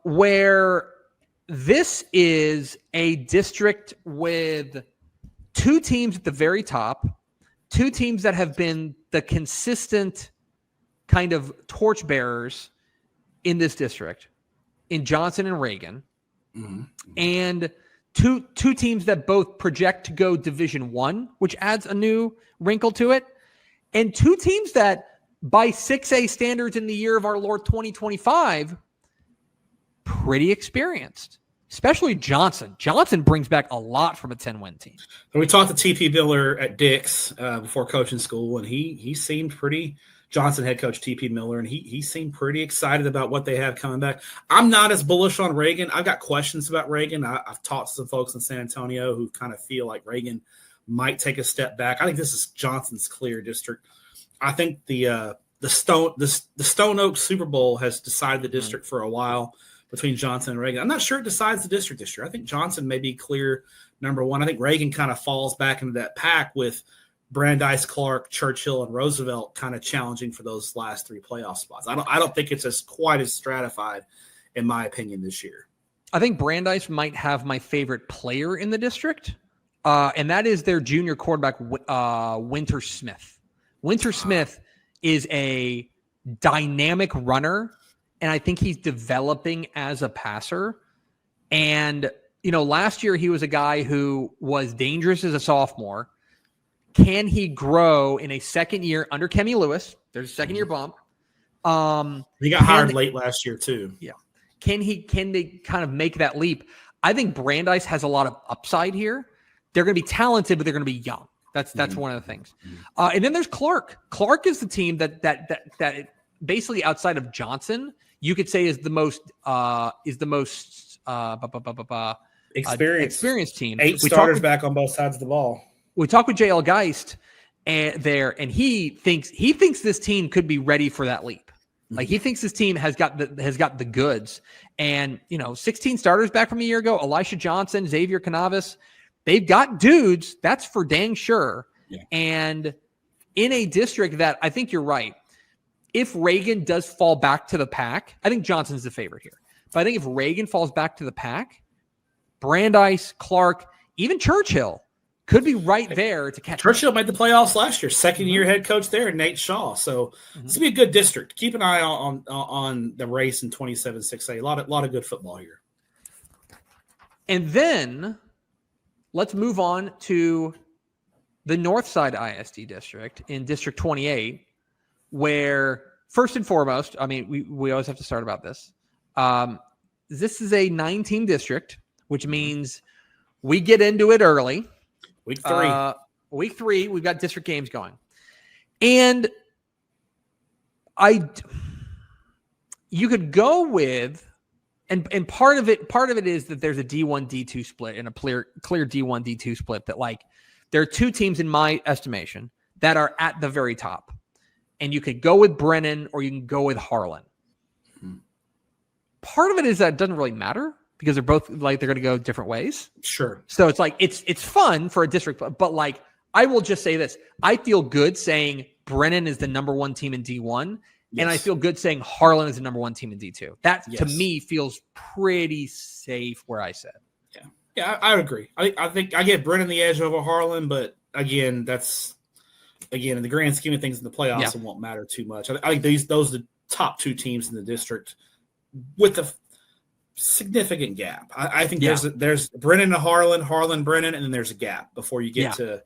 where this is a district with two teams at the very top, two teams that have been the consistent kind of torchbearers in this district, in Johnson and Reagan, and two teams that both project to go Division I, which adds a new wrinkle to it, and two teams that, by 6A standards in the year of our Lord 2025, pretty experienced. Especially Johnson. Johnson brings back a lot from a 10-win team. And we talked to TP Miller at Dick's before coaching school, and he seemed pretty – Johnson head coach TP Miller, and he seemed pretty excited about what they have coming back. I'm not as bullish on Reagan. I've got questions about Reagan. I've talked to some folks in San Antonio who kind of feel like Reagan might take a step back. I think this is Johnson's clear district. I think the Stone Oak Super Bowl has decided the district for a while between Johnson and Reagan. I'm not sure it decides the district this year. I think Johnson may be clear number one. I think Reagan kind of falls back into that pack with Brandeis, Clark, Churchill, and Roosevelt kind of challenging for those last three playoff spots. I don't think it's quite as stratified, in my opinion, this year. I think Brandeis might have my favorite player in the district, and that is their junior quarterback, Winter Smith. Winter Smith is a dynamic runner, and I think he's developing as a passer. And, last year he was a guy who was dangerous as a sophomore. Can he grow in a second year under Kemi Lewis? There's a second year bump. He got hired late last year too. Yeah. Can they kind of make that leap? I think Brandeis has a lot of upside here. They're going to be talented, but they're going to be young. That's one of the things. And then there's Clark. Clark is the team that basically outside of Johnson, you could say is the most experienced team. 8 starters back on both sides of the ball. We talked with JL Geist and he thinks this team could be ready for that leap. Like he thinks this team has got the goods. And 16 starters back from a year ago, Elisha Johnson, Xavier Canavis, they've got dudes. That's for dang sure. Yeah. And in a district that I think you're right. If Reagan does fall back to the pack, I think Johnson's the favorite here. But I think if Reagan falls back to the pack, Brandeis, Clark, even Churchill could be right there to catch. Churchill made the playoffs last year. Second-year head coach there, Nate Shaw. So this will be a good district. Keep an eye on the race in 27-6A. A lot of good football here. And then let's move on to the Northside ISD district in District 28, where first and foremost, I mean, we always have to start about this. This is a 9-team district, which means we get into it early. Week three, we've got district games going. And you could go with, and part of it is that there's a D1, D2 split and a clear D1, D2 split that, like, there are two teams in my estimation that are at the very top. And you could go with Brennan or you can go with Harlan. Part of it is that it doesn't really matter because they're both, like, they're going to go different ways. Sure. So it's like, it's fun for a district, but like, I will just say this. I feel good saying Brennan is the number one team in D1. Yes. And I feel good saying Harlan is the number one team in D2. That, to me, feels pretty safe where I said. Yeah, I would agree. I think I get Brennan the edge over Harlan, but again, in the grand scheme of things in the playoffs, it won't matter too much. I think those are the top two teams in the district with a significant gap. I think there's Brennan to Harlan, Brennan, and then there's a gap before you get to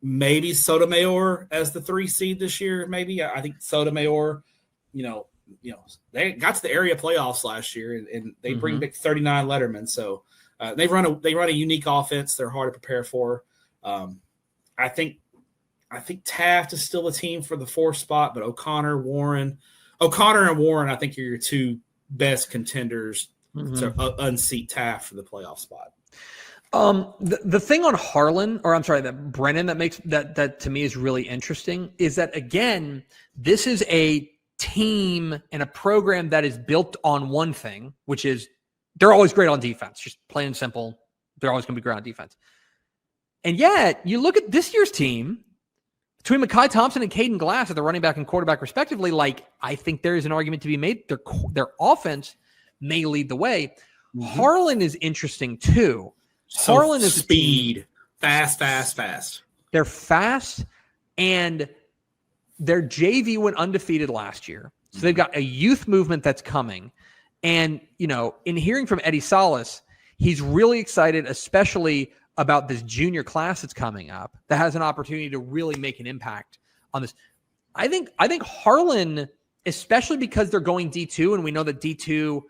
maybe Sotomayor as the 3 seed this year. Maybe I think Sotomayor, they got to the area playoffs last year and they bring back 39 lettermen. So they run a unique offense. They're hard to prepare for. I think Taft is still a team for the 4th spot, but O'Connor and Warren, I think are your two best contenders to unseat Taft for the playoff spot. The thing on that Brennan that makes that to me is really interesting is that, again, this is a team and a program that is built on one thing, which is they're always great on defense, just plain and simple. They're always going to be great on defense. And yet you look at this year's team between Mekhi Thompson and Caden Glass at the running back and quarterback respectively. Like, I think there is an argument to be made. Their offense may lead the way. Harlan is interesting too. So Harlan is speed, fast. They're fast, and their JV went undefeated last year. So they've got a youth movement that's coming. And, in hearing from Eddie Salas, he's really excited, especially about this junior class that's coming up that has an opportunity to really make an impact on this. I think Harlan, especially because they're going D2, and we know that D2,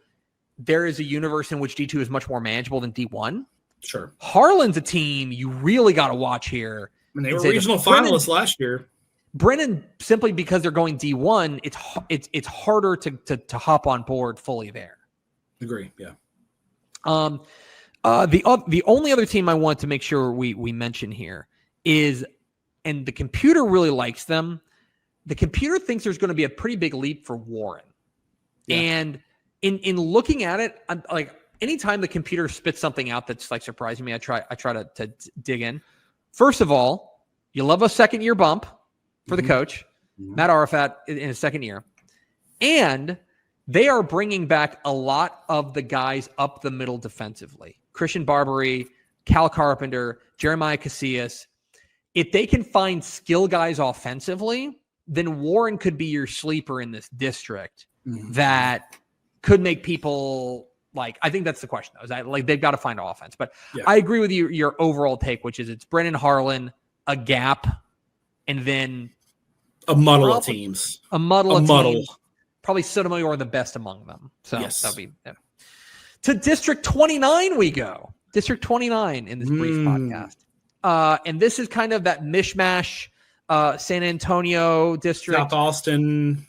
there is a universe in which D2 is much more manageable than D1. Sure. Harlan's a team you really got to watch here. And they were regional finalists last year. Brennan, simply because they're going D1, it's harder to hop on board fully there. Agree. Yeah. The only other team I want to make sure we mention here is, and the computer really likes them, the computer thinks there's going to be a pretty big leap for Warren. Yeah. And in looking at it, I'm like, anytime the computer spits something out that's like surprising me, I try to dig in. First of all, you love a second year bump for the coach, Matt Arafat, in his second year. And they are bringing back a lot of the guys up the middle defensively. Christian Barbary, Cal Carpenter, Jeremiah Casillas. If they can find skill guys offensively, then Warren could be your sleeper in this district that could make people like, I think that's the question though, is that, like, they've got to find offense. But I agree with your overall take, which is it's Brennan, Harlan, a gap, and then a muddle of teams. A muddle of teams. Probably Sotomayor the best among them. So that'll be to District 29 we go. District 29 in this brief podcast. And this is kind of that mishmash San Antonio district. South Austin,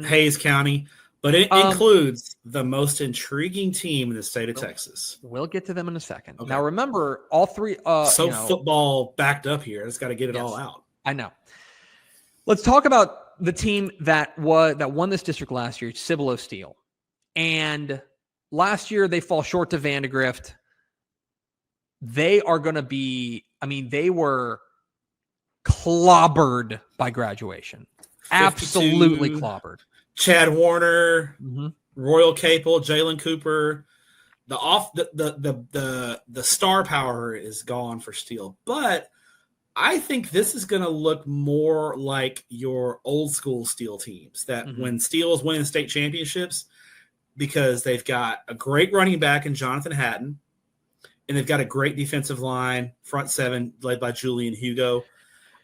Hayes County. But it includes the most intriguing team in the state of Texas. We'll get to them in a second. Okay. Now, remember, all three. Football backed up here. It's got to get it all out. I know. Let's talk about the team that won this district last year, Cibolo Steel. And last year, they fall short to Vandegrift. They are going to be, they were clobbered by graduation. 52. Absolutely clobbered. Chad Warner, Royal Capel, Jalen Cooper, the star power is gone for Steel. But I think this is going to look more like your old school Steel teams that when Steel is winning state championships, because they've got a great running back in Jonathan Hatton, and they've got a great defensive line, front seven led by Julian Hugo.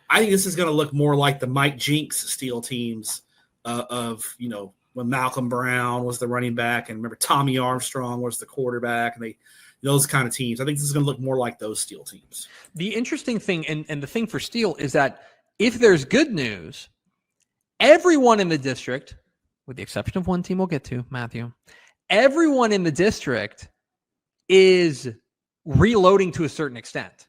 I think this is going to look more like the Mike Jinks Steel teams of, you know, when Malcolm Brown was the running back, and remember Tommy Armstrong was the quarterback, and those kind of teams. I think this is going to look more like those Steel teams. The interesting thing, and the thing for Steel, is that if there's good news, everyone in the district, with the exception of one team we'll get to, Matthew, everyone in the district is reloading to a certain extent.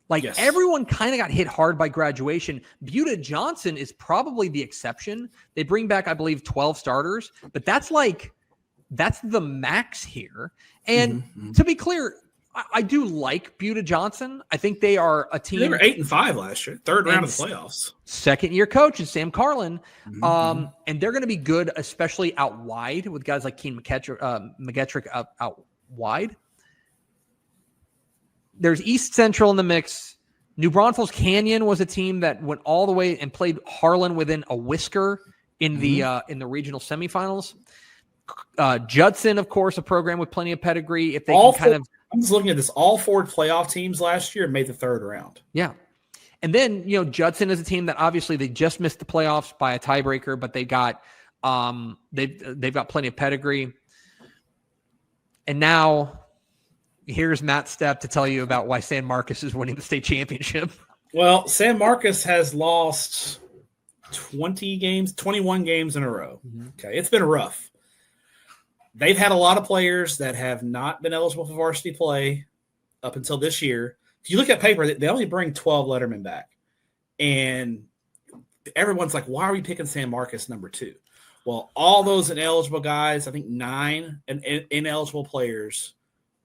Like, yes, everyone kind of got hit hard by graduation. Buda Johnson is probably the exception. They bring back, I believe, 12 starters, but that's the max here. And to be clear, I do like Buda Johnson. I think they are a team. They were 8-5 last year, third round of the playoffs. Second-year coach is Sam Carlin, and they're going to be good, especially out wide with guys like Keen McGettrick out wide. There's East Central in the mix. New Braunfels Canyon was a team that went all the way and played Harlan within a whisker in the regional semifinals. Judson, of course, a program with plenty of pedigree. If they I'm just looking at this. All 4 playoff teams last year made the third round. Yeah. And then, you know, Judson is a team that obviously they just missed the playoffs by a tiebreaker, but they got they've got plenty of pedigree. And now here's Matt Stepp to tell you about why San Marcos is winning the state championship. Well, San Marcos has lost 21 games in a row. Okay, it's been rough. They've had a lot of players that have not been eligible for varsity play up until this year. If you look at paper, they only bring 12 lettermen back. And everyone's like, why are we picking San Marcos number 2? Well, all those ineligible guys, I think 9 ineligible players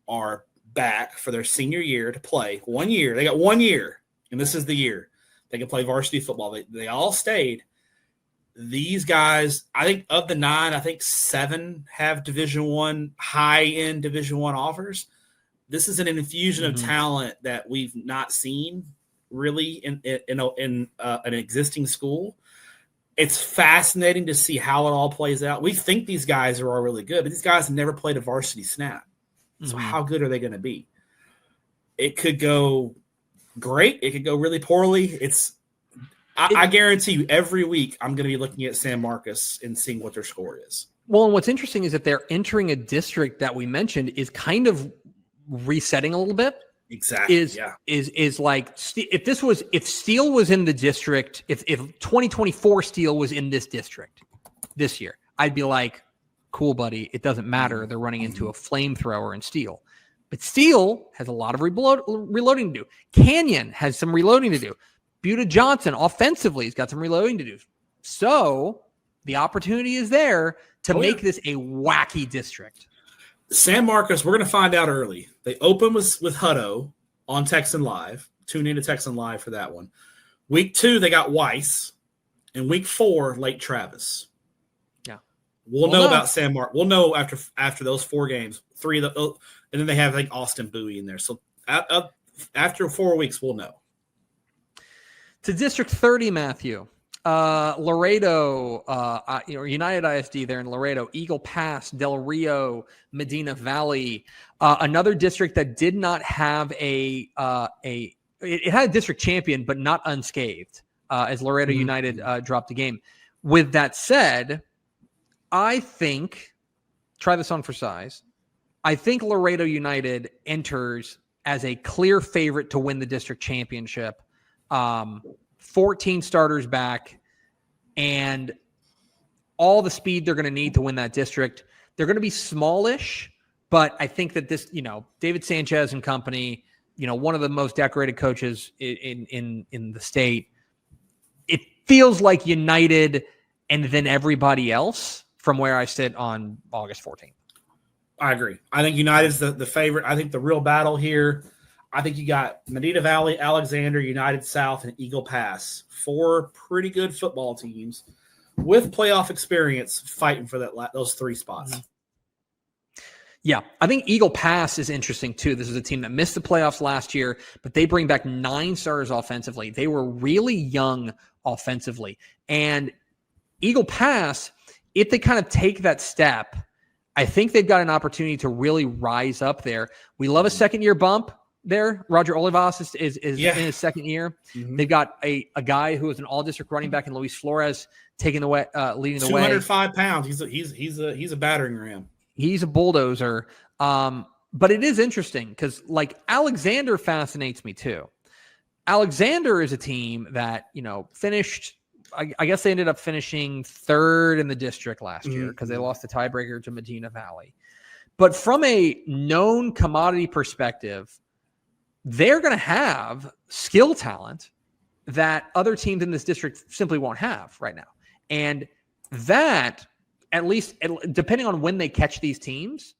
are back for their senior year to play 1 year. They got 1 year, and this is the year they can play varsity football. They all stayed. These guys, I think of the 9, I think 7 have Division I, high-end Division I offers. This is an infusion of talent that we've not seen really in an existing school. It's fascinating to see how it all plays out. We think these guys are all really good, but these guys have never played a varsity snap. So how good are they going to be? It could go great. It could go really poorly. I guarantee you every week I'm going to be looking at San Marcos and seeing what their score is. Well, and what's interesting is that they're entering a district that we mentioned is kind of resetting a little bit. Exactly. Is like, if Steele was in the district, if 2024 Steele was in this district this year, I'd be like, cool, buddy. It doesn't matter. They're running into a flamethrower in Steele. But Steele has a lot of reloading to do. Canyon has some reloading to do. Buda Johnson offensively has got some reloading to do. So the opportunity is there to make this a wacky district. San Marcos, we're going to find out early. They open with Hutto on Texan Live. Tune into Texan Live for that one. Week 2, they got Weiss. And week 4, Lake Travis. Yeah. We'll know about San Marcos. We'll know after those 4 games. 3 of the, and then they have like Austin Bowie in there. So after 4 weeks, we'll know. To District 30, Matthew. Laredo, United ISD there in Laredo, Eagle Pass, Del Rio, Medina Valley, another district that did not have it had a district champion, but not unscathed, as Laredo United dropped the game. With that said, I think, try this on for size, I think Laredo United enters as a clear favorite to win the district championship. 14 starters back, and all the speed they're going to need to win that district. They're going to be smallish, but I think that this, David Sanchez and company, one of the most decorated coaches in the state. It feels like United and then everybody else from where I sit on August 14th. I agree. I think United's the favorite. I think the real battle here, I think you got Medina Valley, Alexander, United South, and Eagle Pass. 4 pretty good football teams with playoff experience fighting for those 3 spots. Yeah, I think Eagle Pass is interesting too. This is a team that missed the playoffs last year, but they bring back 9 starters offensively. They were really young offensively. And Eagle Pass, if they kind of take that step, I think they've got an opportunity to really rise up there. We love a second-year bump there. Roger Olivas is in his second year. Mm-hmm. They've got a guy who is an all-district running back in Luis Flores taking the way, leading the way. 205 pounds. He's a battering ram. He's a bulldozer. But it is interesting because, like, Alexander fascinates me too. Alexander is a team that, finished, I guess they ended up finishing third in the district last year because they lost the tiebreaker to Medina Valley. But from a known commodity perspective, they're going to have skill talent that other teams in this district simply won't have right now. And that, at least depending on when they catch these teams,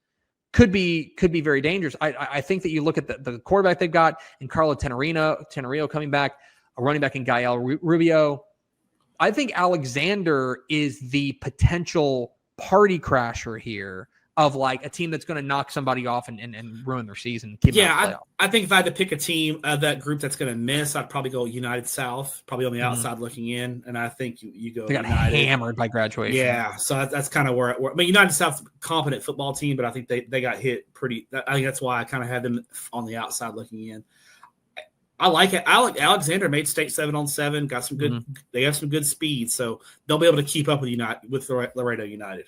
could be very dangerous. I think that you look at the quarterback they've got in Carlo Tenerio coming back, a running back in Gael Rubio. I think Alexander is the potential party crasher here of like a team that's going to knock somebody off and ruin their season. I think if I had to pick a team of that group that's going to miss, I'd probably go United South, probably on the outside looking in. And I think you go. They got United. Hammered by graduation. Yeah, so that's kind of where. I mean, United South's a competent football team, but I think they got hit pretty. I think that's why I kind of had them on the outside looking in. I like it. Alexander made state 7-on-7. Got some good. They have some good speed, so they'll be able to keep up with Laredo United.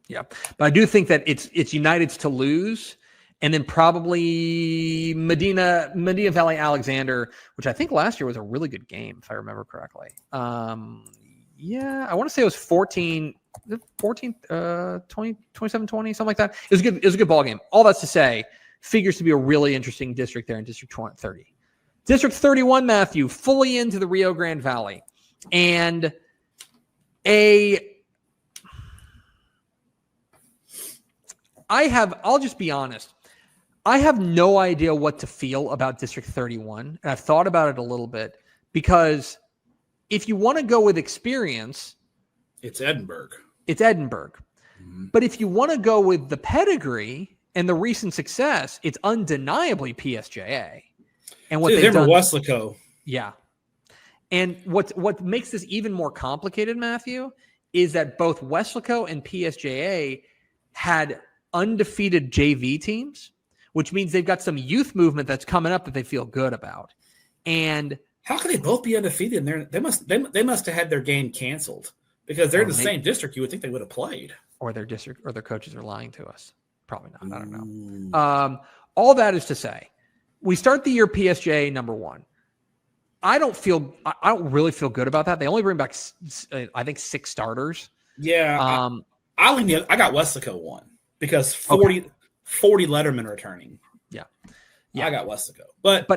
Yeah, but I do think that it's United's to lose, and then probably Medina Valley Alexander, which I think last year was a really good game, if I remember correctly. I want to say it was 14, 20, 27-20, something like that. It was good. It was a good ball game. All that's to say, figures to be a really interesting district there in District 30. District 31, Matthew, fully into the Rio Grande Valley, and I'll just be honest. I have no idea what to feel about District 31. And I've thought about it a little bit because if you want to go with experience, it's Edinburgh. Mm-hmm. But if you want to go with the pedigree and the recent success, it's undeniably PSJA. And what they've done, Weslaco. Yeah. And what makes this even more complicated, Matthew, is that both Weslaco and PSJA had undefeated JV teams, which means they've got some youth movement that's coming up that they feel good about. And how can they both be undefeated? They must have had their game canceled because they're in the same district. You would think they would have played, or their district or their coaches are lying to us. Probably not. I don't know. All that is to say, we start the year PSJA number 1. I don't really feel good about that. They only bring back, I think, 6 starters. Yeah. I got Weslaco 1. Because 40 Letterman returning. Yeah. I got Weslaco. But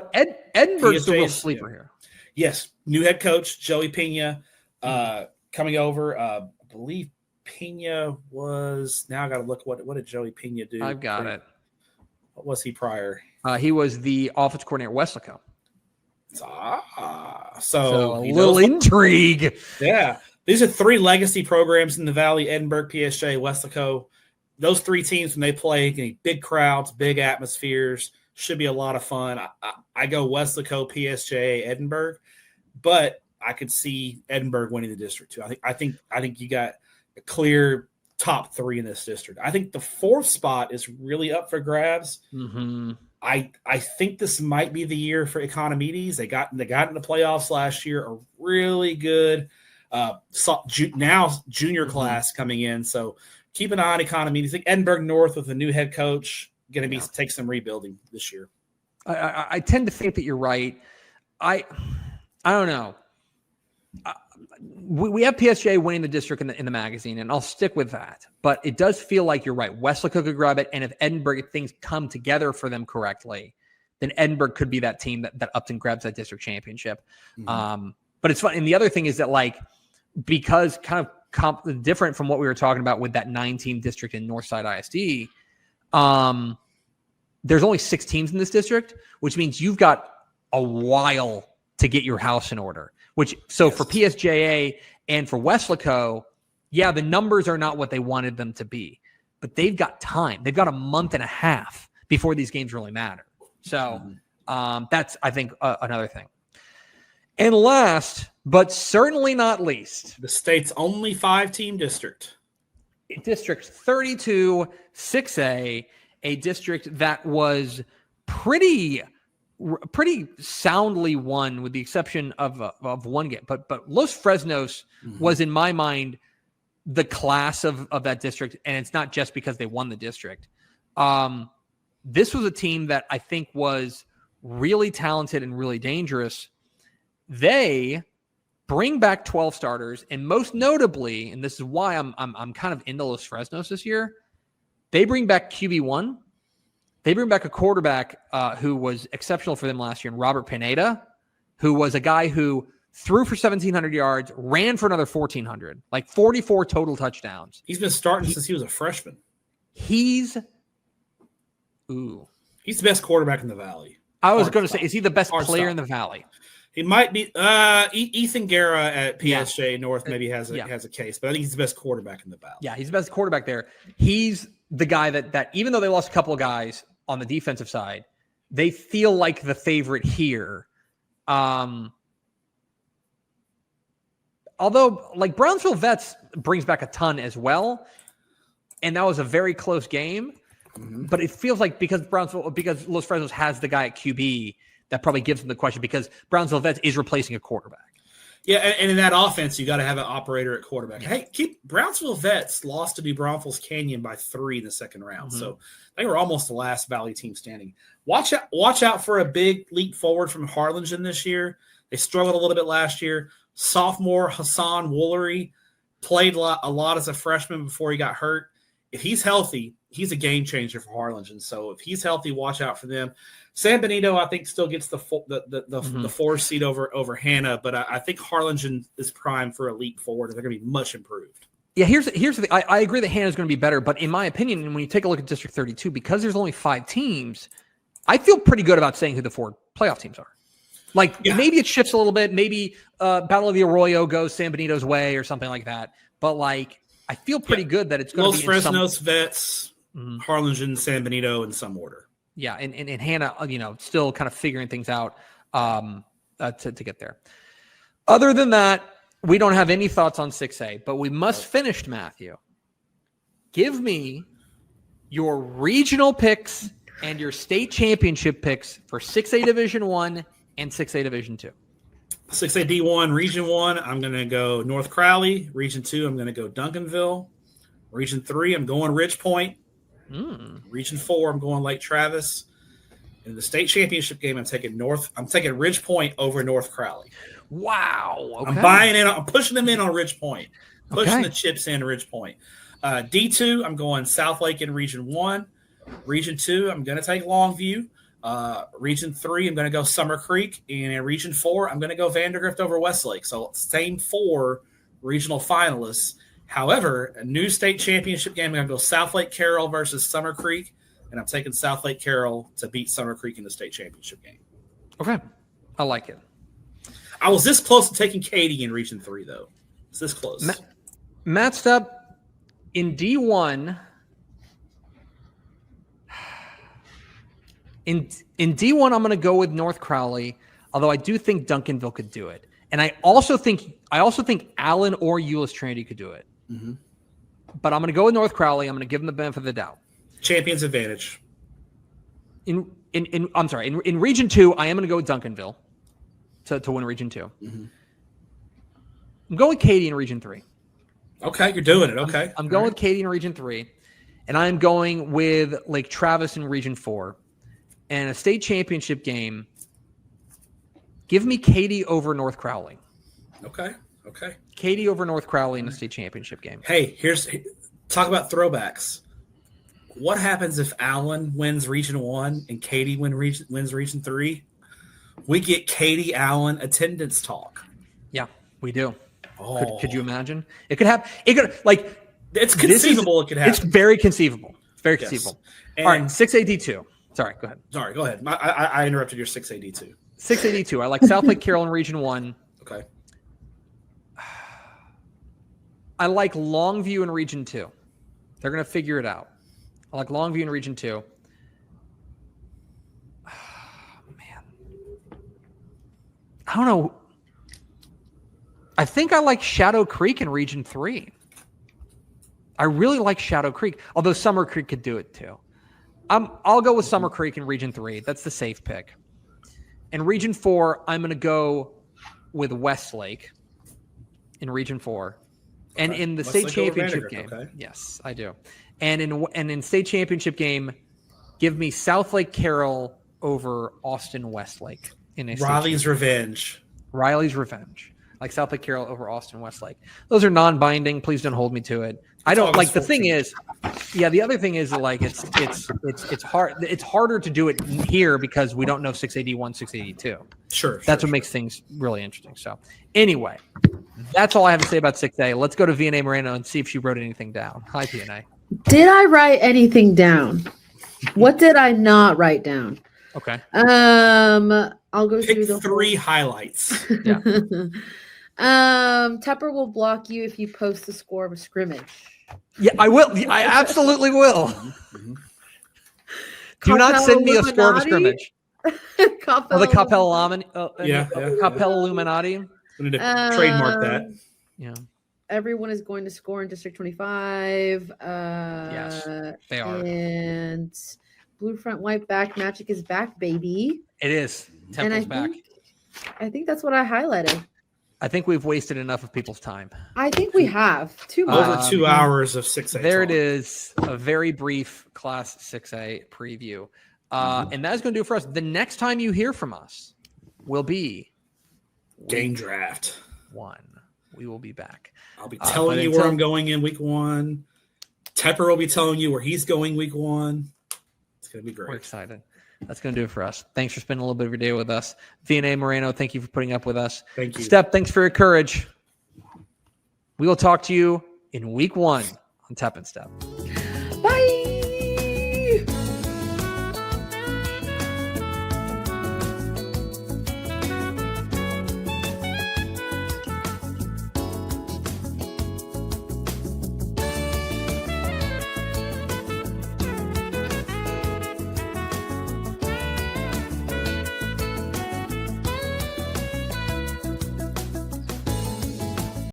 Edinburgh's the real sleeper here. Yes. New head coach, Joey Pena, coming over. I believe Pena was – now I got to look. What did Joey Pena do? I've got it. What was he prior? He was the offensive coordinator at Weslaco. So a little intrigue. Yeah. These are 3 legacy programs in the Valley: Edinburgh, PSJ, Weslaco. Those 3 teams, when they play, big crowds, big atmospheres, should be a lot of fun. I go Weslaco, PSJ, Edinburgh, but I could see Edinburgh winning the district too. I think you got a clear top 3 in this district. I think the 4th spot is really up for grabs. Mm-hmm. I think this might be the year for Economides. They got in the playoffs last year, a really good junior class coming in. So keep an eye on Economides. I think Edinburgh North with a new head coach going to take some rebuilding this year. I tend to think that you're right. I don't know. We have PSJ winning the district in the magazine, and I'll stick with that. But it does feel like you're right. Weslaco could grab it, and if Edinburgh, if things come together for them correctly, then Edinburgh could be that team that ups and grabs that district championship. Mm-hmm. But it's fun. And the other thing is that, like, because kind of different from what we were talking about with that 9-team district in Northside ISD, there's only 6 teams in this district, which means you've got a while to get your house in order. For PSJA and for Weslaco, yeah, the numbers are not what they wanted them to be, but they've got time. They've got a month and a half before these games really matter. So that's, I think, another thing. And last, but certainly not least, the state's only 5-team district. District 32, 6A, a district that was pretty soundly won, with the exception of one game. But Los Fresnos was, in my mind, the class of that district, and it's not just because they won the district. This was a team that I think was really talented and really dangerous. They bring back 12 starters, and most notably, and this is why I'm kind of into Los Fresnos this year, they bring back QB1. They bring back a quarterback who was exceptional for them last year, in Robert Pineda, who was a guy who threw for 1,700 yards, ran for another 1,400, like 44 total touchdowns. He's been starting since he was a freshman. He's the best quarterback in the Valley. I was going to say, is he the best player in the Valley? He might be. Ethan Guerra at PSJ North maybe has a case, but I think he's the best quarterback in the Valley. Yeah, he's the best quarterback there. He's the guy that even though they lost a couple of guys on the defensive side, they feel like the favorite here. Although, like, Brownsville Vets brings back a ton as well, and that was a very close game. But it feels like because Los Fresnos has the guy at QB, that probably gives them the question, because Brownsville Vets is replacing a quarterback. Yeah, and in that offense, you got to have an operator at quarterback. Hey, Brownsville Vets lost to New Braunfels Canyon by 3 in the second round, so they were almost the last Valley team standing. Watch out for a big leap forward from Harlingen this year. They struggled a little bit last year. Sophomore Hassan Woolery played a lot as a freshman before he got hurt. If he's healthy, he's a game changer for Harlingen. So if he's healthy, watch out for them. San Benito, I think, still gets the 4 seed over Hannah, but I think Harlingen is primed for a leap forward, and they're going to be much improved. Yeah, here's the thing. I agree that Hannah's going to be better, but in my opinion, when you take a look at District 32, because there's only 5 teams, I feel pretty good about saying who the 4 playoff teams are. Maybe it shifts a little bit. Maybe Battle of the Arroyo goes San Benito's way or something like that. But I feel pretty good that it's going to be Los Fresnos, Vets, Harlingen, San Benito in some order. Yeah, and Hannah, still kind of figuring things out to get there. Other than that, we don't have any thoughts on 6A, but we must finish, Matthew. Give me your regional picks and your state championship picks for 6A Division 1 and 6A Division 2. 6A D1, Region 1, I'm going to go North Crowley. Region 2, I'm going to go Duncanville. Region 3, I'm going Ridge Point. Region 4, I'm going Lake Travis. In the state championship game, I'm taking Ridge Point over North Crowley. Wow. Okay. I'm pushing them in on Ridge Point. Pushing the chips in Ridge Point. D2, I'm going South Lake in Region 1. Region 2, I'm going to take Longview. Region 3, I'm going to go Summer Creek. And in Region 4, I'm going to go Vandergrift over Westlake. So same 4 regional finalists. However, a new state championship game, I'm going to go South Lake Carroll versus Summer Creek. And I'm taking South Lake Carroll to beat Summer Creek in the state championship game. Okay. I like it. I was this close to taking Katy in Region 3, though. It's this close. Matt Stepp, in D1, in D1, I'm going to go with North Crowley, although I do think Duncanville could do it. And I also think Allen or Euless Trinity could do it. But I'm going to go with North Crowley. I'm going to give them the benefit of the doubt. Champion's advantage. In Region 2, I am going to go with Duncanville to win Region 2. I'm going with Katy in Region 3. Okay, you're doing it. Okay. I'm going with Katy in Region 3. And I'm going with Lake Travis in Region 4. And a state championship game, give me Katy over North Crowley. Okay. Katy over North Crowley in the state championship game. Hey, talk about throwbacks. What happens if Allen wins Region 1 and Katy wins Region 3? We get Katy Allen attendance talk. Yeah, we do. Oh. Could you imagine? It could happen. It's conceivable. It could happen. It's very conceivable. Conceivable. All right, 6AD2. Sorry, go ahead. Sorry, go ahead. I interrupted your 6AD2. 6AD2. I like South Lake Carroll in Region 1. Okay. I like Longview in Region 2. They're going to figure it out. I like Longview in Region 2. Man. I don't know. I think I like Shadow Creek in Region 3. I really like Shadow Creek, although Summer Creek could do it too. I'll go with Summer Creek in Region 3. That's the safe pick. In Region 4, I'm going to go with Westlake in Region 4. And in the state championship game, yes, I do. And in state championship game, give me Southlake Carroll over Austin Westlake. Riley's Revenge. Riley's Revenge. Like Southlake Carroll over Austin Westlake. Those are non-binding. Please don't hold me to it. I don't like the 14th. Thing is, the other thing is like it's hard. It's harder to do it here because we don't know 681, 682. Sure. That's what makes things really interesting. So anyway, that's all I have to say about 6A. Let's go to VNA Moreno and see if she wrote anything down. Hi, VNA. Did I write anything down? What did I not write down? Okay. I'll go through the 3 highlights. Yeah. Tepper will block you if you post the score of a scrimmage. Yeah, I will. I absolutely will. Do not send me a score of a scrimmage. The Capella Illuminati. We need to trademark that. Yeah. Everyone is going to score in District 25. Yes, they are. And Blue Front White Back Magic is back, baby. It is. Temple's back. I think that's what I highlighted. I think we've wasted enough of people's time. I think we have. Too much. Over 2 hours of 6A. There it is. A very brief Class 6A preview. And that's going to do it for us. The next time you hear from us will be Game Draft 1. We will be back. I'll be telling you where I'm going in week 1. Tepper will be telling you where he's going week 1. It's going to be great. We're excited. That's going to do it for us. Thanks for spending a little bit of your day with us. VNA Moreno, thank you for putting up with us. Thank you. Stepp, thanks for your courage. We will talk to you in week 1 on Tepper and Stepp.